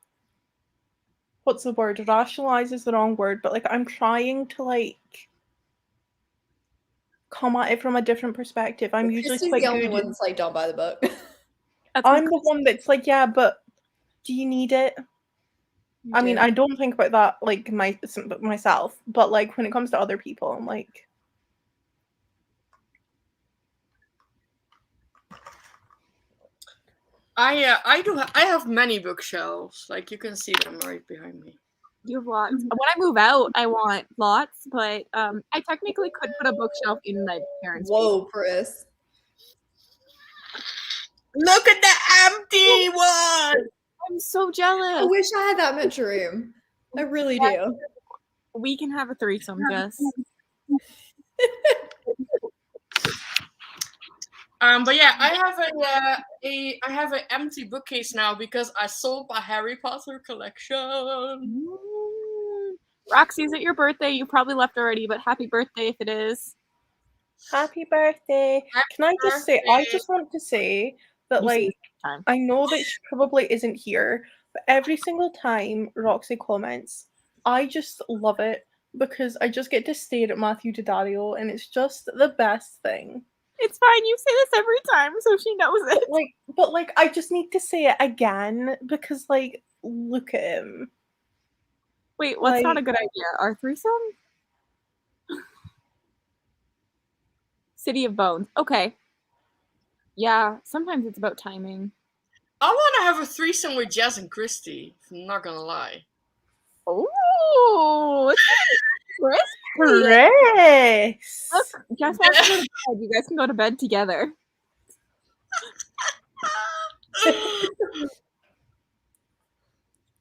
what's the word? Rationalize is the wrong word, but like I'm trying to like come at it from a different perspective. I'm usually quite the only one that's like, don't buy the book. I'm the one that's like, yeah, but do you need it? I mean, I don't think about that like myself, but like when it comes to other people, I'm like, I have many bookshelves. Like you can see them right behind me. You have lots. When I move out, I want lots, but I technically could put a bookshelf in my parents' Whoa, Chris. Look at the empty one. I'm so jealous. I wish I had that much room. I really do. We can have a threesome, Jess. But yeah, I have an empty bookcase now because I sold my Harry Potter collection. Roxy, is it your birthday? You probably left already, but happy birthday if it is. Happy birthday. Can I just say, I just want to say that, like, I know that she probably isn't here, but every single time Roxy comments, I just love it because I just get to stare at Matthew Daddario and it's just the best thing. It's fine. You say this every time, so she knows it. But I just need to say it again because, like, look at him. Wait, what's not a good idea? Our threesome? City of Bones. Okay. Yeah, sometimes it's about timing. I want to have a threesome with Jess and Christy. I'm not gonna lie. Oh, Chris! Look, Jess wants to go to bed. You guys can go to bed together.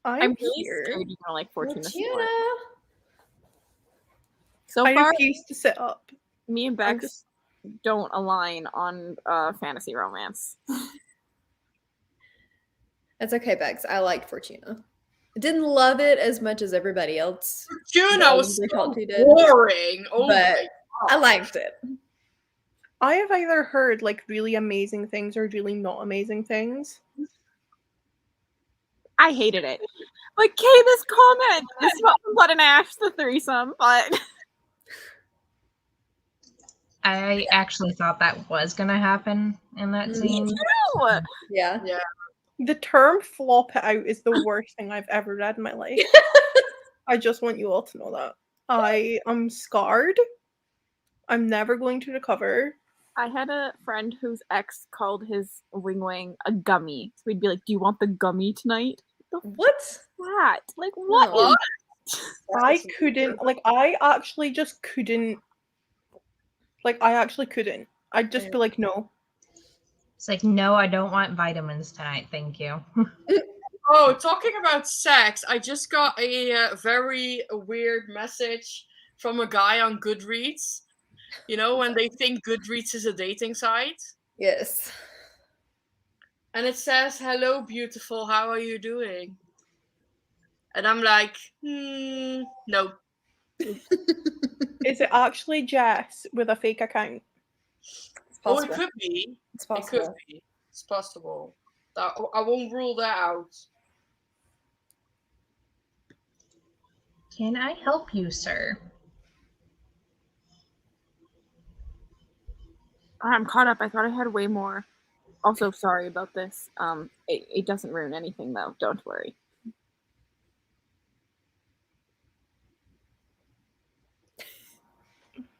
I'm really scared you're gonna like Fortuna. So far, I refuse to sit up. Me and Bex don't align on fantasy romance. That's okay, Bex. I liked Fortuna. I didn't love it as much as everybody else. Fortuna was so boring. Oh but I liked it. I have either heard like really amazing things or really not amazing things. I hated it. Like, Kay, this comment is about Blood and Ash, the threesome, but I actually thought that was gonna happen in that scene. Me too. Yeah. The term flop it out is the worst thing I've ever read in my life. I just want you all to know that. I am scarred. I'm never going to recover. I had a friend whose ex called his wing a gummy. So we'd be like, do you want the gummy tonight? What's that? Like, what? I couldn't. Like, I actually just couldn't. Like, I actually couldn't. I'd just be like, no. It's like, no, I don't want vitamins tonight. Thank you. Oh, talking about sex, I just got a very weird message from a guy on Goodreads. You know, when they think Goodreads is a dating site? Yes. And it says, hello, beautiful, how are you doing? And I'm like, no. Is it actually Jess with a fake account? Oh, it could be. It's possible. It could be. It's possible. I won't rule that out. Can I help you, sir? I'm caught up. I thought I had way more. Also, sorry about this. It doesn't ruin anything, though. Don't worry.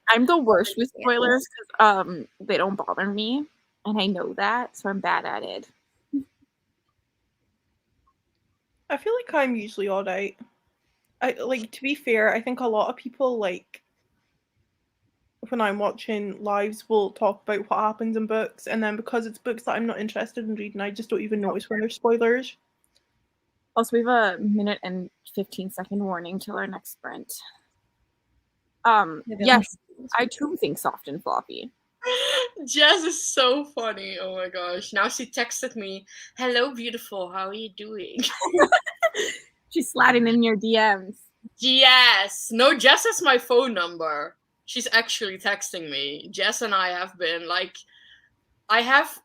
I'm the worst with spoilers because they don't bother me, and I know that, so I'm bad at it. I feel like I'm usually alright. To be fair, I think a lot of people, like, when I'm watching lives, will talk about what happens in books, and then because it's books that I'm not interested in reading, I just don't even notice when there's spoilers. Also, we have a minute and 15-second warning till our next sprint. Yes, I too think soft and floppy. Jess is so funny. Oh my gosh. Now she texted me, hello, beautiful. How are you doing? She's sliding in your DMs. Yes. No, Jess has my phone number. She's actually texting me. Jess and I have been like, I have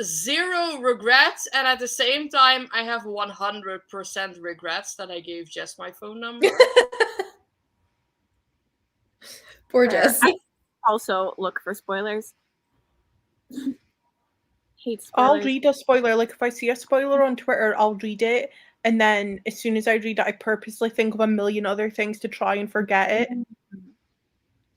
0 regrets, and at the same time, I have 100% regrets that I gave Jess my phone number. Poor Jess. I also look for spoilers. Hate spoilers. I'll read a spoiler. Like, if I see a spoiler on Twitter, I'll read it, and then as soon as I read it, I purposely think of a million other things to try and forget it.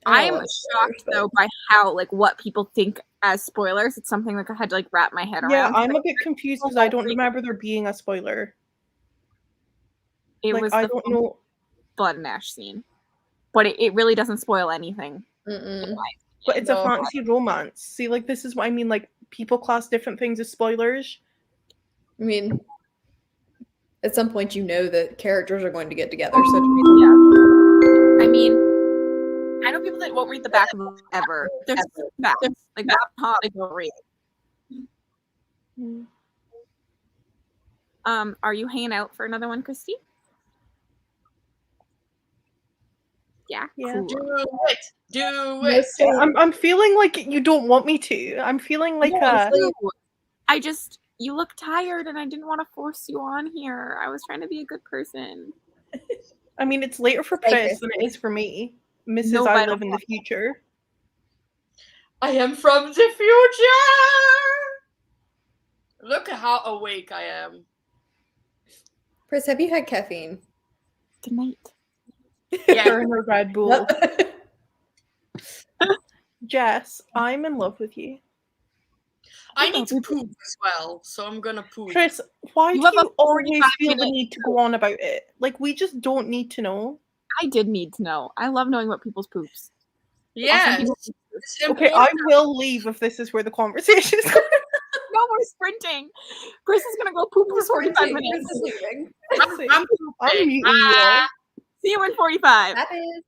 I'm love shocked though by how what people think as spoilers. It's something I had to wrap my head Yeah, around. I'm a bit confused because I don't remember there being a spoiler. It was I the don't know. blood and ash scene, but it really doesn't spoil anything. But it's a fantasy romance. See, this is what I mean. People class different things as spoilers. I mean, at some point, the characters are going to get together. So yeah, I mean, I know people that won't read the back of the book ever. There's back, that hot, don't read. Are you hanging out for another one, Christy? Yeah. Yeah. Cool. Do it. I'm feeling like you don't want me to. I'm feeling like you look tired and I didn't want to force you on here. I was trying to be a good person. I mean, it's later for Chris than it is for me. Mrs. I live in the future. I am from the future! Look at how awake I am. Chris, have you had caffeine? Good night. Yeah. Turn a Red Bull. Jess, I'm in love with you. I need to poop as well, so I'm gonna poop. Chris, why do you always feel the need to go on about it? We just don't need to know. I did need to know. I love knowing about people's poops. Yes. Okay, I will leave if this is where the conversation is going. No, we're sprinting. Chris is gonna go poop for 45 minutes. Chris is leaving. I'm muting you all. See you in 45. That is.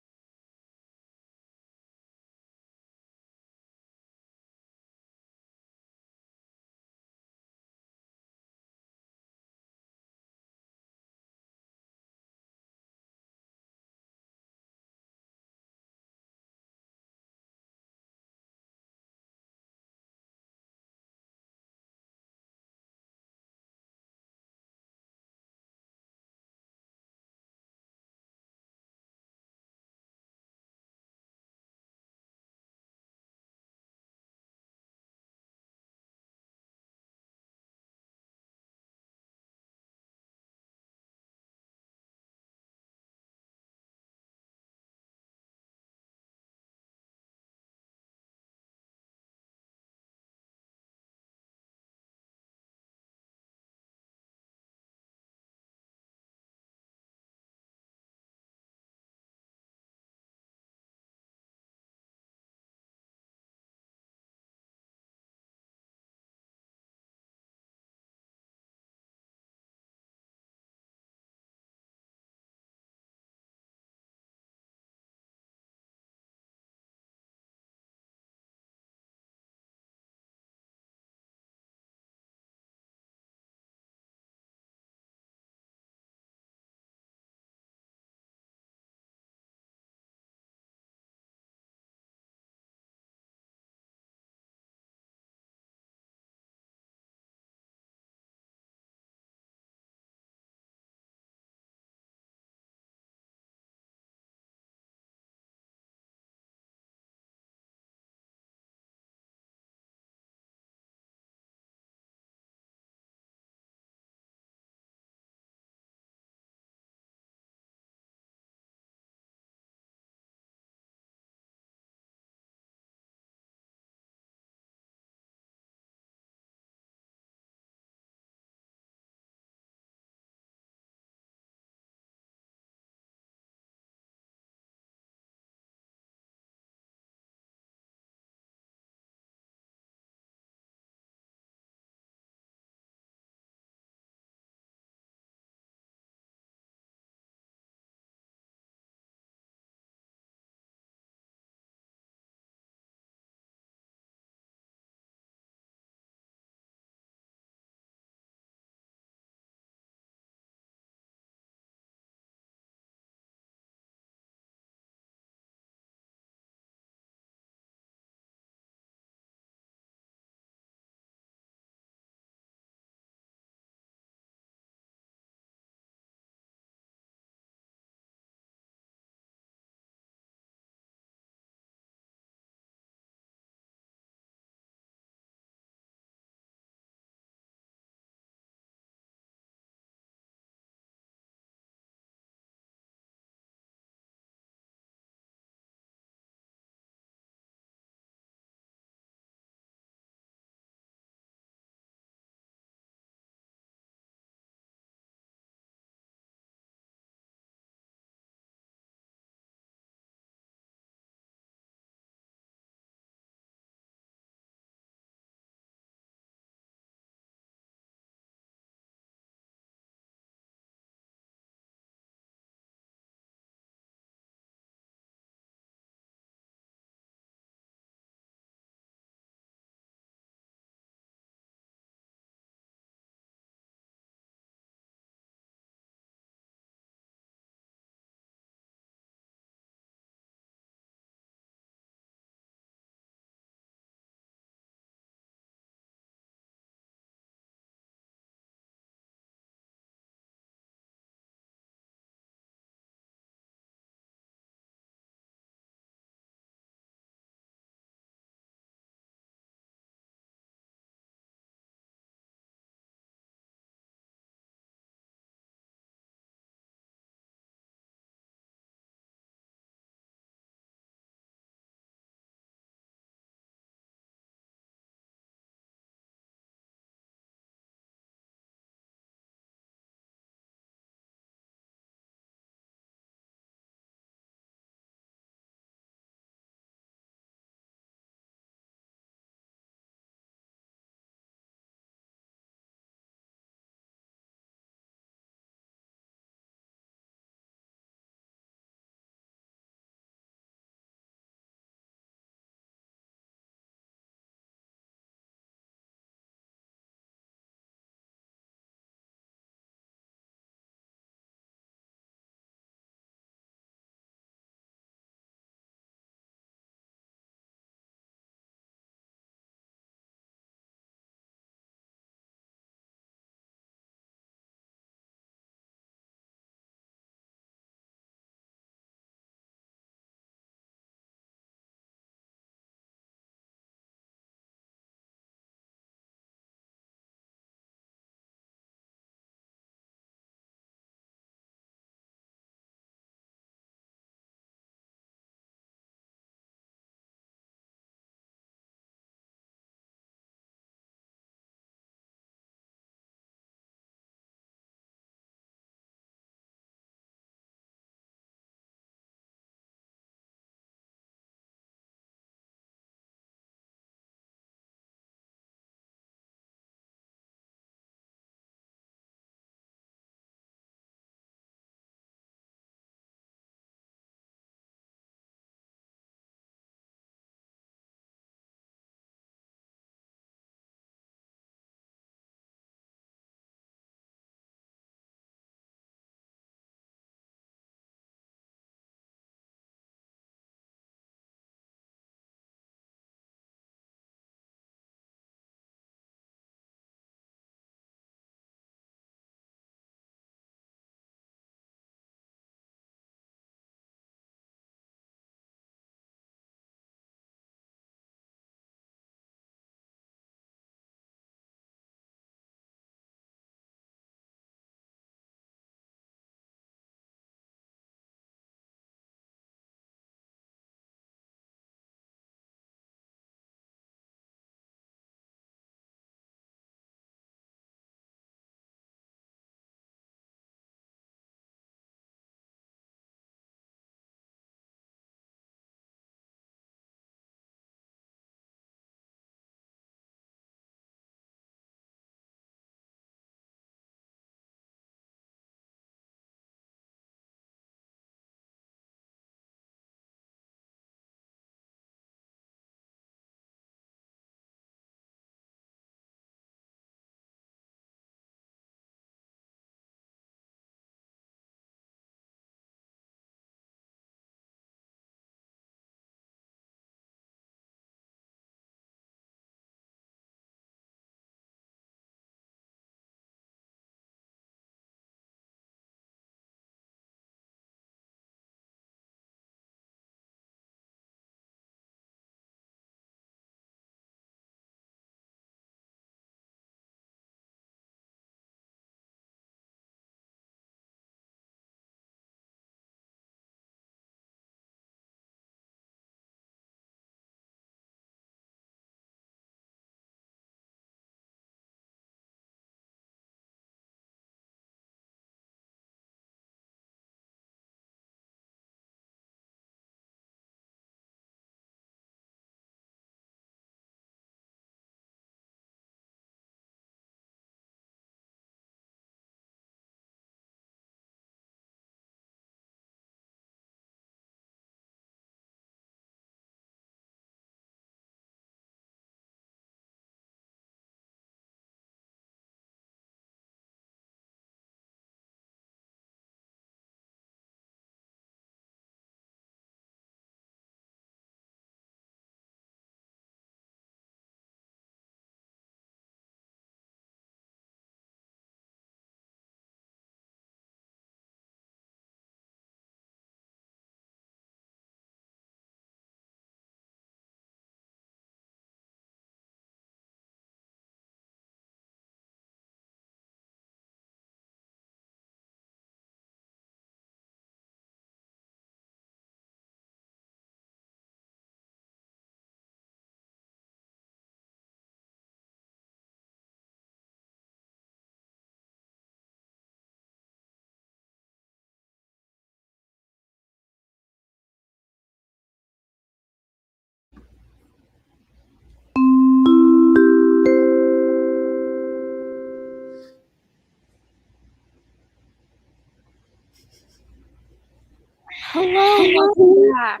Hello, welcome back.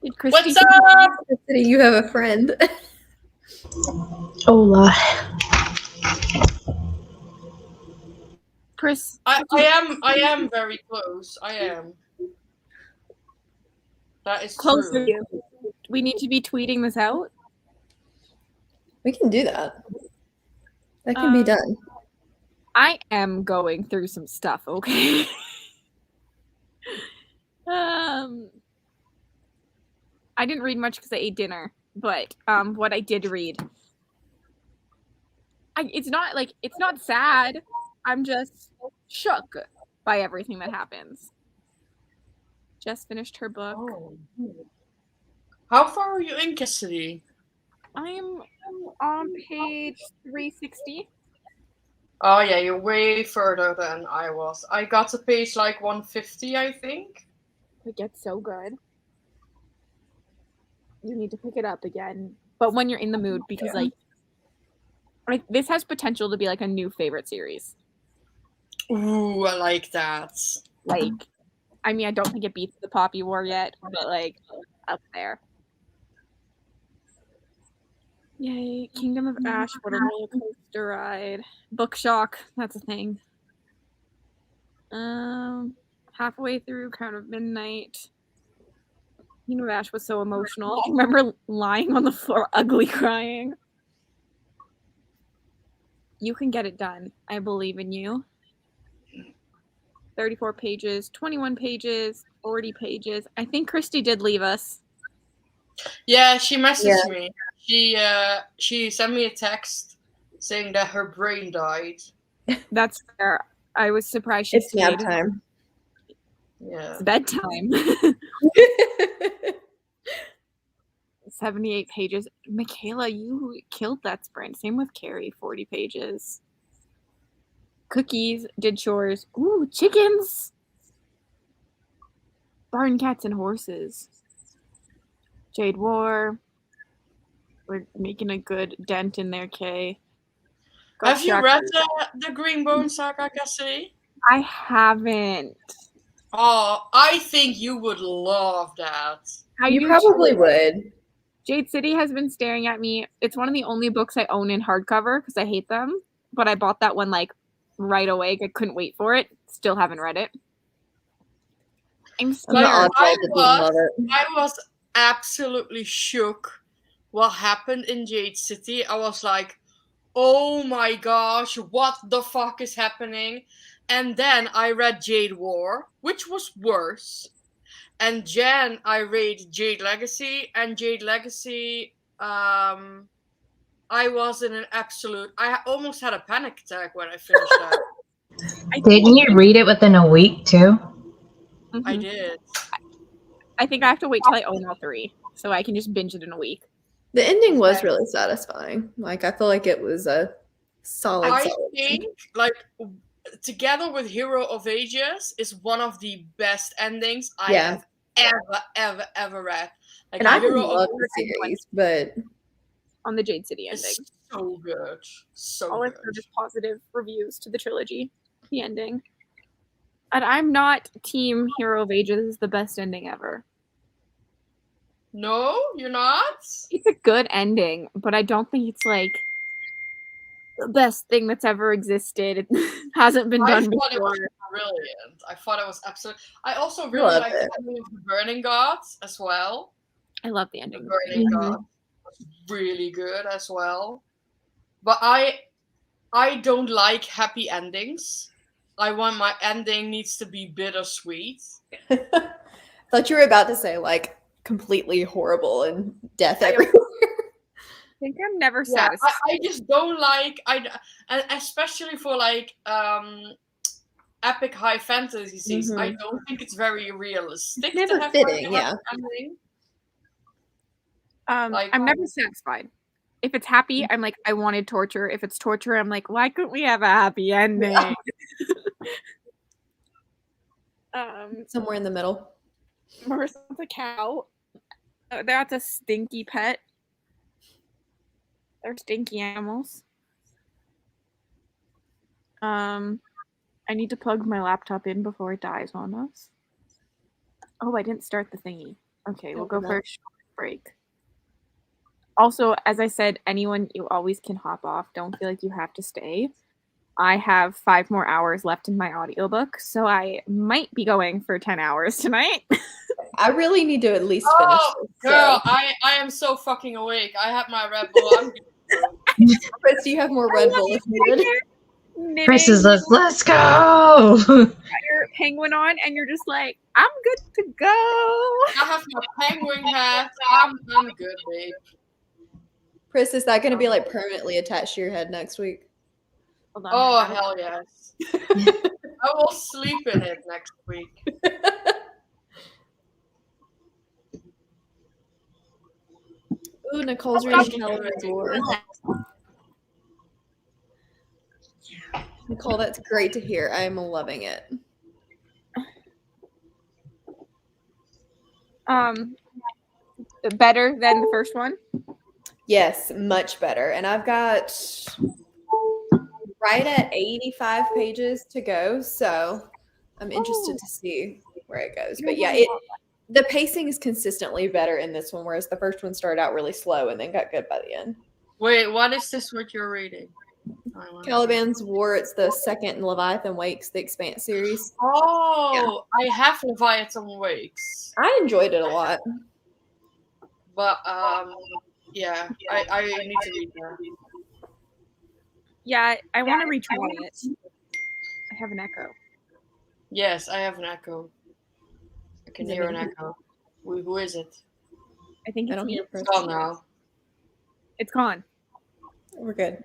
Did Christy What's up? You have a friend. Hola. Chris? I am very close. I am. That is Closer. true. We need to be tweeting this out. We can do that. That can be done. I am going through some stuff, okay? I didn't read much because I ate dinner, but what I did read, it's not sad. I'm just shook by everything that happens. Jess finished her book. Oh. How far are you in, Cassidy? I'm on page 360. Oh yeah, you're way further than I was. I got to page like 150, I think. It gets so good. You need to pick it up again, but when you're in the mood, because like this has potential to be like a new favorite series. Ooh, I like that. Like, I mean, I don't think it beats the Poppy War yet, but like up there. Yay! Kingdom of Ash, what a roller coaster ride. Book shock, that's a thing. Halfway through Crown of Midnight. Kingdom of Ash was so emotional. I remember lying on the floor, ugly crying. You can get it done. I believe in you. 34 pages, 21 pages, 40 pages. I think Christy did leave us. Yeah, she messaged me. She sent me a text saying that her brain died. That's fair. I was surprised she It's nap time. Yeah. It's bedtime. 78 pages. Michaela, you killed that sprint. Same with Carrie, 40 pages. Cookies, did chores. Ooh, chickens! Barn cats and horses. Jade War. We're making a good dent in there, Kay. Have you read the Green Bone Saga, Cassidy? I haven't. Oh, I think you would love that. You probably would. Jade City has been staring at me. It's one of the only books I own in hardcover because I hate them. But I bought that one like right away. I couldn't wait for it. Still haven't read it. I'm scared. I was absolutely shook what happened in Jade City. I was like, oh my gosh, what the fuck is happening? And then I read Jade War, which was worse. And then I read Jade Legacy, and Jade Legacy, I was in an absolute... I almost had a panic attack when I finished that. Didn't you read it within a week, too? Mm-hmm. I did. I think I have to wait till I own all three, so I can just binge it in a week. The ending was really satisfying. Like, I feel like it was a solid. I think, like, together with Hero of Ages, is one of the best endings I have ever read. Like, and I love the series, but on the Jade City ending, it's so good, so all good. I've heard is positive reviews to the trilogy, the ending. And I'm not team Hero of Ages is the best ending ever. No, you're not? It's a good ending, but I don't think it's like the best thing that's ever existed. It hasn't been done before. It was brilliant. I thought it was absolutely... I also really liked the ending of the Burning Gods as well. I love the ending. The Burning Gods was really good as well. But I don't like happy endings. I want my ending needs to be bittersweet. I thought you were about to say like completely horrible and death everywhere. I think I'm never satisfied. I just don't like and especially for like epic high fantasies. I don't think it's very realistic. Never to have fitting, ending. I'm never satisfied. If it's happy, I'm like, I wanted torture. If it's torture, I'm like, why couldn't we have a happy ending? Somewhere in the middle. Marissa's a cow. That's a stinky pet. They're stinky animals. I I need to plug my laptop in before it dies on us. Oh, I didn't start the thingy. Okay, we'll go for a short break. Also, as I said, anyone, you always can hop off. Don't feel like you have to stay. I have 5 more hours left in my audiobook, so I might be going for 10 hours tonight. I really need to at least finish this. Girl, I am so fucking awake. I have my Red Bull. I'm good. Chris, do you have more Red Bull if needed? Chris is like, let's go. Your penguin on, and you're just like, I'm good to go. I have my penguin hat. I'm good, babe. Chris, is that going to be like permanently attached to your head next week? Hold on, Oh, hell yes. I will sleep in it next week. Ooh, Nicole's reading Caliban's War. Nicole, that's great to hear. I am loving it. Better than the first one? Yes, much better. And I've got right at 85 pages to go, so I'm interested to see where it goes. But yeah, the pacing is consistently better in this one, whereas the first one started out really slow and then got good by the end. Wait, what is this what you're reading? Caliban's War, it's the second in Leviathan Wakes, the Expanse series. Oh, yeah. I have Leviathan Wakes. I enjoyed it a lot. But, yeah, I need to read that. Yeah, I want to retry it. I have an echo. Yes, I have an echo. I can hear an echo. Who is it? I think it's me. It's gone now. It's gone. We're good.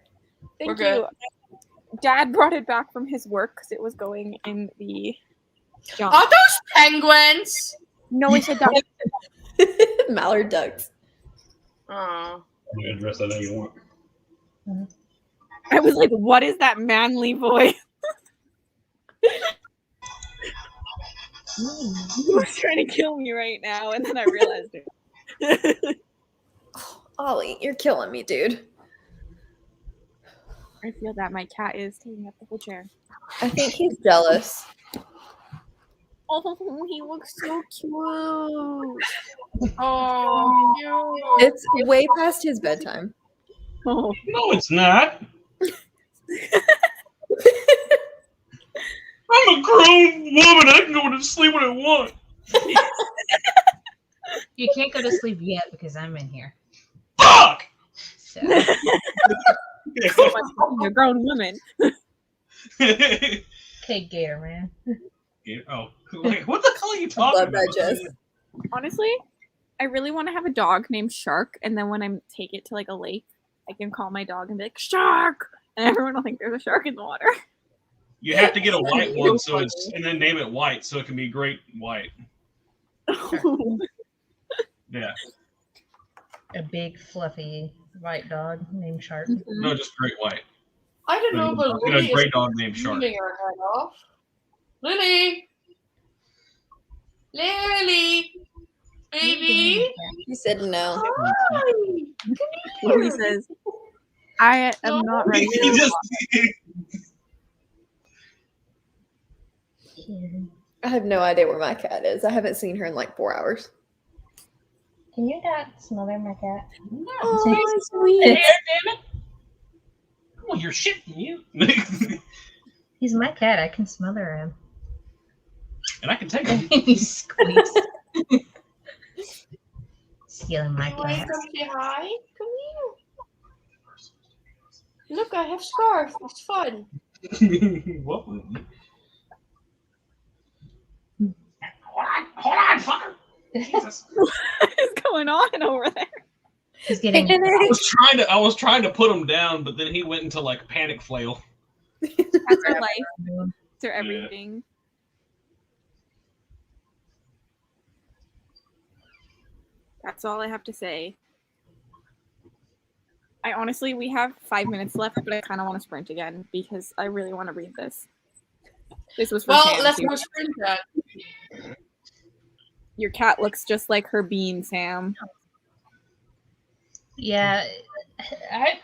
Thank you. Dad brought it back from his work because it was going in the junk. Are those penguins? No, it's a duck. Mallard ducks. Oh. I'm gonna dress that how you want. I was like, what is that manly voice? He was trying to kill me right now, and then I realized it. Ollie, you're killing me, dude. I feel that my cat is taking up the whole chair. I think he's jealous. Oh, he looks so cute. Oh, cute. It's way past his bedtime. Oh. No, it's not. I'm a grown woman. I can go to sleep when I want. You can't go to sleep yet because I'm in here. Fuck! So. So much for a grown woman. Okay, Gator, man. Oh, wait, what the hell are you talking Love about? that, Jess. Honestly, I really want to have a dog named Shark, and then when I take it to like a lake, I can call my dog and be like, Shark! And everyone will think there's a shark in the water. You have to get a white one, so it's and then name it White, so it can be Great White. Yeah. A big, fluffy white dog named Shark. No, just Great White. I don't know, but You know, Lily a great is dog named Shark. moving her head off. Lily! Lily! Baby! He said no. Hi! He says, I am not ready. He just, I have no idea where my cat is. I haven't seen her in like 4 hours. Can you not smother my cat? Oh, sweet. damn it! Oh, you're shitting you. He's my cat. I can smother him. And I can take him. He squeaks. Stealing my You want to cat. come say hi? Come here. Look, I have scarf. It's fun. What? Hold on, fucker. Jesus. What is going on over there? He's getting. I was trying to put him down, but then he went into like panic flail. That's our life. It's our everything. That's all I have to say. I honestly, we have 5 minutes left, but I kind of want to sprint again because I really want to read this. This was for Well, Sam, let's too. go sprint that. Your cat looks just like her bean, Sam. Yeah,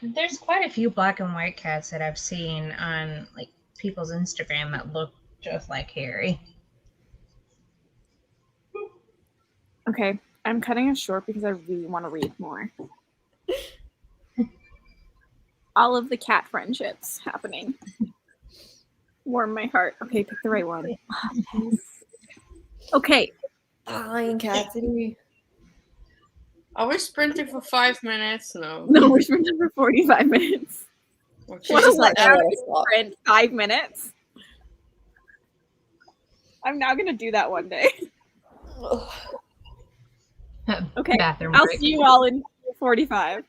there's quite a few black and white cats that I've seen on like people's Instagram that look just like Harry. Okay, I'm cutting it short because I really want to read more. All of the cat friendships happening. Warm my heart. Okay, pick the right one. Okay. Fine, Cassidy. Are we sprinting for 5 minutes? No. No, we're sprinting for 45 minutes. Okay. What She's a like, I laugh. gotta stop. Sprint 5 minutes. I'm now gonna do that one day. Okay, Bathroom I'll break. see you all in 45.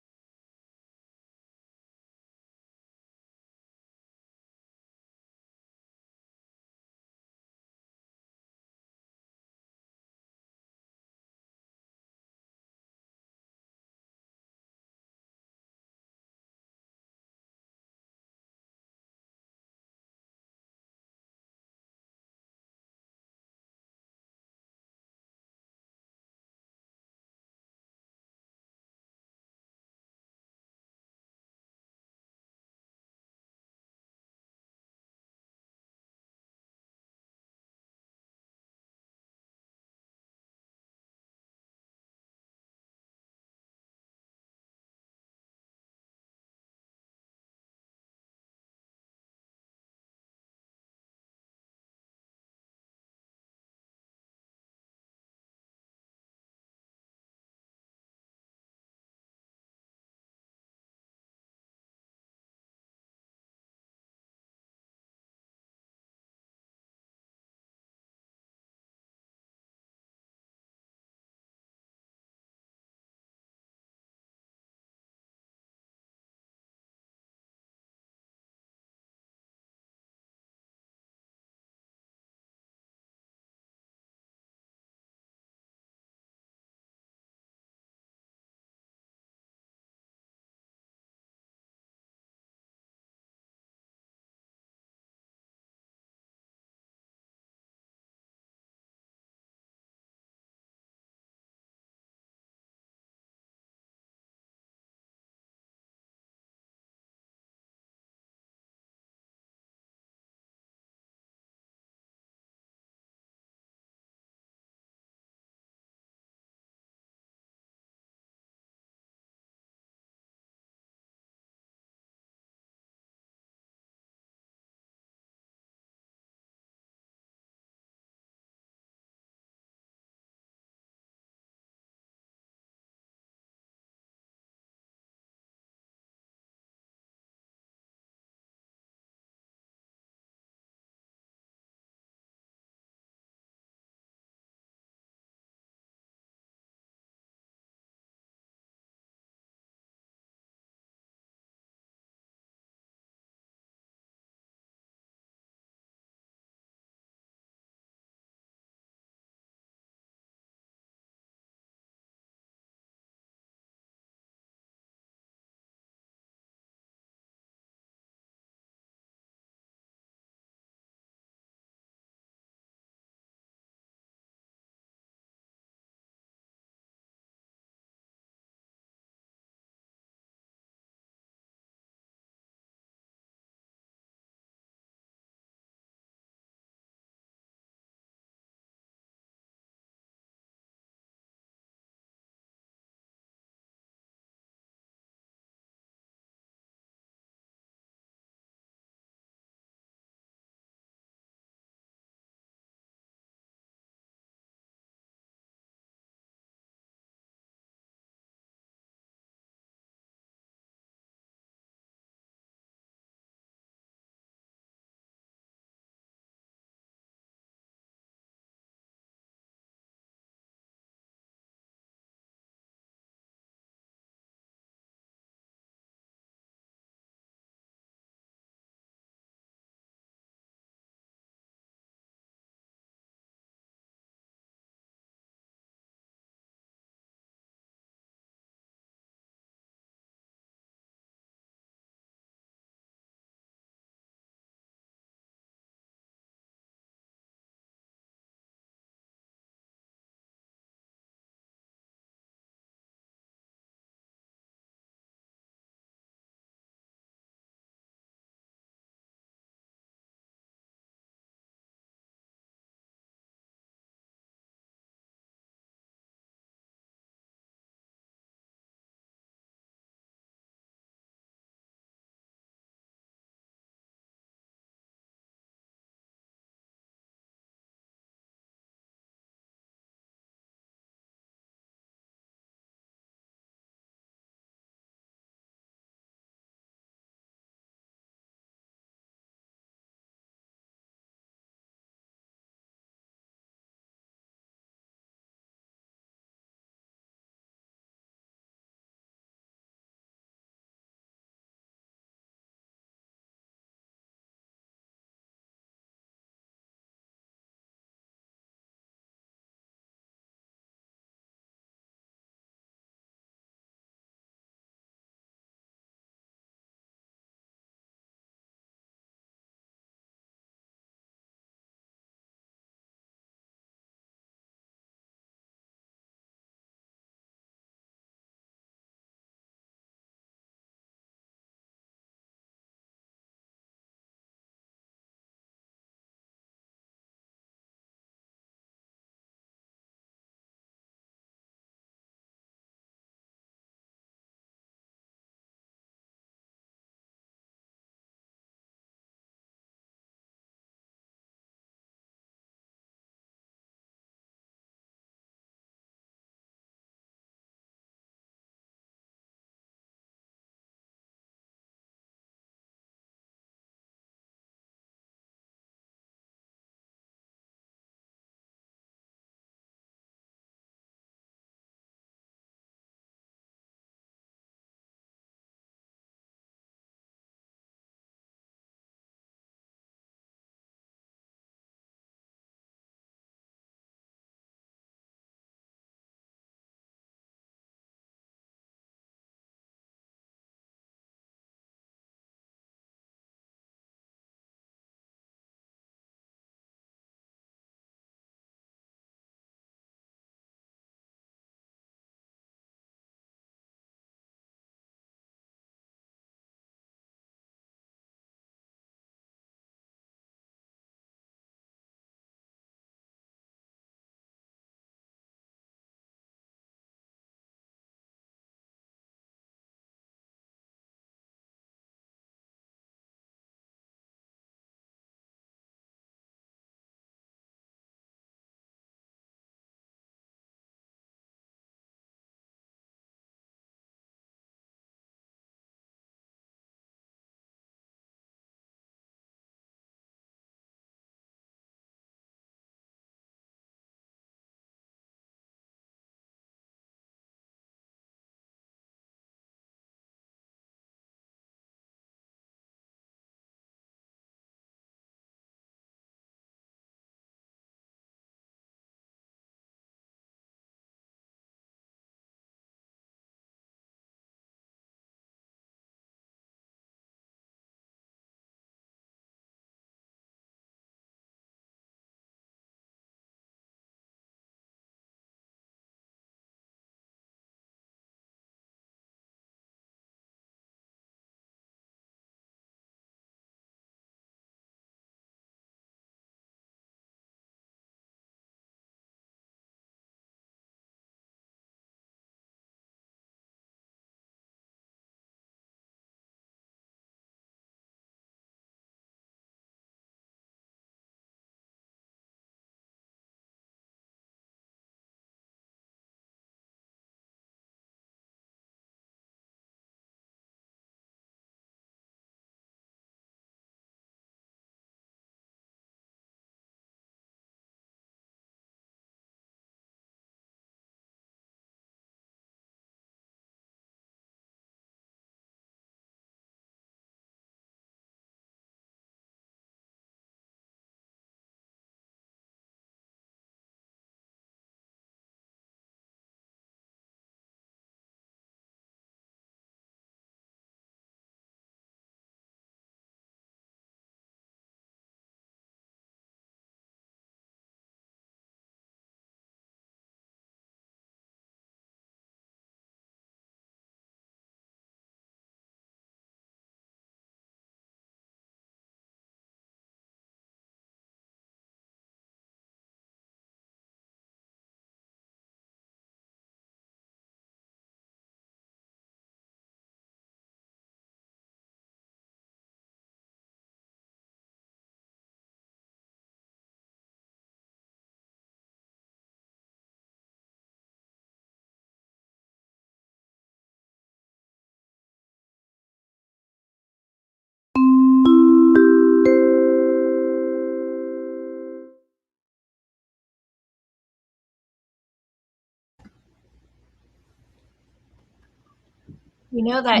You know that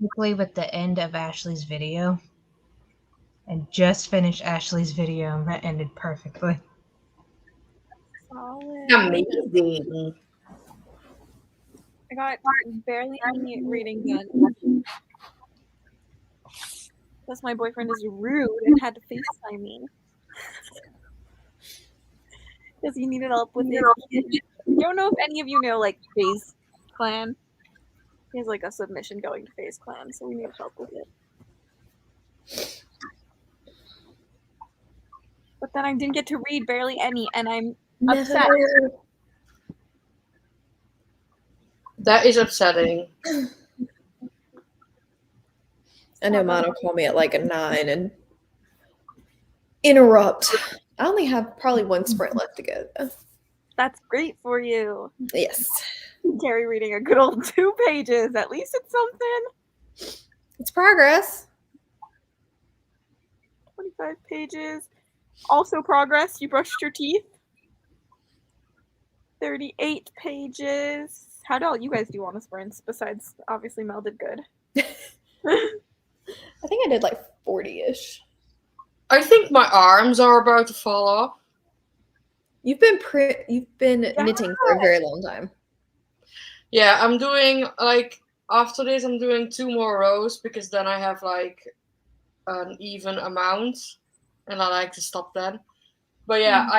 quickly with the end of Ashley's video? And just finished Ashley's video and that ended perfectly. Solid. Amazing. I got barely any reading done. Plus, my boyfriend is rude and had to FaceTime me. Because he needed help with his kid. I don't know if any of you know, like, FaZe Clan. He has, like, a submission going to FaZe Clan, so we need help with it. But then I didn't get to read barely any, and I'm upset. That is upsetting. I know mine will call me at like a 9 and interrupt. I only have probably one sprint left to go, though. That's great for you. Yes. Carrie reading a good old 2 pages. At least it's something. It's progress. 25 pages. Also progress. You brushed your teeth. 38 pages. How do all you guys do on the sprints? Besides, obviously, Mel did good. I think I did like 40-ish. I think my arms are about to fall off. You've been knitting for a very long time. Yeah, I'm doing like after this I'm doing 2 more rows because then I have like an even amount and I like to stop then. But yeah,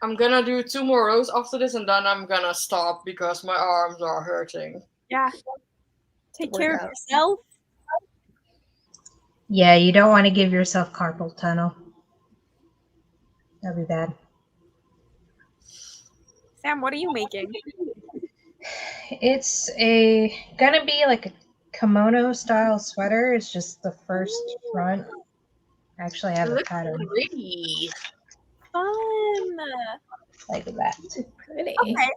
I'm gonna do 2 more rows after this and then I'm gonna stop because my arms are hurting. Yeah. Take care of yourself. Yeah, you don't want to give yourself carpal tunnel. That'd be bad. Sam, what are you making? It's gonna be like a kimono style sweater. It's just the first front. Actually, I have a pattern. Pretty. Fun. Like that. Pretty. Okay.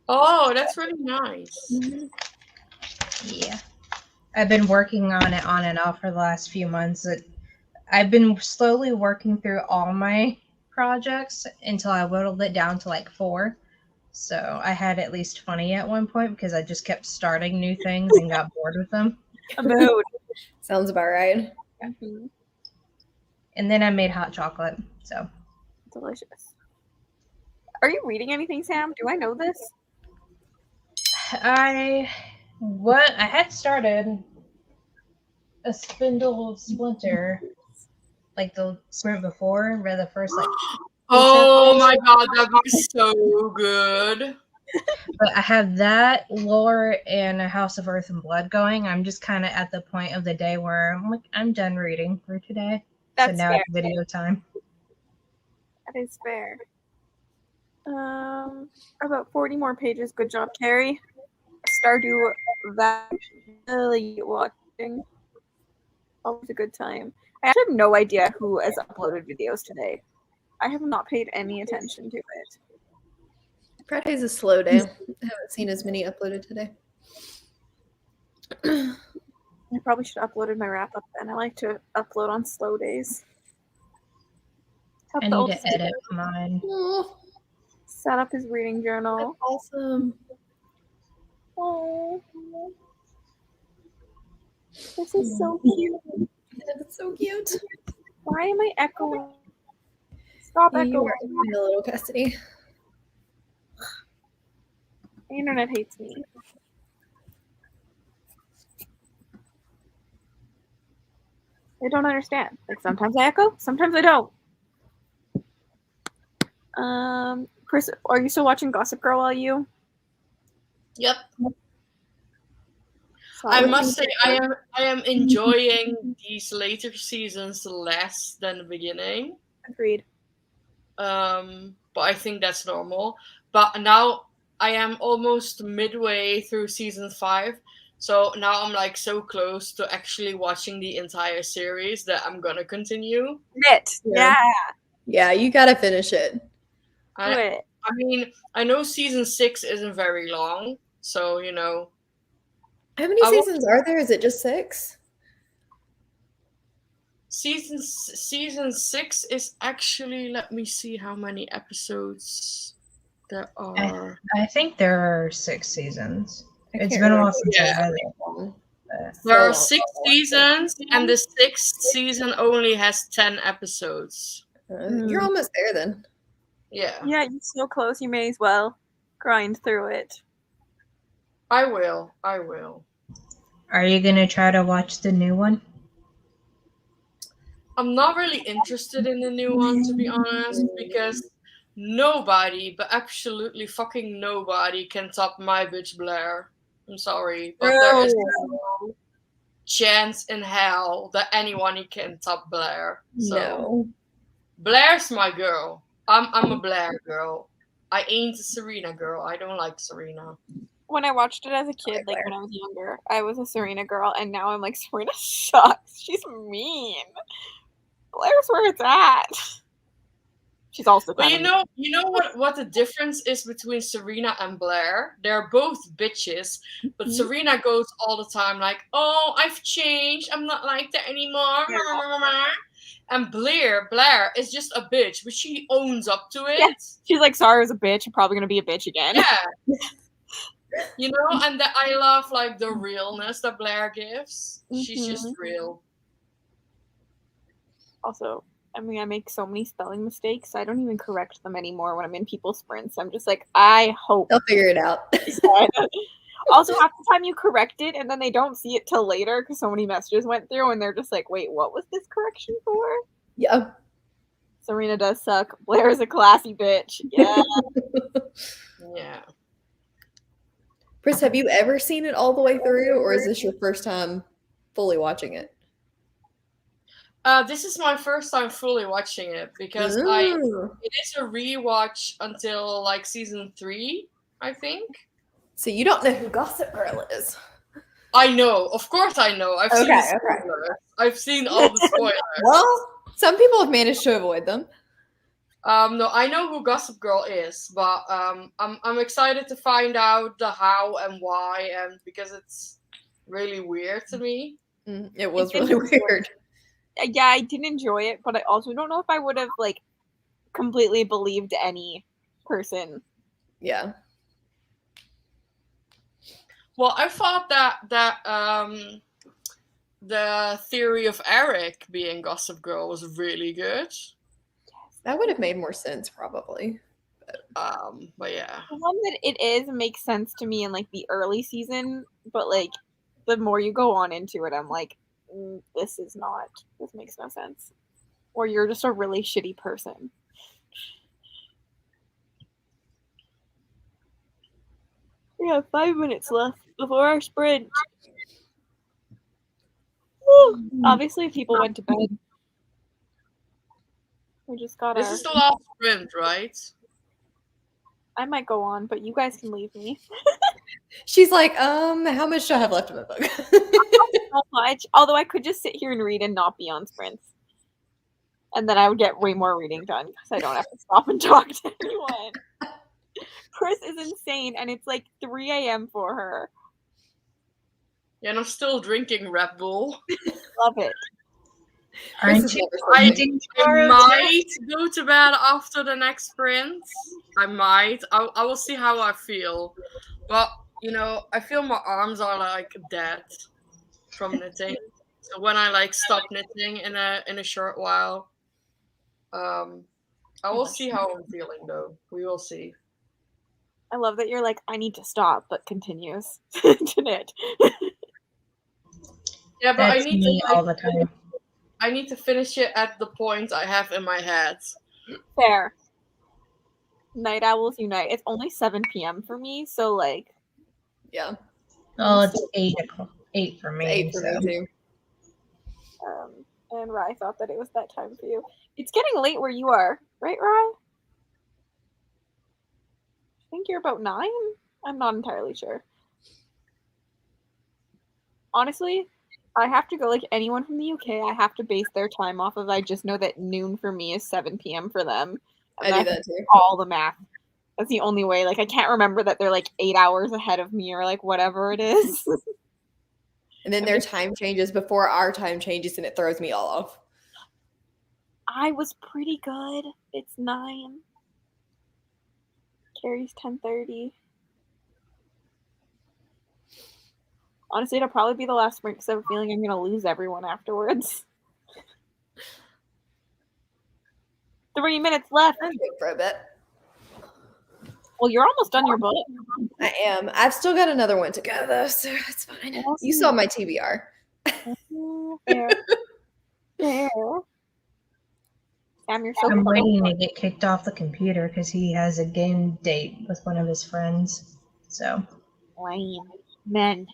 Oh, that's really nice. Yeah. I've been working on it on and off for the last few months. I've been slowly working through all my projects until I whittled it down to like 4. So I had at least 20 at one point because I just kept starting new things and got bored with them. Sounds about right. Mm-hmm. And then I made hot chocolate. So delicious. Are you reading anything, Sam? Do I know this? I had started a Spindle of Splinter, like the sprint before, read the first like. Oh my god, that book is so good. But I have that, Lore, and A House of Earth and Blood going. I'm just kind of at the point of the day where I'm like, I'm done reading for today. That's so now fair. it's video time. That is fair. About 40 more pages. Good job, Carrie. Stardew Valley watching. Always a good time. I actually have no idea who has uploaded videos today. I have not paid any attention to it. Friday's a slow day. I haven't seen as many uploaded today. I probably should have uploaded my wrap up then. I like to upload on slow days. I need to edit mine. Set up his reading journal. That's awesome. Oh, this is so cute. That's so cute. Why am I echoing? Stop echoing. You are a little Cassidy. The internet hates me. I don't understand. Like sometimes I echo, sometimes I don't. Chris, are you still watching Gossip Girl while you? Yep. I must say I am enjoying these later seasons less than the beginning. Agreed. But I think that's normal. But now I am almost midway through season 5. So now I'm like so close to actually watching the entire series that I'm gonna continue. Yeah. Yeah, you gotta finish it. I mean, I know season 6 isn't very long, so you know. How many seasons are there? Is it just 6? Season 6 is actually, let me see how many episodes there are. I think there are 6 seasons. It's been a while since I read it. There are 6 seasons, and the 6th season only has 10 episodes. You're almost there then. Yeah. Yeah, you're so close. You may as well grind through it. I will. Are you gonna try to watch the new one? I'm not really interested in the new one, to be honest, because nobody, but absolutely fucking nobody, can top my bitch Blair. I'm sorry, but there is no chance in hell that anyone can top Blair. So No. Blair's my girl. I'm a Blair girl. I ain't a Serena girl. I don't like Serena. When I watched it as a kid, like when I was younger, I was a Serena girl, and now I'm like, Serena sucks. She's mean. Blair's where it's at. She's also But kind of you know what the difference is between Serena and Blair? They're both bitches, but Serena goes all the time like, "Oh, I've changed. I'm not like that anymore." Yeah. And Blair is just a bitch, but she owns up to it. Yeah. She's like, "Sorry, I was a bitch. I'm probably gonna be a bitch again." Yeah. You know, and that I love like the realness that Blair gives. She's just real. Also, I mean, I make so many spelling mistakes. I don't even correct them anymore when I'm in people's sprints. I'm just like, I hope they'll figure it out. Also, half the time you correct it and then they don't see it till later because so many messages went through and they're just like, wait, what was this correction for? Yeah. Serena does suck. Blair is a classy bitch. Yeah. Yeah. Chris, have you ever seen it all the way through, or is this your first time fully watching it? This is my first time fully watching it because it is a rewatch until like season 3, I think. So you don't know who Gossip Girl is? I know, of course I know. I've seen the spoilers. I've seen all the spoilers. Well, some people have managed to avoid them. No, I know who Gossip Girl is, but I'm excited to find out the how and why, and because it's really weird to me. It was really weird. Yeah, I did enjoy it, but I also don't know if I would have like completely believed any person. Yeah. Well, I thought that the theory of Eric being Gossip Girl was really good. That would have made more sense, probably. But yeah. The one that it is makes sense to me in like the early season, but like the more you go on into it, I'm like, this makes no sense. Or you're just a really shitty person. We have 5 minutes left before our sprint. Woo! Obviously, people went to bed. We just got This is the last sprint, right? I might go on, but you guys can leave me. She's like, how much do I have left in my book? Not much. Although I could just sit here and read and not be on sprints. And then I would get way more reading done because I don't have to stop and talk to anyone. Chris is insane, and it's like 3 a.m. for her. Yeah, and I'm still drinking Red Bull. Love it. Aren't you I might go to bed after the next sprint. I might. I will see how I feel. But, you know, I feel my arms are like dead from knitting. So when I like stop knitting in a short while, I will see how I'm feeling though. We will see. I love that you're like, I need to stop, but continues to knit. Yeah, but That's I need me to all the time. I need to finish it at the point I have in my head. Fair. Night owls unite. It's only 7 p.m. for me, so like. Yeah. Oh, it's 8 for me. 8 for me too. And Rye thought that it was that time for you. It's getting late where you are, right, Rye? I think you're about 9? I'm not entirely sure. Honestly, I have to go, like, anyone from the UK, I have to base their time off of, I just know that noon for me is 7 p.m. for them. And I do that too. All the math. That's the only way. Like, I can't remember that they're, like, 8 hours ahead of me or, like, whatever it is. And then their time changes before our time changes, and it throws me all off. I was pretty good. It's 9. Carrie's 10:30. Honestly, it'll probably be the last sprint because I have a feeling I'm going to lose everyone afterwards. 3 minutes left. I'm good for a bit. Well, you're almost done your book. I am. I've still got another one to go though, so that's fine. You saw my TBR. There. There. Sam, you're so I'm close. waiting to get kicked off the computer because he has a game date with one of his friends. So, Lame. Men.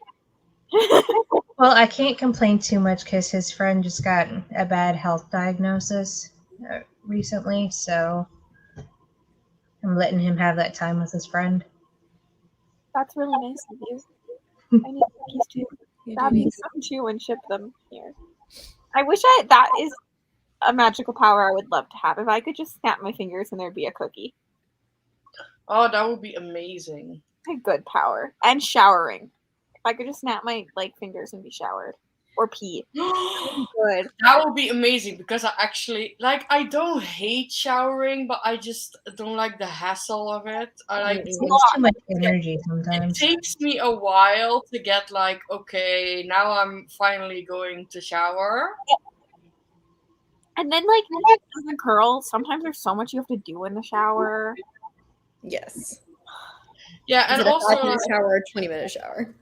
well, I can't complain too much because his friend just got a bad health diagnosis recently. So, I'm letting him have that time with his friend. That's really nice of you. I need cookies too. Grab me some too and ship them here. I wish that is a magical power I would love to have. If I could just snap my fingers and there'd be a cookie. Oh, that would be amazing. A good power. And showering. If I could just snap my fingers and be showered. Or pee. Good. That would be amazing because I actually I don't hate showering, but I just don't like the hassle of it. I like It's too much energy sometimes. It takes me a while to get okay, now I'm finally going to shower. And then it doesn't curl. Sometimes there's so much you have to do in the shower. Yes. Yeah, and also 5-minute shower, 20-minute shower.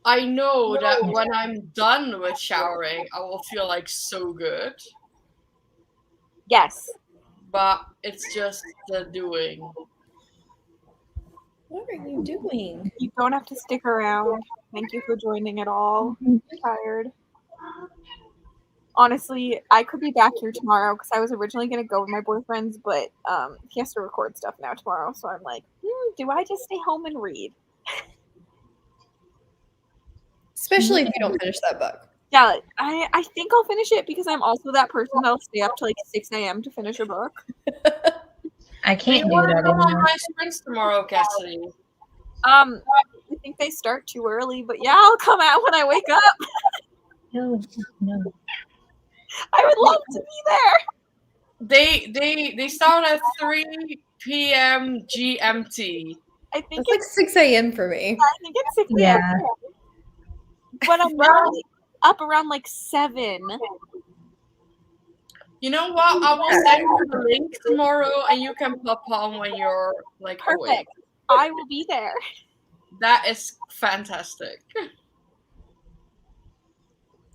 I know that when I'm done with showering, I will feel so good. Yes. But it's just the doing. What are you doing? You don't have to stick around. Thank you for joining at all. I'm tired. Honestly, I could be back here tomorrow because I was originally going to go with my boyfriend's, but he has to record stuff now tomorrow. So I'm like, do I just stay home and read? Especially if you don't finish that book. Yeah, I think I'll finish it because I'm also that person that'll stay up till 6 a.m. to finish a book. I can't do want to that go on anymore. my sprints tomorrow, Cassidy? I think they start too early, but yeah, I'll come out when I wake up. No. I would love to be there. They start at 3 p.m. GMT. I think it's 6 a.m. for me. I think it's 6 a.m. Yeah. But I'm normally up around 7. You know what? I will send you the link tomorrow, and you can pop on when you're awake. Perfect. I will be there. That is fantastic.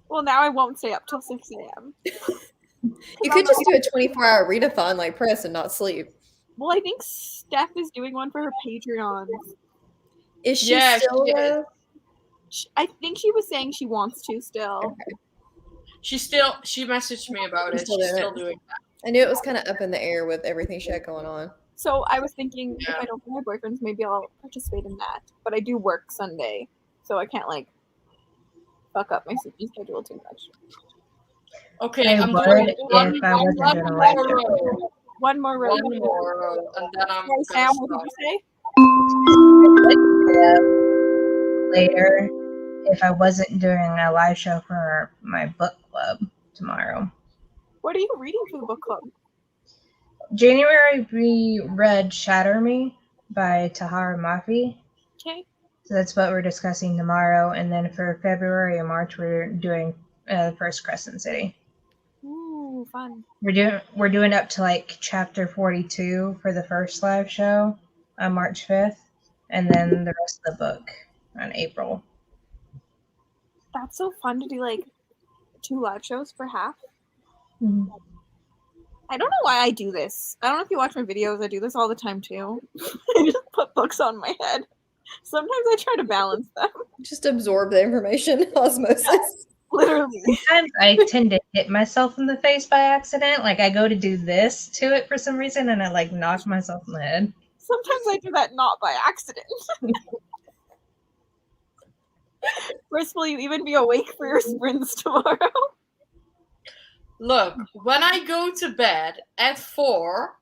Well, now I won't stay up till 6 a.m. You could just do a 24-hour readathon like Press and not sleep. Well, I think Steph is doing one for her Patreons. Is she still? She is. I think she was saying she wants to still. Okay. She messaged me about it. She's still doing that. I knew it was kind of up in the air with everything she had going on. So I was thinking if I don't have my boyfriends, maybe I'll participate in that. But I do work Sunday, so I can't fuck up my sleeping schedule too much. Okay, I'm would doing if I wasn't doing a live show. One more row. One more, and then I'm Sorry, Sam, what did you say? Later, if I wasn't doing a live show for my book club tomorrow. What are you reading for the book club? January, we read Shatter Me by Tahara Mafi. Okay. So that's what we're discussing tomorrow. And then for February and March, we're doing First Crescent City. Ooh, fun. We're doing up to chapter 42 for the first live show on March 5th. And then the rest of the book on April. That's so fun to do 2 live shows for half. Mm-hmm. I don't know why I do this. I don't know if you watch my videos. I do this all the time too. I just put books on my head. Sometimes I try to balance them. Just absorb the information, osmosis. Yeah, literally. Sometimes I tend to hit myself in the face by accident. I go to do this to it for some reason, and I knock myself in the head. Sometimes I do that not by accident. First, will you even be awake for your sprints tomorrow? Look, when I go to bed at 4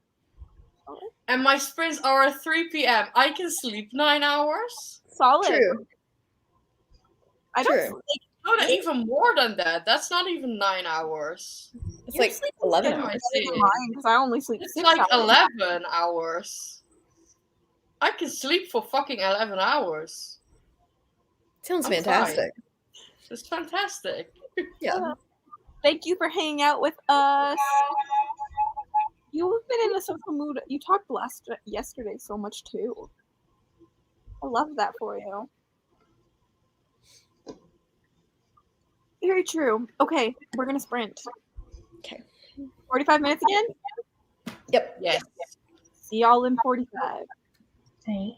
and my sprints are at 3 p.m., I can sleep 9 hours. Solid. True. I don't Not even more than that. That's not even 9 hours. It's 11 hours. Because I only sleep It's 6 hours. 11 hours. I can sleep for fucking 11 hours. Sounds I'm fantastic. It's fantastic. Yeah. Thank you for hanging out with us. You've been in a social mood. You talked yesterday so much too. I love that for you. Very true. Okay, we're gonna sprint. Okay. 45 minutes again? Yep. Yes. See y'all in 45. Hey.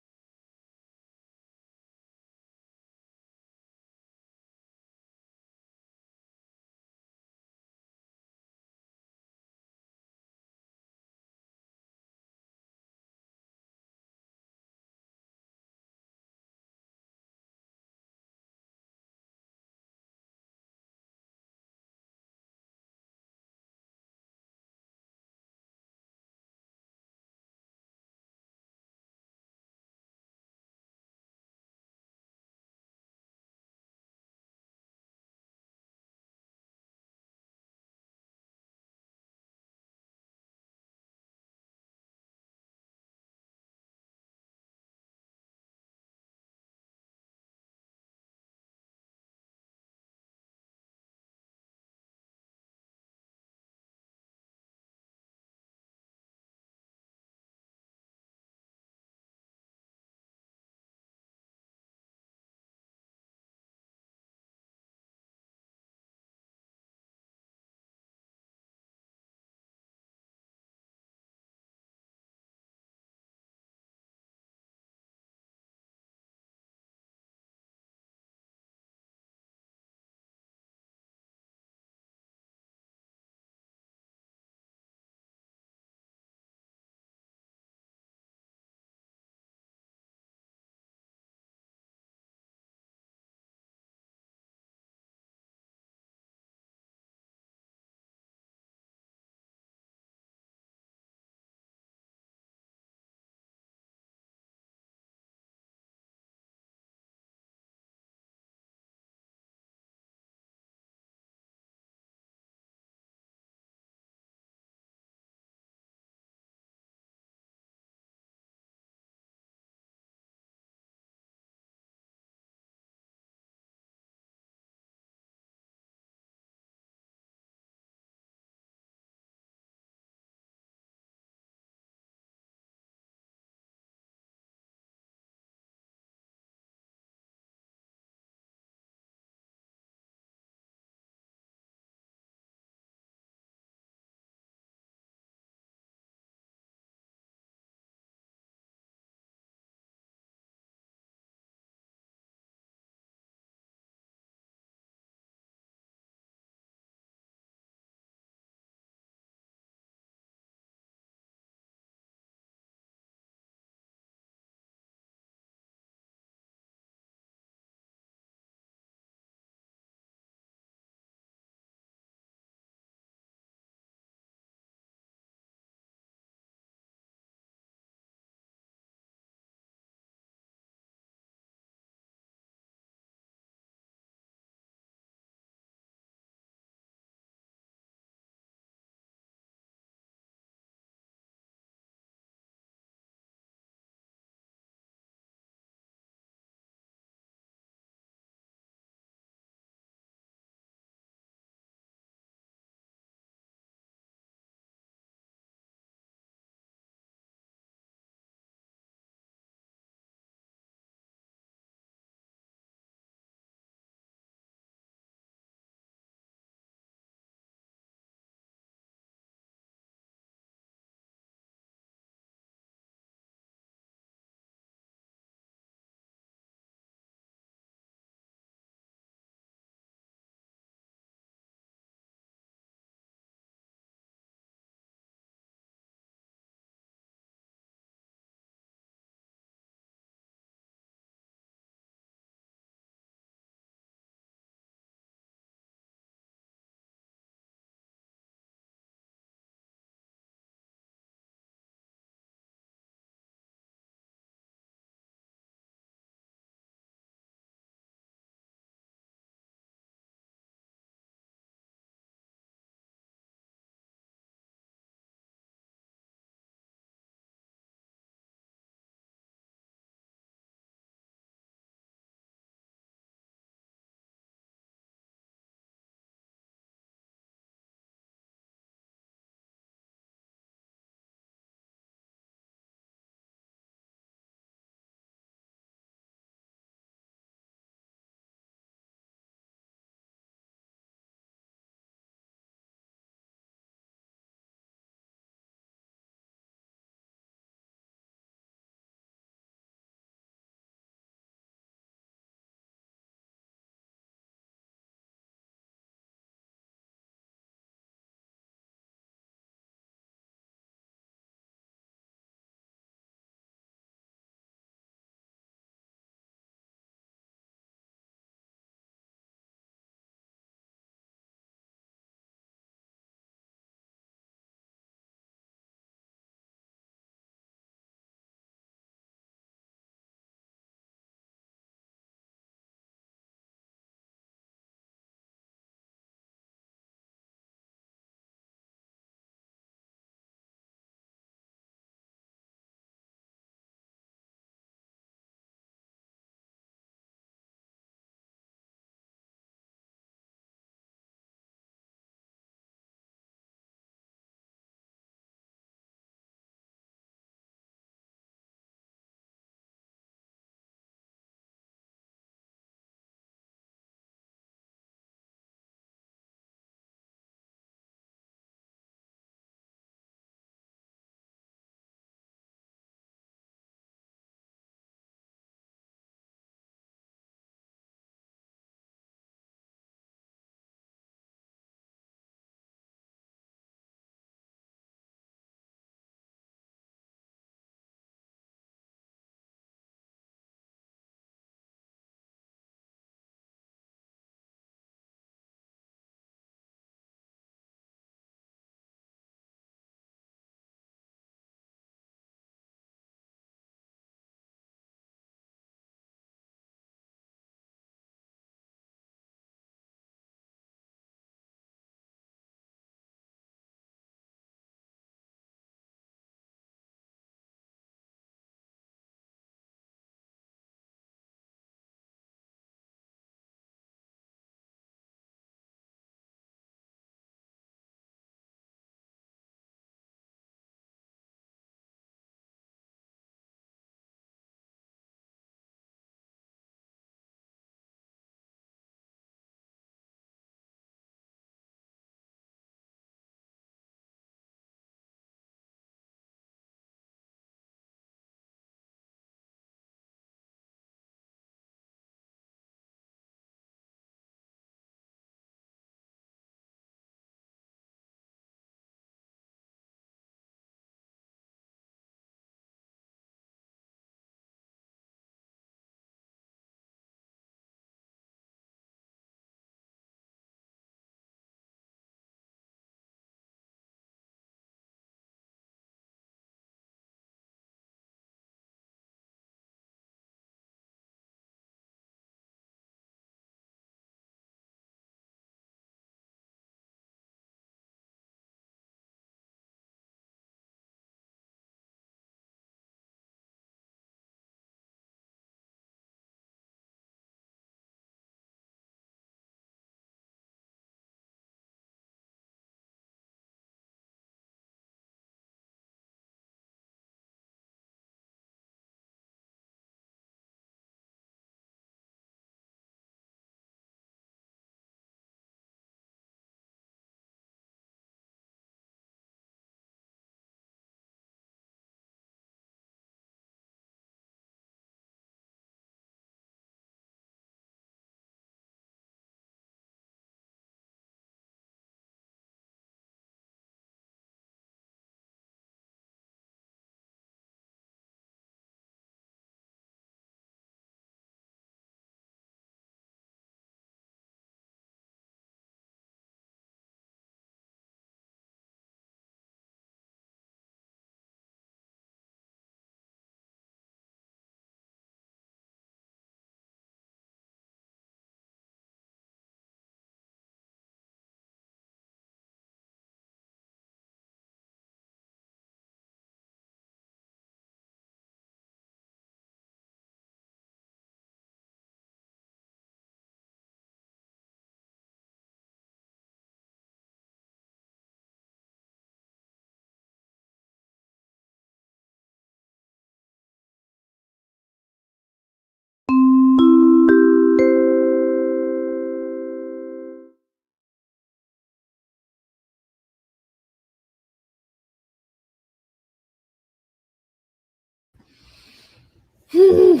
Hello.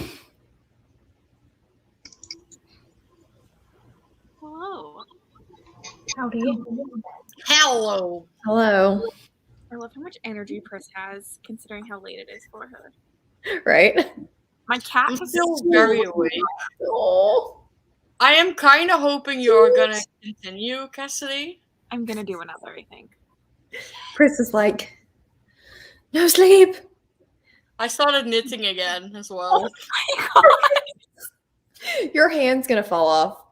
Howdy. Hello. Hello. I love how much energy Pris has, considering how late it is for her. Right? My cat I'm has still very awake. Oh. I am kind of hoping you're gonna continue, Cassidy. I'm gonna do another, I think. Chris is like, no sleep. I started knitting again as well. Your hand's gonna fall off.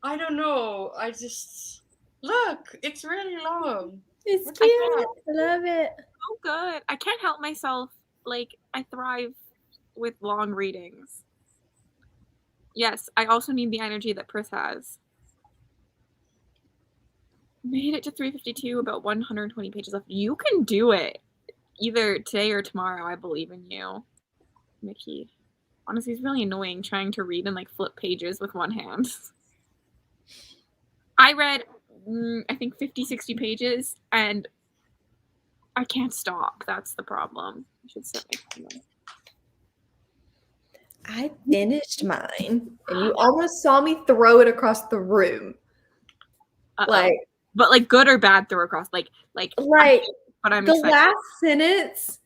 I don't know. I just look. It's really long. It's What cute. the I love it. Oh, good. I can't help myself. Like, I thrive with long readings. Yes, I also need the energy that Pris has. Made it to 352, about 120 pages left. You can do it. Either today or tomorrow. I believe in you, Mickey. Honestly, it's really annoying trying to read and like flip pages with one hand. I read, I think 50, 60 pages, and I can't stop. That's the problem. I should set my timer. I finished mine, and you almost saw me throw it across the room. Uh-oh. Like, but like good or bad throw across, like but I'm the excited. last sentence.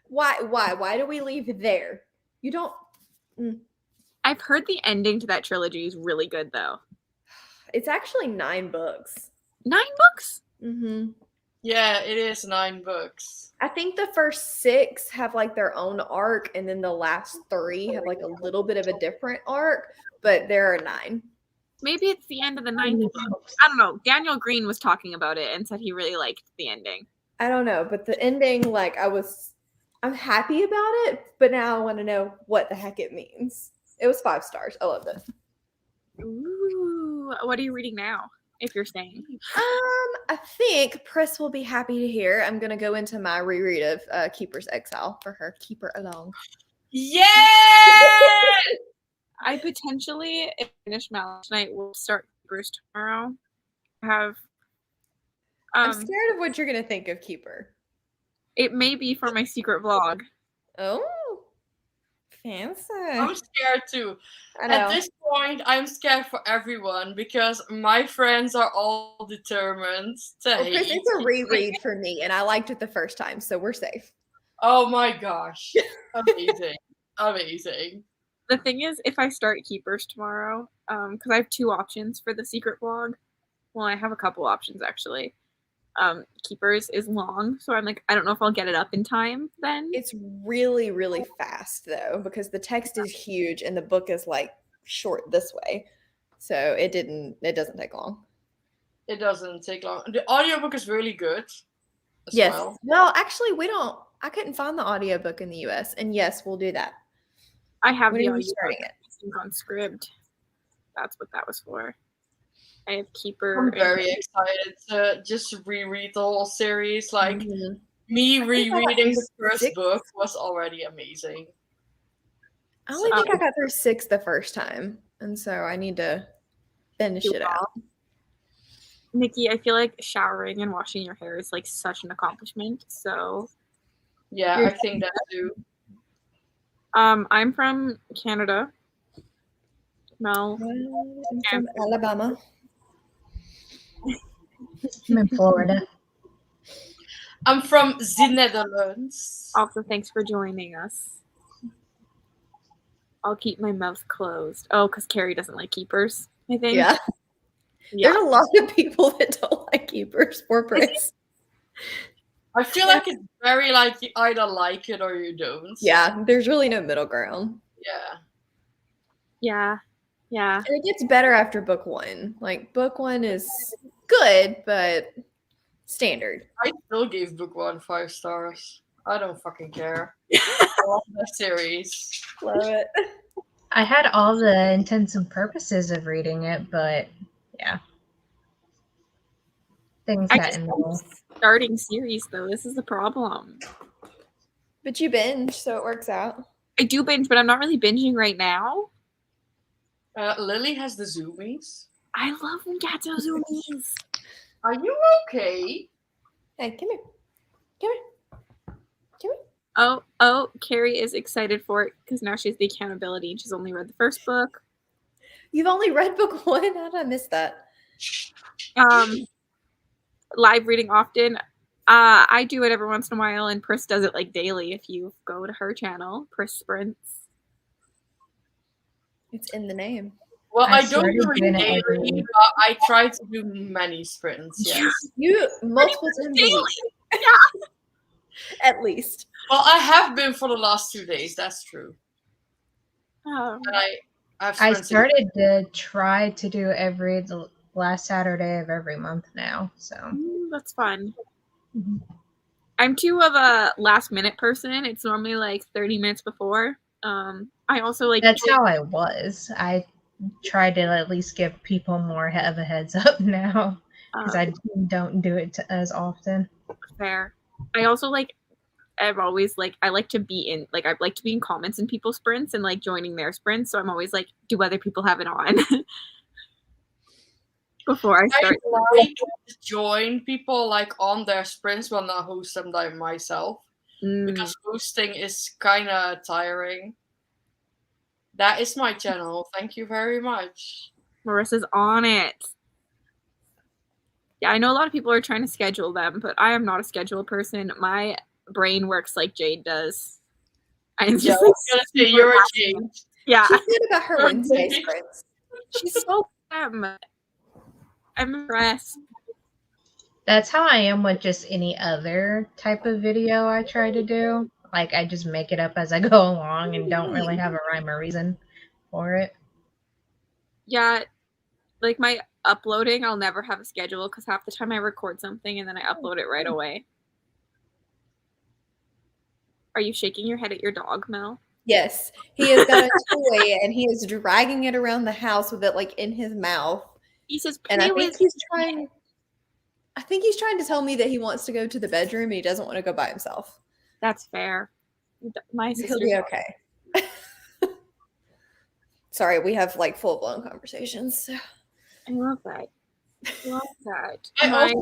Why do we leave there? You don't. I've heard the ending to that trilogy is really good, though. It's actually 9 books. 9 books? Mm-hmm. Yeah, it is 9 books. I think the first 6 have like their own arc, and then the last 3 have like a little bit of a different arc, but there are 9. Maybe it's the end of the 9th book. I don't know. Daniel Green was talking about it and said he really liked the ending. I don't know, but the ending, like, I'm happy about it, but now I want to know what the heck it means. It was 5 stars. I loved it. Ooh, what are you reading now? If you're staying. I think Pris will be happy to hear. I'm gonna go into my reread of Keeper's Exile for her. Keep her along. Yeah! I potentially, if I finish Mallet tonight, will start Keepers tomorrow. I have. I'm scared of what you're gonna think of Keeper. It may be for my secret vlog. Oh, fancy. I'm scared too. I know. At this point, I'm scared for everyone because my friends are all determined to Well, hate. Chris, it's a reread for me, and I liked it the first time, so we're safe. Oh my gosh. Amazing. Amazing. The thing is, if I start Keepers tomorrow, because I have 2 options for the secret vlog. Well, I have a couple options actually. Keepers is long, so I'm like, I don't know if I'll get it up in time then. It's really, really fast though, because the text is huge and the book is like short this way. So it doesn't take long. It doesn't take long. The audiobook is really good. Yes. Well. Well, actually, I couldn't find the audiobook in the US. And yes, we'll do that. I have When the are you audio starting it? on Scribd. That's what that was for. I have Keeper. I'm very excited to just reread the whole series. Like, me rereading the first book was already amazing. I only think I got through 6 the first time. And so I need to finish it out. Nikki, I feel like showering and washing your hair is like such an accomplishment. So yeah, I think that too. I'm from Canada. Mel. I'm from Alabama. I'm in Florida. I'm from the Netherlands. Also, thanks for joining us. I'll keep my mouth closed. Oh, because Carrie doesn't like Keepers, I think. Yeah. There's a lot of people that don't like Keepers. Poor Pris. I feel like it's very like you either like it or you don't. Yeah, there's really no middle ground. Yeah. And it gets better after book 1. Like, book 1 is good, but standard. I still gave book 1 5 stars. I don't fucking care. I love the series. Love it. I had all the intents and purposes of reading it, but yeah. Things got in the way. Starting series, though. This is the problem. But you binge, so it works out. I do binge, but I'm not really binging right now. Lily has the zoomies. I love when cats have zoomies. Are you okay? Hey, come here. Come here. Carrie is excited for it because now she has the accountability and she's only read the first book. You've only read book 1? How did I miss that? Live reading often. I do it every once in a while, and Pris does it like daily. If you go to her channel, Pris Sprints. It's in the name. Well, I I don't started do doing it it every daily, week. but I try to do many sprints, yes. You multiple times a Daily. week. Yeah. At least. Well, I have been for the last 2 days, that's true. And I've I sprinted. started to try to do the last Saturday of every month now. So That's fun. Mhm. I'm too of a last minute person. It's normally like 30 minutes before. I also like that's how I was. I try to at least give people more of a heads up now because I don't do it as often. fair. I also like I've always like I like to be in comments in people's sprints and like joining their sprints. So I'm always like, do other people have it on? Before I start. I like to join people like on their sprints but not host them by myself. Because hosting is kind of tiring. That is my channel. Thank you very much. Marissa's on it. Yeah, I know a lot of people are trying to schedule them, but I am not a schedule person. My brain works like Jade does. I'm just I was gonna say you're a Jade. Yeah. She's good about her Wednesday sprints. She's so I'm impressed. That's how I am with just any other type of video I try to do. Like I just make it up as I go along and don't really have a rhyme or reason for it. Yeah, like my uploading, I'll never have a schedule because half the time I record something and then I upload it right away. Are you shaking your head at your dog, Mel? Yes, he has got a toy and he is dragging it around the house with it like in his mouth. He says, and I think he's trying. I think he's trying to tell me that he wants to go to the bedroom and he doesn't want to go by himself. That's fair. My sister. He'll be okay. Sorry, we have like full blown conversations. So. I love that. Love that. I like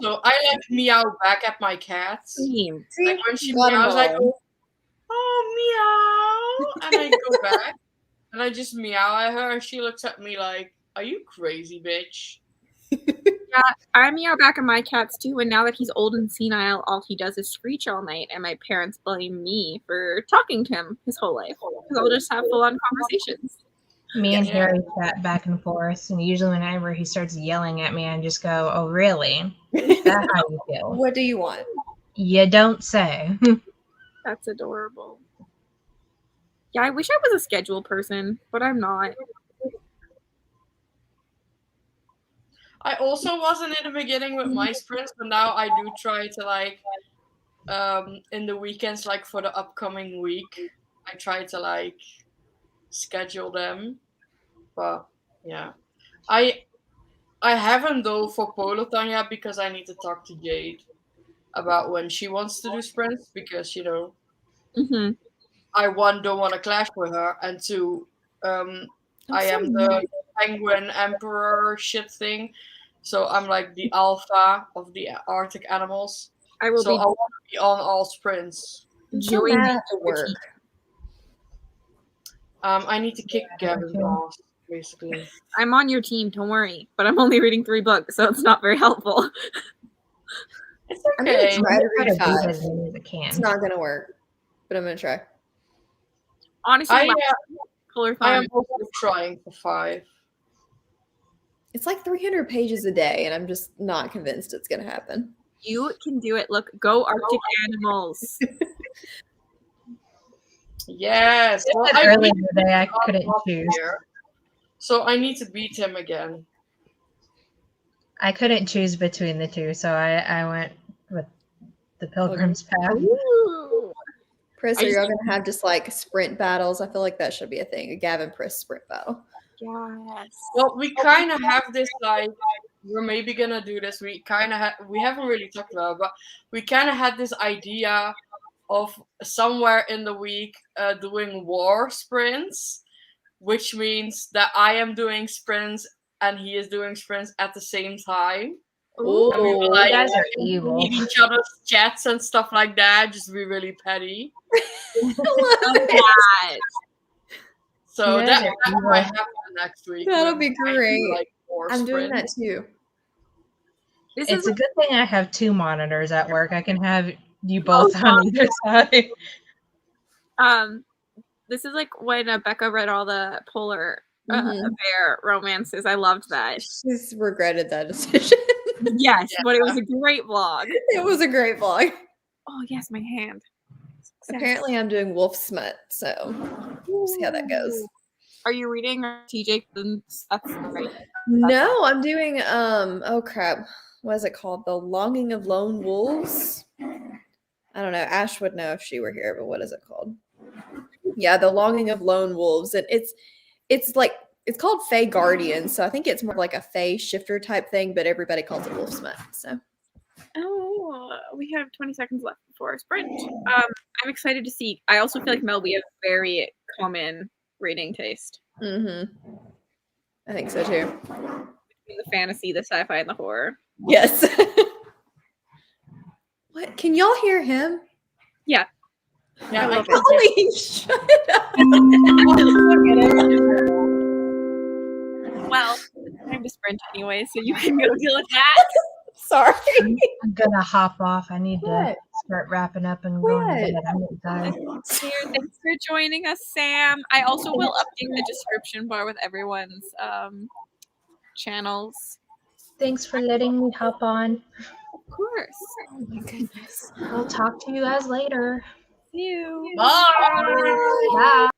meow back at my cats. Same. Like when she meows, I go, oh meow, and I go back and I just meow at her, and she looks at me like, "Are you crazy, bitch?" Yeah, I meow back at my cats too, and now that he's old and senile, all he does is screech all night, and my parents blame me for talking to him his whole life because I'll just have full-on conversations. Me and Harry chat back and forth, and usually whenever he starts yelling at me, I just go, "Oh, really? Is that how you feel? What do you want? You don't say." That's adorable. Yeah, I wish I was a schedule person, but I'm not. I also wasn't in the beginning with my sprints, but now I do try to like in the weekends, like for the upcoming week, I try to like schedule them. But yeah, I haven't though for Poloton yet because I need to talk to Jade about when she wants to do sprints because I don't want to clash with her, and two, I am the penguin emperor shit thing, so I'm like the alpha of the Arctic animals. I want to be on all sprints. Join the work. I need to kick Gavin's ass, basically. I'm on your team, don't worry, but I'm only reading 3 books, so it's not very helpful. It's okay. I'm going to try to read 5. As many as I can. It's not going to work, but I'm going to try. Honestly, I am also trying for 5. It's like 300 pages a day, and I'm just not convinced it's going to happen. You can do it. Look, go Arctic animals. Yes. Well, earlier today, I couldn't choose. So I need to beat him again. I couldn't choose between the two, so I went with the Pilgrim's Path. Pris, are y'all going to have just like sprint battles? I feel like that should be a thing, a Gavin Pris sprint battle. Yes. Well, we kind of have this like, we're maybe going to do this. We haven't really talked about it, but we kind of had this idea of somewhere in the week doing war sprints, which means that I am doing sprints and he is doing sprints at the same time. Ooh. And we were You like guys are evil. read each other's chats and stuff like that, just be really petty. That. So You that guys are might evil. happen next week. That'll when be I do, great. like, more I'm doing sprints. that too. This It's is a good thing I have 2 monitors at work. I can have you both on either side. this is like when Becca read all the polar Mhm. bear romances. I loved that. She's regretted that decision. Yes, but it was a great vlog. It was a great vlog. Oh yes, my hand. Success. Apparently, I'm doing Wolf Smut, so we'll see how that goes. Ooh. Are you reading TJ and Seth's right? No, I'm doing oh crap. What is it called? The Longing of Lone Wolves? I don't know. Ash would know if she were here, but what is it called? Yeah, The Longing of Lone Wolves. And it's like it's called Fae Guardian, so I think it's more like a Fae shifter type thing, but everybody calls it Wolf Smut. So Oh, we have 20 seconds left before our sprint. I'm excited to see. I also feel like Mel, we have very common reading taste. I think so too. Between the fantasy, the sci-fi, and the horror. Yes. What? Can y'all hear him? Yeah. Yeah, I love it. Ollie, shut up. Well, it's time to sprint anyway, so you can go deal with that. Sorry. I'm gonna hop off. I need to What? start wrapping up and going to What? bed. I'm getting tired. Here, thanks for joining us, Sam. I also will update the description bar with everyone's channels. Thanks for letting me hop on. Of course. Oh my goodness. I'll talk to you guys later. See you. Bye. Bye.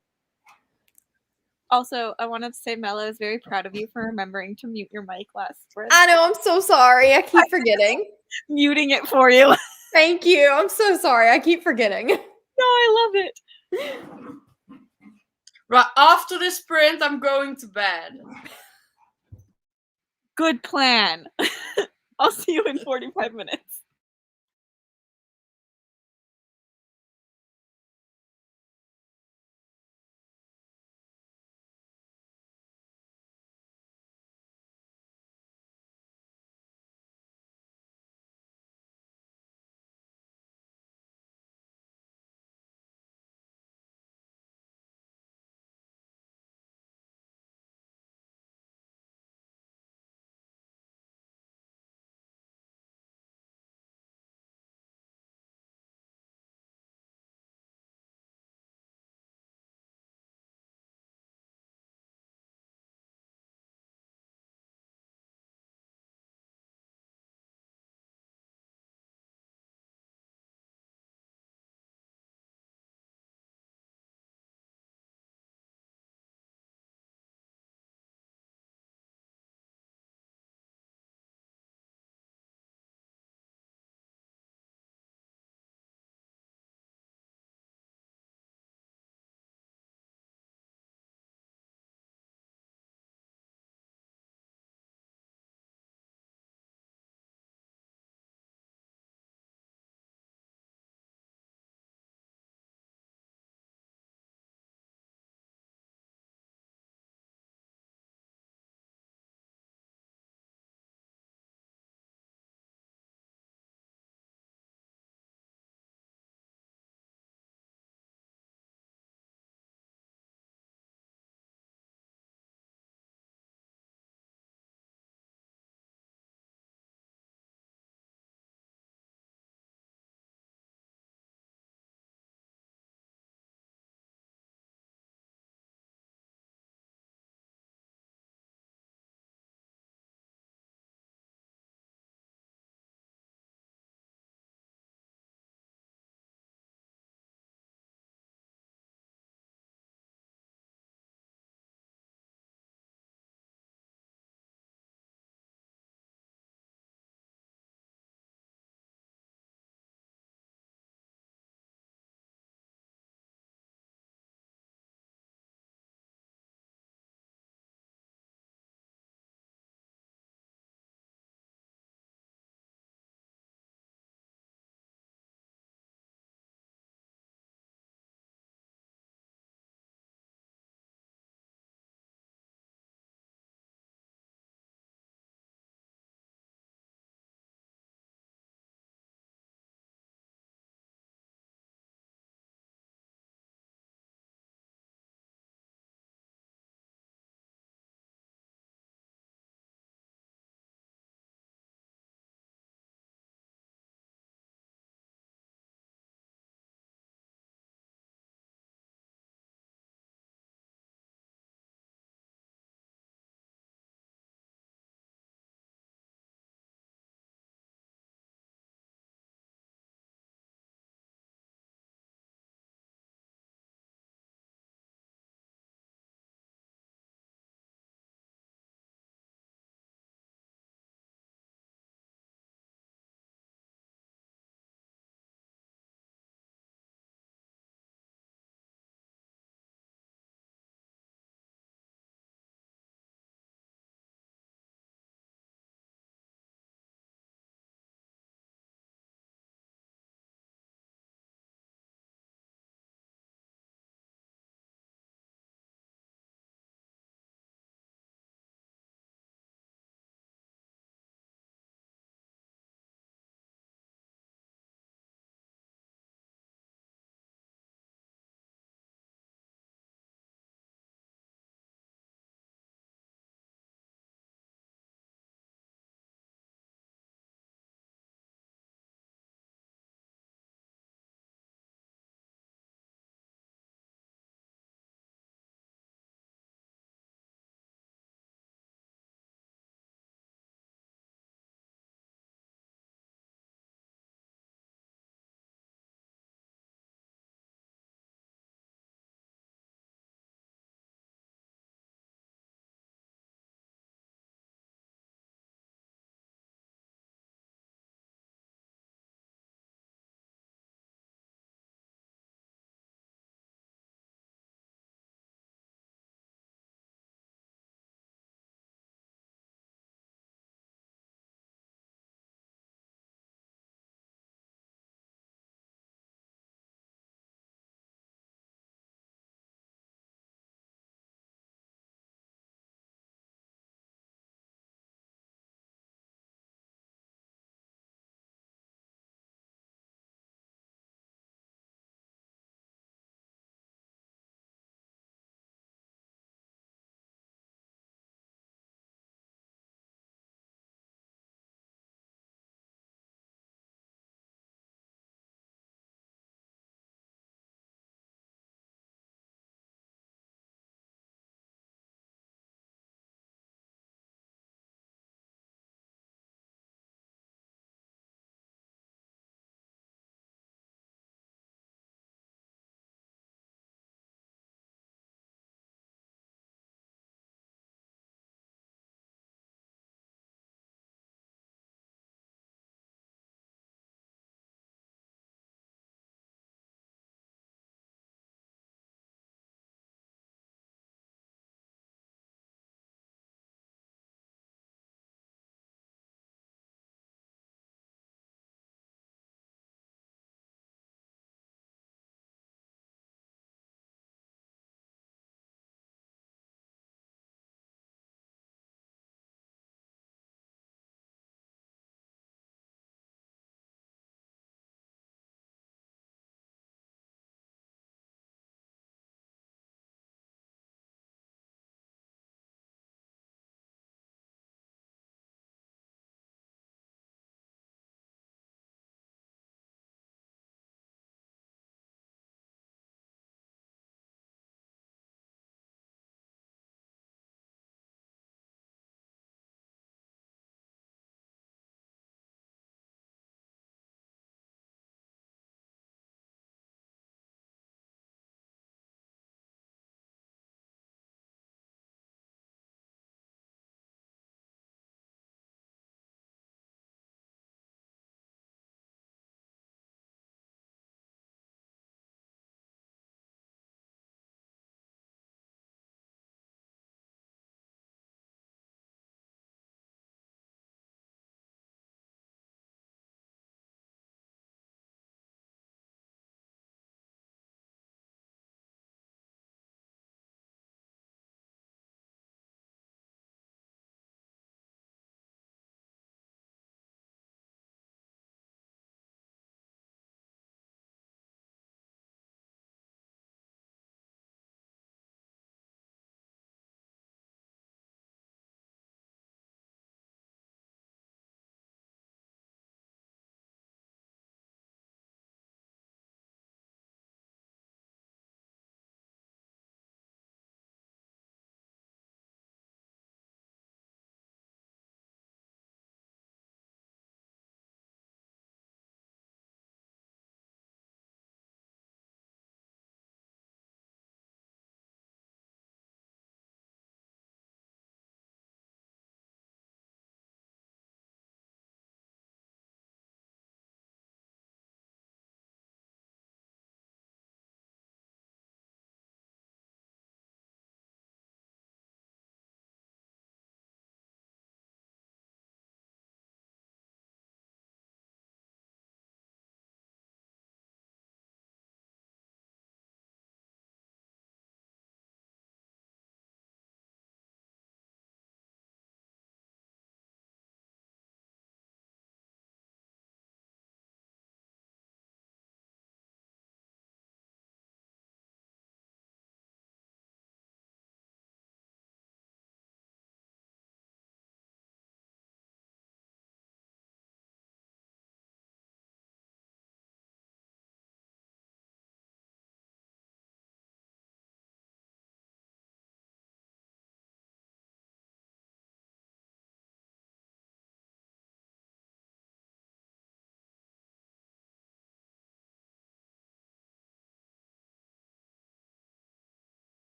Also, I wanted to say Mela is very proud of you for remembering to mute your mic last sprint. I know, I'm so sorry. I keep forgetting. Muting it for you. Thank you. I'm so sorry. I keep forgetting. No, I love it. Right after the sprint, I'm going to bed. Good plan. I'll see you in 45 minutes.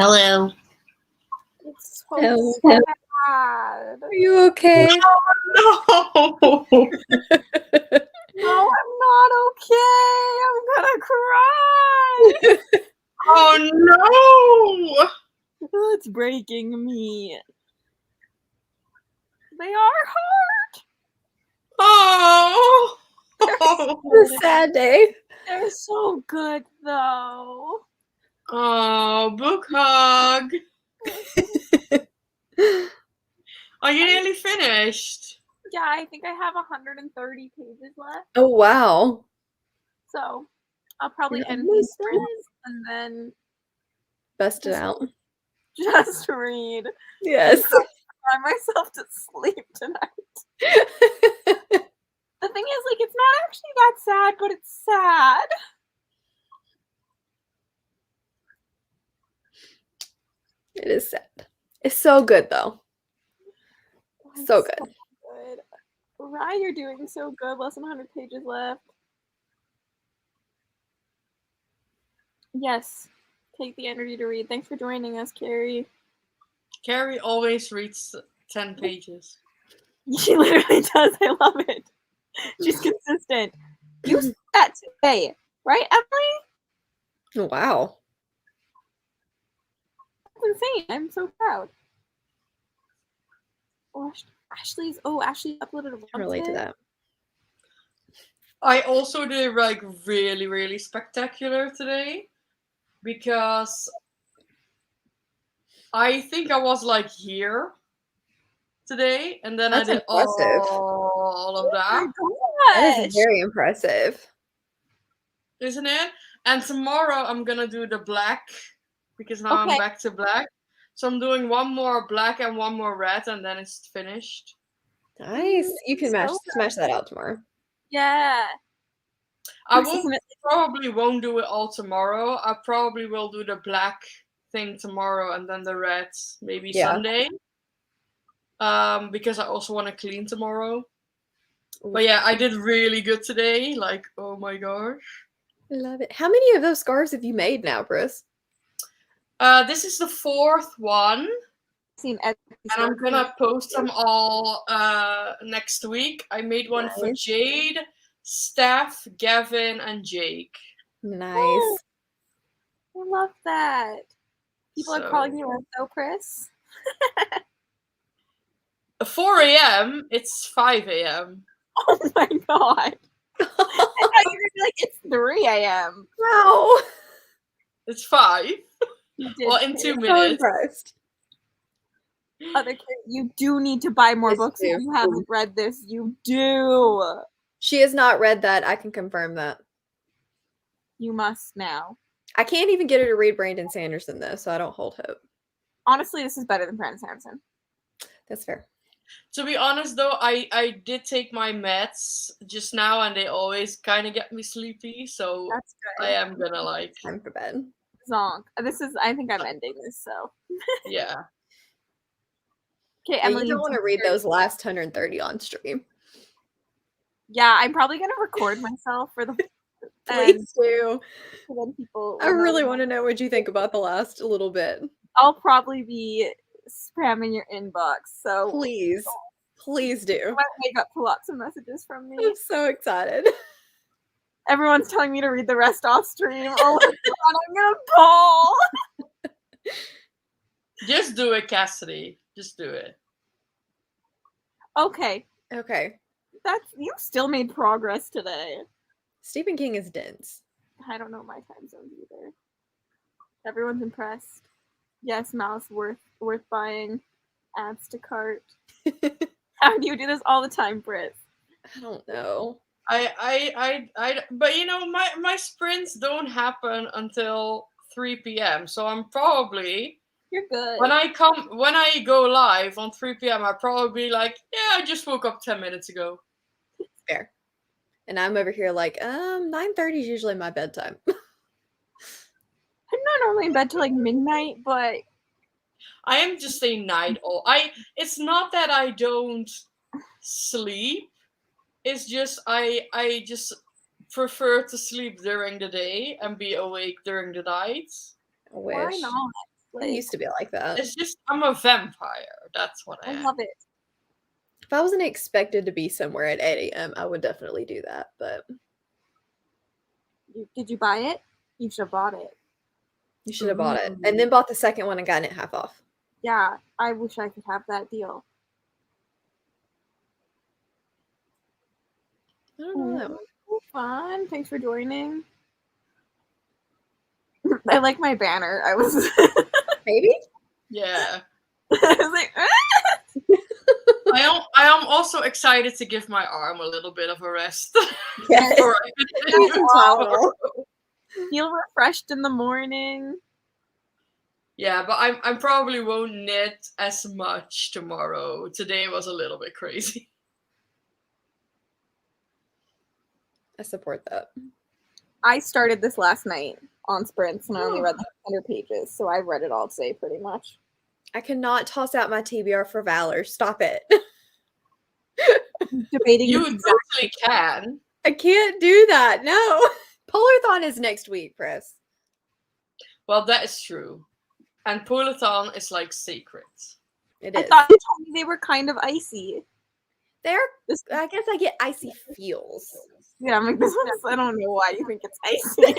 Hello. It's so Hello. sad. Are you okay? No. No, I'm not okay. I'm gonna cry. Oh no. It's breaking me. They are hard. Oh. It's a sad day. They're so good though. Oh, book hug. Are you nearly finished? Yeah, I think I have 130 pages left. Oh wow. So I'll probably You're end almost these done. and then Best it out. just read. Yes. Cry myself to sleep tonight. The thing is, like, it's not actually that sad, but it's sad. It is sad. It's so good though. It's So good. good. Rye, you're doing so good. Less than 100 pages left. Yes. Take the energy to read. Thanks for joining us, Carrie. Carrie always reads 10 pages. She literally does. I love it. She's consistent. You said that today, right, Emily? Wow. That's insane. I'm so proud. Oh, Ashley uploaded a I can relate to that. I also did like really, really spectacular today because I think I was like here today, and then That's I did impressive. all of that, That is very impressive. isn't it? And tomorrow I'm gonna do the black because now I'm back to black. So I'm doing one more black and one more red, and then it's finished. Nice. You can smash that out tomorrow. Yeah. I probably won't do it all tomorrow. I probably will do the black thing tomorrow and then the red maybe Sunday. Because I also want to clean tomorrow. But yeah, I did really good today. Like, oh my gosh. Love it. How many of those scarves have you made now, Bruce? This is the 4th one. And I'm gonna post them all next week. I made one for Jade, Steph, Gavin, and Jake. Nice. Oh, I love that. People are calling you a Chris. 4 a.m. It's 5 a.m. Oh my god. I thought you were gonna be like, it's 3 a.m. Wow. It's 5. Well, in 2 minutes. Impressed. Other kids, you do need to buy more books if you haven't read this. You do. She has not read that. I can confirm that. You must now. I can't even get her to read Brandon Sanderson, though, so I don't hold hope. Honestly, this is better than Brandon Sanderson. That's fair. To be honest, though, I did take my meds just now, and they always kind of get me sleepy, so that's good. I am gonna, like... Time for bed. Zonk. I think I'm ending this, so... Yeah. Okay, Emily, you don't want to read those last 130 on stream. Yeah, I'm probably gonna record myself for the. Please do. So then people. I really want to know what you think about the last little bit. I'll probably be spamming your inbox, so please do. I might wake up to lots of messages from me. I'm so excited. Everyone's telling me to read the rest off stream. Oh my god, I'm gonna call. Just do it, Cassidy. Just do it. Okay. You still made progress today. Stephen King is dense. I don't know my time zones either. Everyone's impressed. Yes, mouse worth buying. Adds to cart. How do you do this all the time, Britt? I don't know. But you know, my sprints don't happen until 3 p.m. So I'm probably... You're good. When I go live on 3 p.m., I'll probably be like, yeah, I just woke up 10 minutes ago. Fair. And I'm over here like, 9:30 is usually my bedtime. I'm not normally in bed till like midnight, but I am just a night owl. It's not that I don't sleep. It's just I just prefer to sleep during the day and be awake during the night. I wish. Why not? It used to be like that. It's just I'm a vampire. That's what I am. love it. If I wasn't expected to be somewhere at 8 a.m., I would definitely do that. But Did you buy it? You should have bought it. you should have bought it. And then bought the second one and gotten it half off. Yeah, I wish I could have that deal. I don't know that one. Fun. Thanks for joining. I like my banner. I was Maybe? Yeah. I was like, I am also excited to give my arm a little bit of a rest. Yes. Before I continue tomorrow. feel refreshed in the morning. Yeah, but I probably won't knit as much tomorrow. Today was a little bit crazy. I support that. I started this last night on sprints and I only read like 100 pages, so I read it all today pretty much. I cannot toss out my TBR for Valor. Stop it. Debating You if totally can. I can't do that. No. Polarthon is next week, Chris. Well, that is true. And Polarthon is like sacred. It I is. thought you told me they were kind of icy. They're, I guess I get icy feels. Yeah, I'm like, this one's, I don't know why you think it's icy.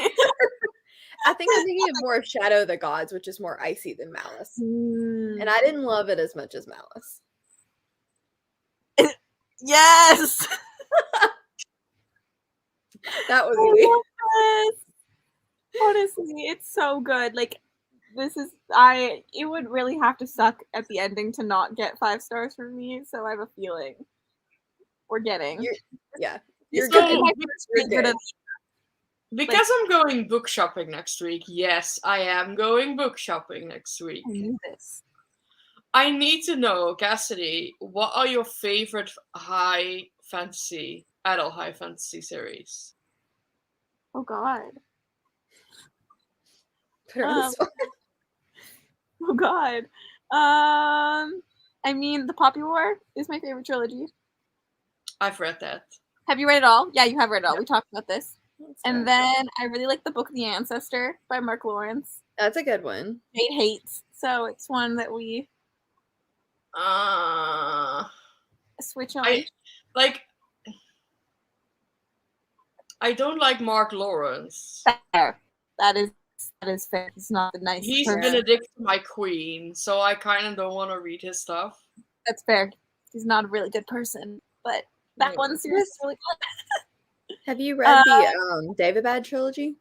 I think I'm thinking of more of Shadow of the Gods, which is more icy than Malice. And I didn't love it as much as Malice. Yes! That was I me. love this. Honestly, it's so good. Like, this is, it would really have to suck at the ending to not get 5 stars from me, so I have a feeling we're getting. You're So, good. You're good. Because I'm going book shopping next week, yes, I am going book shopping next week. I knew this. I need to know, Cassidy, what are your favorite adult high fantasy series? Oh God. Put her on the spot. Oh God. I mean, The Poppy War is my favorite trilogy. I've read that. Have you read it all? Yeah, you have read it all. We talked about this. That's And good. then I really like The Book of the Ancestor by Mark Lawrence. That's a good one. Jade hates, so it's one that we switch on. I don't like Mark Lawrence. Fair. That is fair. He's not the nicest He's person. Benedict my queen, so I kind of don't want to read his stuff. That's fair. He's not a really good person, but that one series is really good. Have you read the David Bad trilogy?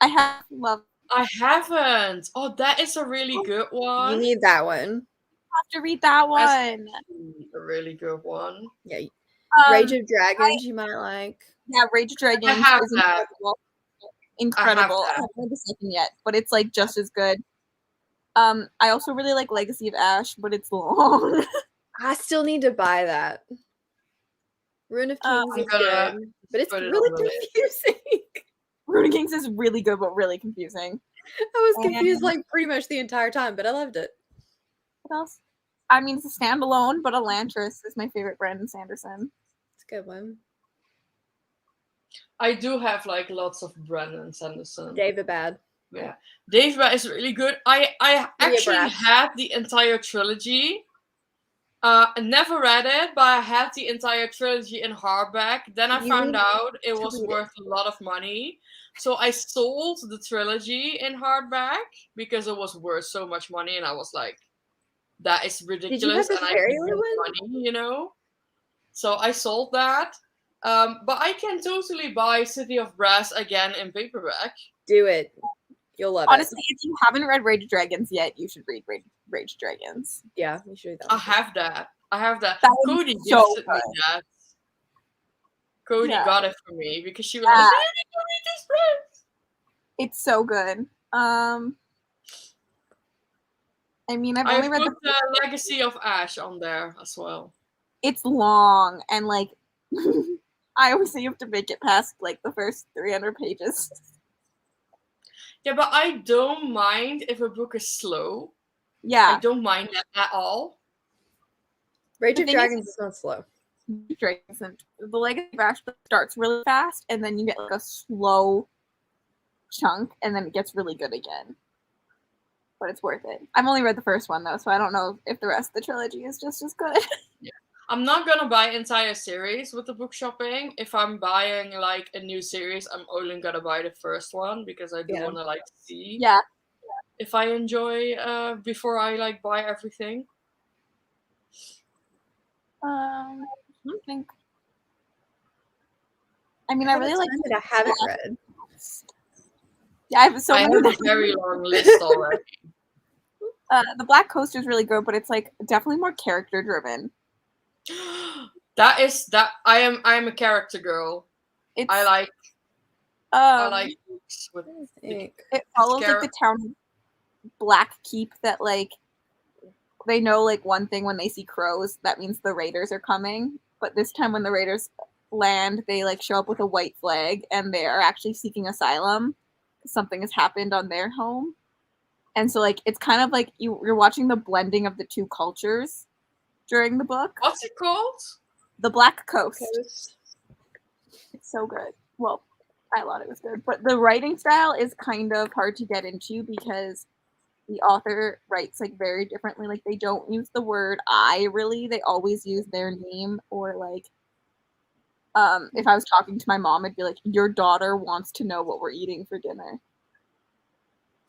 I have loved. I haven't. Oh, that is a really good one. You need that one. Have to read that one. That's a really good one. Yeah. Rage of Dragons, you might like. Yeah, Rage of Dragons I have is that. incredible. I have I haven't read the second yet, but it's like just as good. I also really like Legacy of Ash, but it's long. I still need to buy that. Rune of Kings is good, but it's really confusing. Rune of Kings is really good, but really confusing. I was confused like pretty much the entire time, but I loved it. What else? I mean, it's a standalone, but Elantris is my favorite Brandon Sanderson. It's a good one. I do have like lots of Brandon Sanderson. David Bad. Yeah. David Bad is really good. I actually had the entire trilogy. I never read it, but I had the entire trilogy in hardback. Then I found out it was worth a lot of money. So I sold the trilogy in hardback because it was worth so much money. And I was like, that is ridiculous. Did you have the and I fairy need one? money, you know? So I sold that. But I can totally buy City of Brass again in paperback. Do it. You'll love Honestly, if you haven't read Rage of Dragons yet, you should read Rage of Dragons. Yeah, you should read that I one. have that. I have that. That Cody is so gifted me that. Cody got it for me because she was Yeah. like, "I need to read this book." It's so good. I mean, I've I only read put the Legacy of Ash on there as well. It's long and like I always say you have to make it past like the first 300 pages. Yeah, but I don't mind if a book is slow. Yeah. I don't mind that at all. Rage The of thing is- Dragons is not slow. Dragons and the Legacy of Ash starts really fast and then you get like a slow chunk and then it gets really good again. but it's worth it. I've only read the first one though, so I don't know if the rest of the trilogy is just as good. I'm not gonna buy entire series with the book shopping. If I'm buying like a new series, I'm only gonna buy the first one because I do Yeah. want to like see Yeah. if I enjoy before I like buy everything. I think. I mean, I really like. That I haven't read. Yeah, I have so I many. have a very long list already. The Black Coast is really good, but it's like definitely more character driven. That I am a character girl. It's, I like books with it follows like the town of Black Keep that like they know like one thing when they see crows, that means the raiders are coming. But this time when the raiders land, they like show up with a white flag and they are actually seeking asylum because something has happened on their home. And so like it's kind of like you're watching the blending of the two cultures during the book. What's it called? The Black Coast. It's so good. Well, I thought it was good. But the writing style is kind of hard to get into because the author writes like very differently. Like they don't use the word I really. They always use their name or like if I was talking to my mom, I'd be like, your daughter wants to know what we're eating for dinner.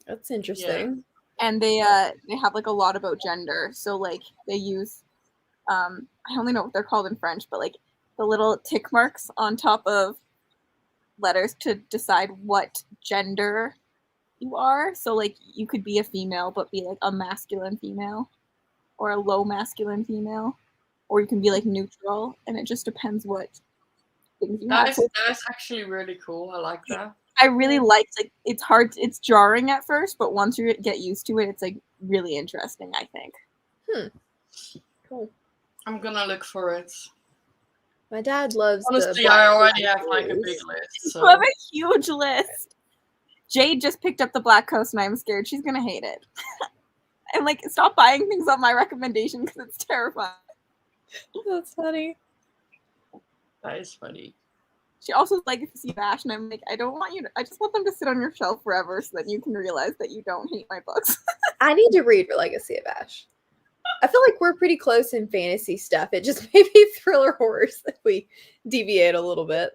That's interesting. Yeah. And they have like a lot about gender. So like they use I only know what they're called in French, but like the little tick marks on top of letters to decide what gender you are. So like you could be a female but be like a masculine female or a low masculine female, or you can be like neutral, and it just depends what things you have. That's actually really cool. I like that. I really liked like it's hard, it's jarring at first, but once you get used to it, it's like really interesting, I think. Cool. I'm gonna look for it. My dad loves. Honestly, I already have like a big list. So. I have a huge list. Jade just picked up the Black Coast, and I'm scared she's gonna hate it. And like, stop buying things on my recommendation because it's terrifying. That's funny. That is funny. She also like to see Bash, and I'm like, I don't want you to. I just want them to sit on your shelf forever, so that you can realize that you don't hate my books. I need to read Legacy of Ash. I feel like we're pretty close in fantasy stuff. It just may be thriller horrors that we deviate a little bit.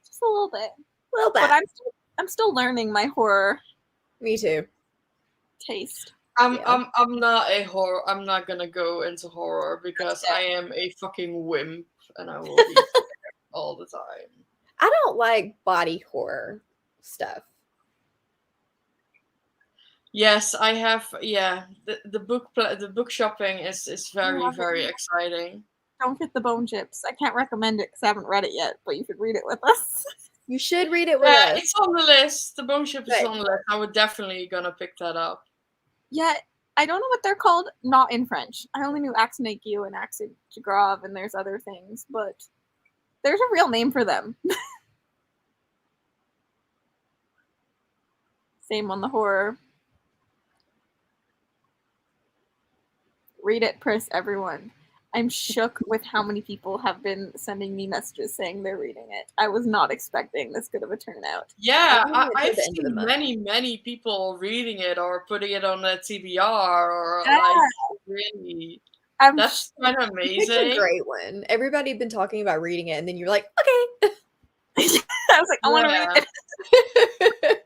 Just a little bit. A little bit. But I'm still learning my horror. Me too. Taste. I'm not a horror. I'm not gonna go into horror because I am a fucking wimp and I will be all the time. I don't like body horror stuff. Yes, I have. Yeah, the book shopping is very exciting. Don't get the Bone Chips. I can't recommend it because I haven't read it yet, but you could read it with us. You should read it with us. It's on the list. The Bone Ship is on the list. I would definitely gonna pick that up. Yeah, I don't know what they're called. Not in French. I only knew Axenakyu and Axegrave, and there's other things, but there's a real name for them. Same on the horror. Read it, Pris, everyone. I'm shook with how many people have been sending me messages saying they're reading it. I was not expecting this good of a turnout. Yeah, I've seen many people reading it or putting it on the TBR or like really. That's kind of amazing. It's a great one. Everybody had been talking about reading it, and then you're like, okay. I was like, I want to read it.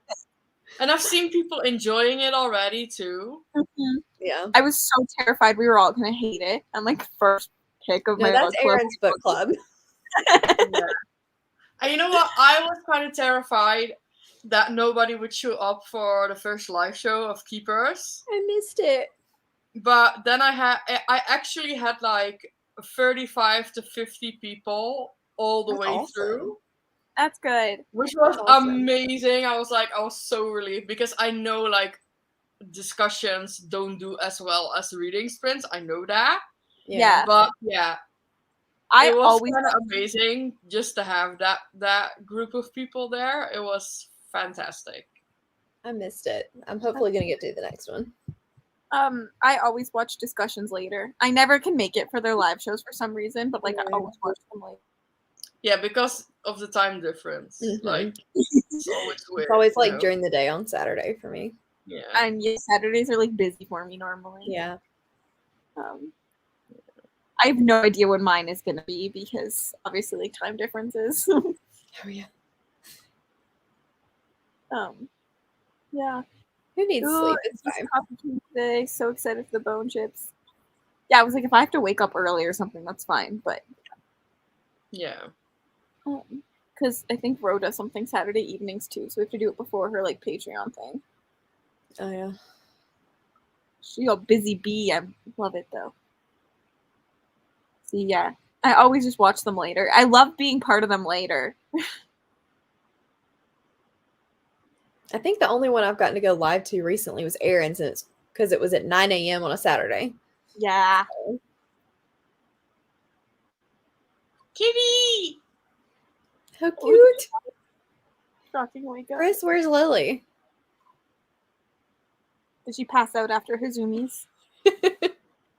And I've seen people enjoying it already too. Mm-hmm. Yeah, I was so terrified we were all gonna hate it. I'm like first pick of my that's Aaron's book club. Yeah. And you know what? I was kind of terrified that nobody would show up for the first live show of Keepers. I missed it. But then I actually had like 35 to 50 people all the way through. That's good. Which was amazing. I was so relieved because I know like discussions don't do as well as reading sprints. I know that. Yeah. But yeah. It was kind of amazing just to have that group of people there. It was fantastic. I missed it. I'm hopefully gonna get to the next one. I always watch discussions later. I never can make it for their live shows for some reason, but like I always watch them later. Yeah, because of the time difference. Mm-hmm. Like it's always weird. It's always like during the day on Saturday for me. Yeah. And yeah, Saturdays are like busy for me normally. Yeah. I have no idea when mine is gonna be because obviously like time differences. Oh yeah. Yeah. Who needs Ooh, sleep? It's just fine. coffee cream today. So excited for the bone chips. Yeah, I was like, if I have to wake up early or something, that's fine. But Yeah. because I think Ro does something Saturday evenings too, so we have to do it before her like Patreon thing. Oh yeah. She's a busy bee. I love it though. See, yeah, I always just watch them later. I love being part of them later. I think the only one I've gotten to go live to recently was Aaron's, and it's because it was at 9 a.m. on a Saturday. Yeah. Kitty! How cute! Shocking wake up. Chris, where's Lily? Did she pass out after her zoomies?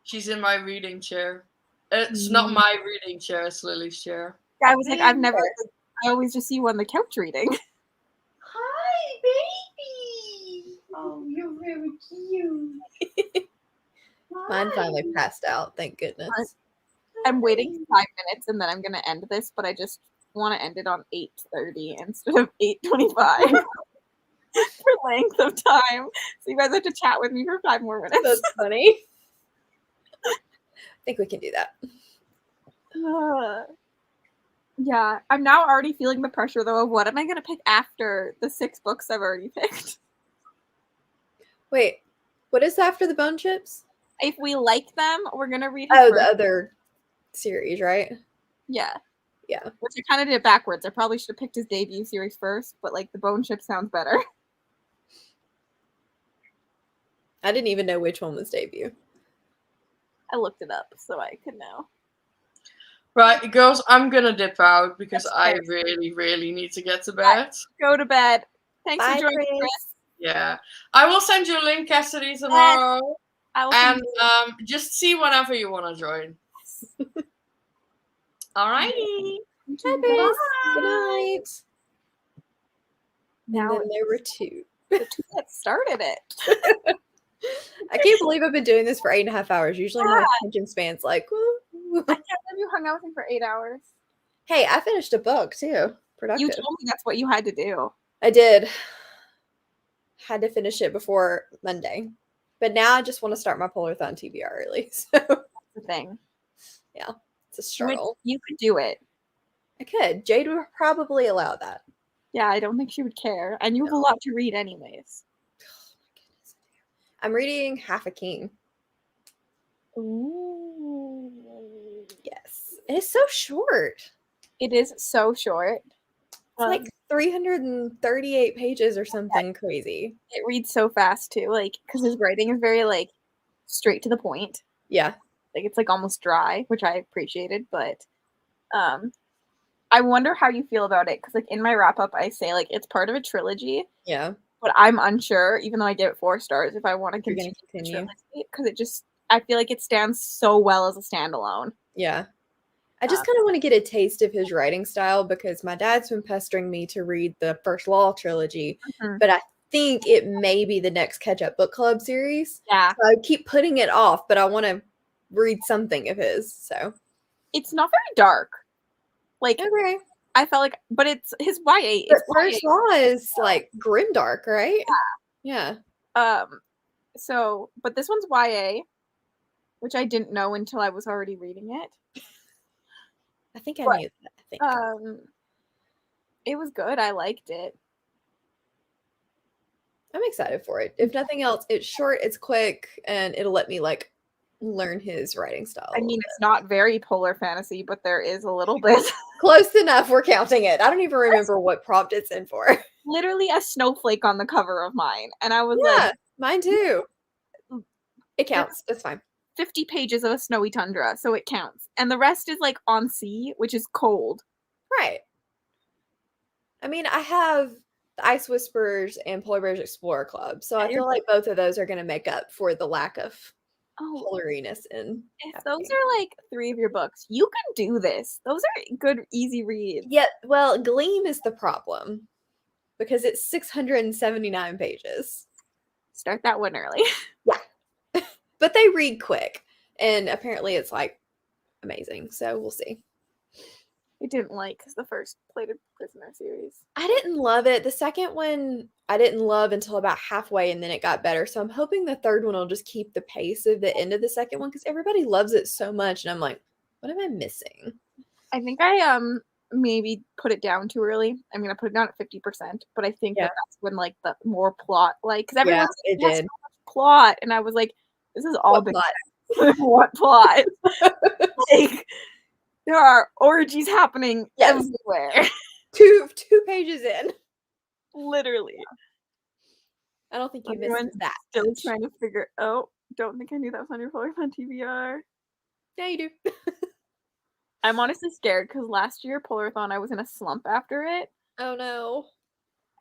She's in my reading chair. It's not my reading chair, it's Lily's chair. I was like, I've never. I always just see you on the couch reading. Hi, baby! Oh, you're very cute. Mine finally passed out, thank goodness. I'm waiting 5 minutes and then I'm gonna end this, but I just want to end it on 8:30 instead of 8:25 for length of time. So you guys have to chat with me for 5 more minutes. That's funny. I think we can do that. Yeah, I'm now already feeling the pressure though of what am I gonna pick after the 6 books I've already picked. Wait, what is after the bone chips? If we like them, we're gonna read. Oh, the other series, right? Yeah. Yeah. Which I kind of did it backwards. I probably should have picked his debut series first, but like the bone chip sounds better. I didn't even know which one was debut. I looked it up so I could know. Right, girls, I'm gonna dip out because I really, really need to get to bed. Go to bed. Thanks Bye, for joining, Chris. Chris. Yeah. I will send you a link, Cassidy, tomorrow. I will And just see whenever you want to join. Alrighty. Bye, Chris. Good night. Now And then there were 2. the 2 that started it. I can't believe I've been doing this for 8.5 hours. Usually my attention span's like, woo. I can't believe you hung out with him for 8 hours. Hey, I finished a book too. Productive. You told me that's what you had to do. I did. Had to finish it before Monday. But now I just want to start my Polarthon TBR early. So That's the thing. yeah, it's a struggle. You could do it. I could. Jade would probably allow that. Yeah, I don't think she would care. And you have a lot to read anyways. I'm reading Half a King. Ooh. Yes. And it's so short. It is so short. It's like 338 pages or something crazy. It reads so fast too, like because his writing is very like straight to the point. Yeah. Like it's like almost dry, which I appreciated, but I wonder how you feel about it because like in my wrap up I say like it's part of a trilogy. Yeah. But I'm unsure, even though I give it 4 stars, if I want to continue because it just I feel like it stands so well as a standalone. Yeah. I just kind of want to get a taste of his writing style because my dad's been pestering me to read the First Law trilogy, but I think it may be the next Catch Up Book Club series. Yeah. So I keep putting it off, but I want to read something of his. So it's not very dark. Like okay. I felt like, but it's his YA. But First Law is like grimdark, right? Yeah. So, but this one's YA, which I didn't know until I was already reading it. I think I knew that. I think. It was good. I liked it. I'm excited for it. If nothing else, it's short, it's quick, and it'll let me like learn his writing style. I mean, it's not very polar fantasy, but there is a little bit. Close enough. We're counting it. I don't even remember what prompt it's in for. Literally a snowflake on the cover of mine, and I was Yeah, like, mine too. It counts. That's fine. 50 pages of a snowy tundra, so it counts. And the rest is like on sea, which is cold. Right. I mean, I have the Ice Whisperers and Polar Bears Explorer Club, so I feel like both of those are going to make up for the lack of polariness in. If those are like 3 of your books, you can do this. Those are good, easy reads. Yeah, well, Gleam is the problem because it's 679 pages. Start that one early. But they read quick, and apparently it's like amazing. So we'll see. I didn't like the first Plated Prisoner series. I didn't love it. The second one I didn't love until about halfway, and then it got better. So I'm hoping the third one will just keep the pace of the end of the second one because everybody loves it so much, and I'm like, what am I missing? I think I maybe put it down too early. I'm gonna put it down at 50%, but I think Yeah. that's when like the more plot, like because Yeah, everyone's it like, "Yes, did. so much plot," and I was like, this is all What been plot? what plot? Like there are orgies happening Yes. everywhere. Two pages in. Literally. I don't think you Everyone's missed that. still much. trying to figure. Oh, don't think I knew that was on your Polar on TBR. Yeah, you do. I'm honestly scared because last year Polathon I was in a slump after it, Oh no.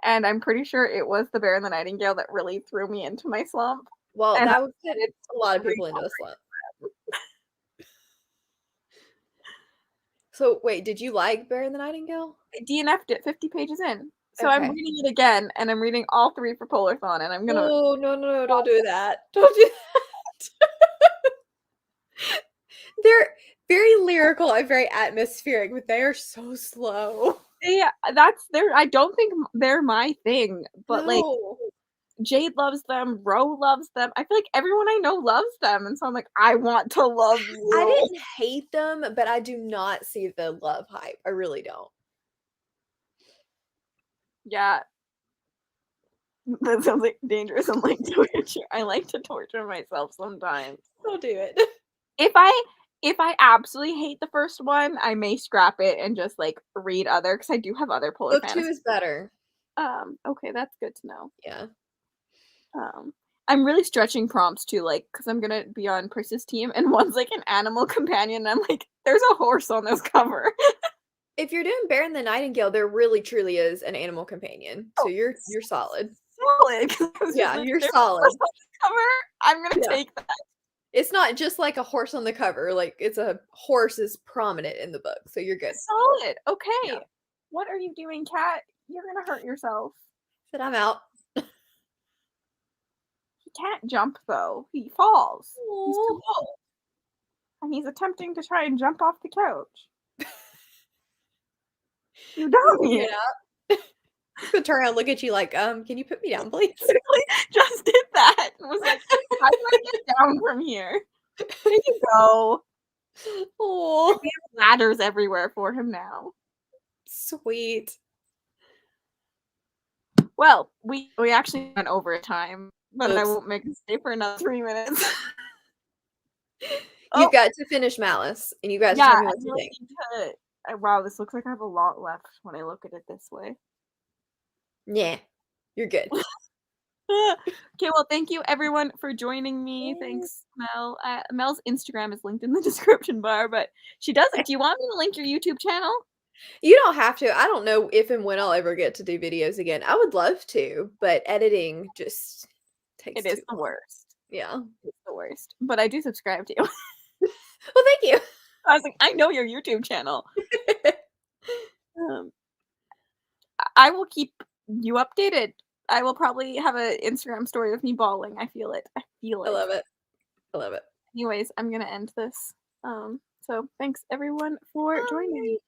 and I'm pretty sure it was the Bear and the Nightingale that really threw me into my slump. Well, And that would put it's a lot of people into a slump. So wait, did you like Bear and the Nightingale? I DNF'd it 50 pages in. So Okay. I'm reading it again, and I'm reading all 3 for Polathon, and I'm gonna. Oh no, don't do that. Don't do that. They're very lyrical and very atmospheric, but they are so slow. Yeah, I don't think they're my thing, but like No. Jade loves them, Ro loves them. I feel like everyone I know loves them, and so I'm like, I want to love you. I didn't hate them, but I do not see the love hype. I really don't. Yeah. That sounds like dangerous. I'm like torture. I like to torture myself sometimes. Don't do it. If I absolutely hate the first one, I may scrap it and just like read other because I do have other polar Book 2 fantasy. is better. Okay, that's good to know. Yeah. I'm really stretching prompts too, like because I'm gonna be on Pris's team, and one's like an animal companion. And I'm like, there's a horse on this cover. If you're doing Bear and the Nightingale, there really truly is an animal companion. So you're solid. Solid. Yeah, like, you're "There's a solid. horse on this cover. I'm gonna Yeah. take that. It's not just like a horse on the cover, like it's a horse is prominent in the book. So you're good. Solid. Okay. Yeah. What are you doing, Kat? You're gonna hurt yourself. But I'm out. He can't jump though. He falls. He's too Aw. low. And he's attempting to try and jump off the couch. You don't need it. He's gonna turn around and look at you like, can you put me down, please? Literally just did that and was like, how do I get down from here? There you go. Oh, We have ladders everywhere for him now. sweet. Well, we actually went over time, but I Oops. won't make it stay for another 3 minutes. You've got to finish Malice, and you guys yeah, tell me I what you really think. need to, wow, this looks like I have a lot left when I look at it this way. Yeah, you're good. Okay, well, thank you everyone for joining me. Thanks, Mel. Mel's Instagram is linked in the description bar, but she doesn't. Do you want me to link your YouTube channel? You don't have to. I don't know if and when I'll ever get to do videos again. I would love to, but editing just takes It is too the long. worst. Yeah. It's the worst. But I do subscribe to you. Well, thank you. I was like, I know your YouTube channel. I will keep you updated. I will probably have an Instagram story of me bawling. I feel it. I feel it. I love it. I love it. Anyways, I'm gonna end this. So thanks everyone for joining me.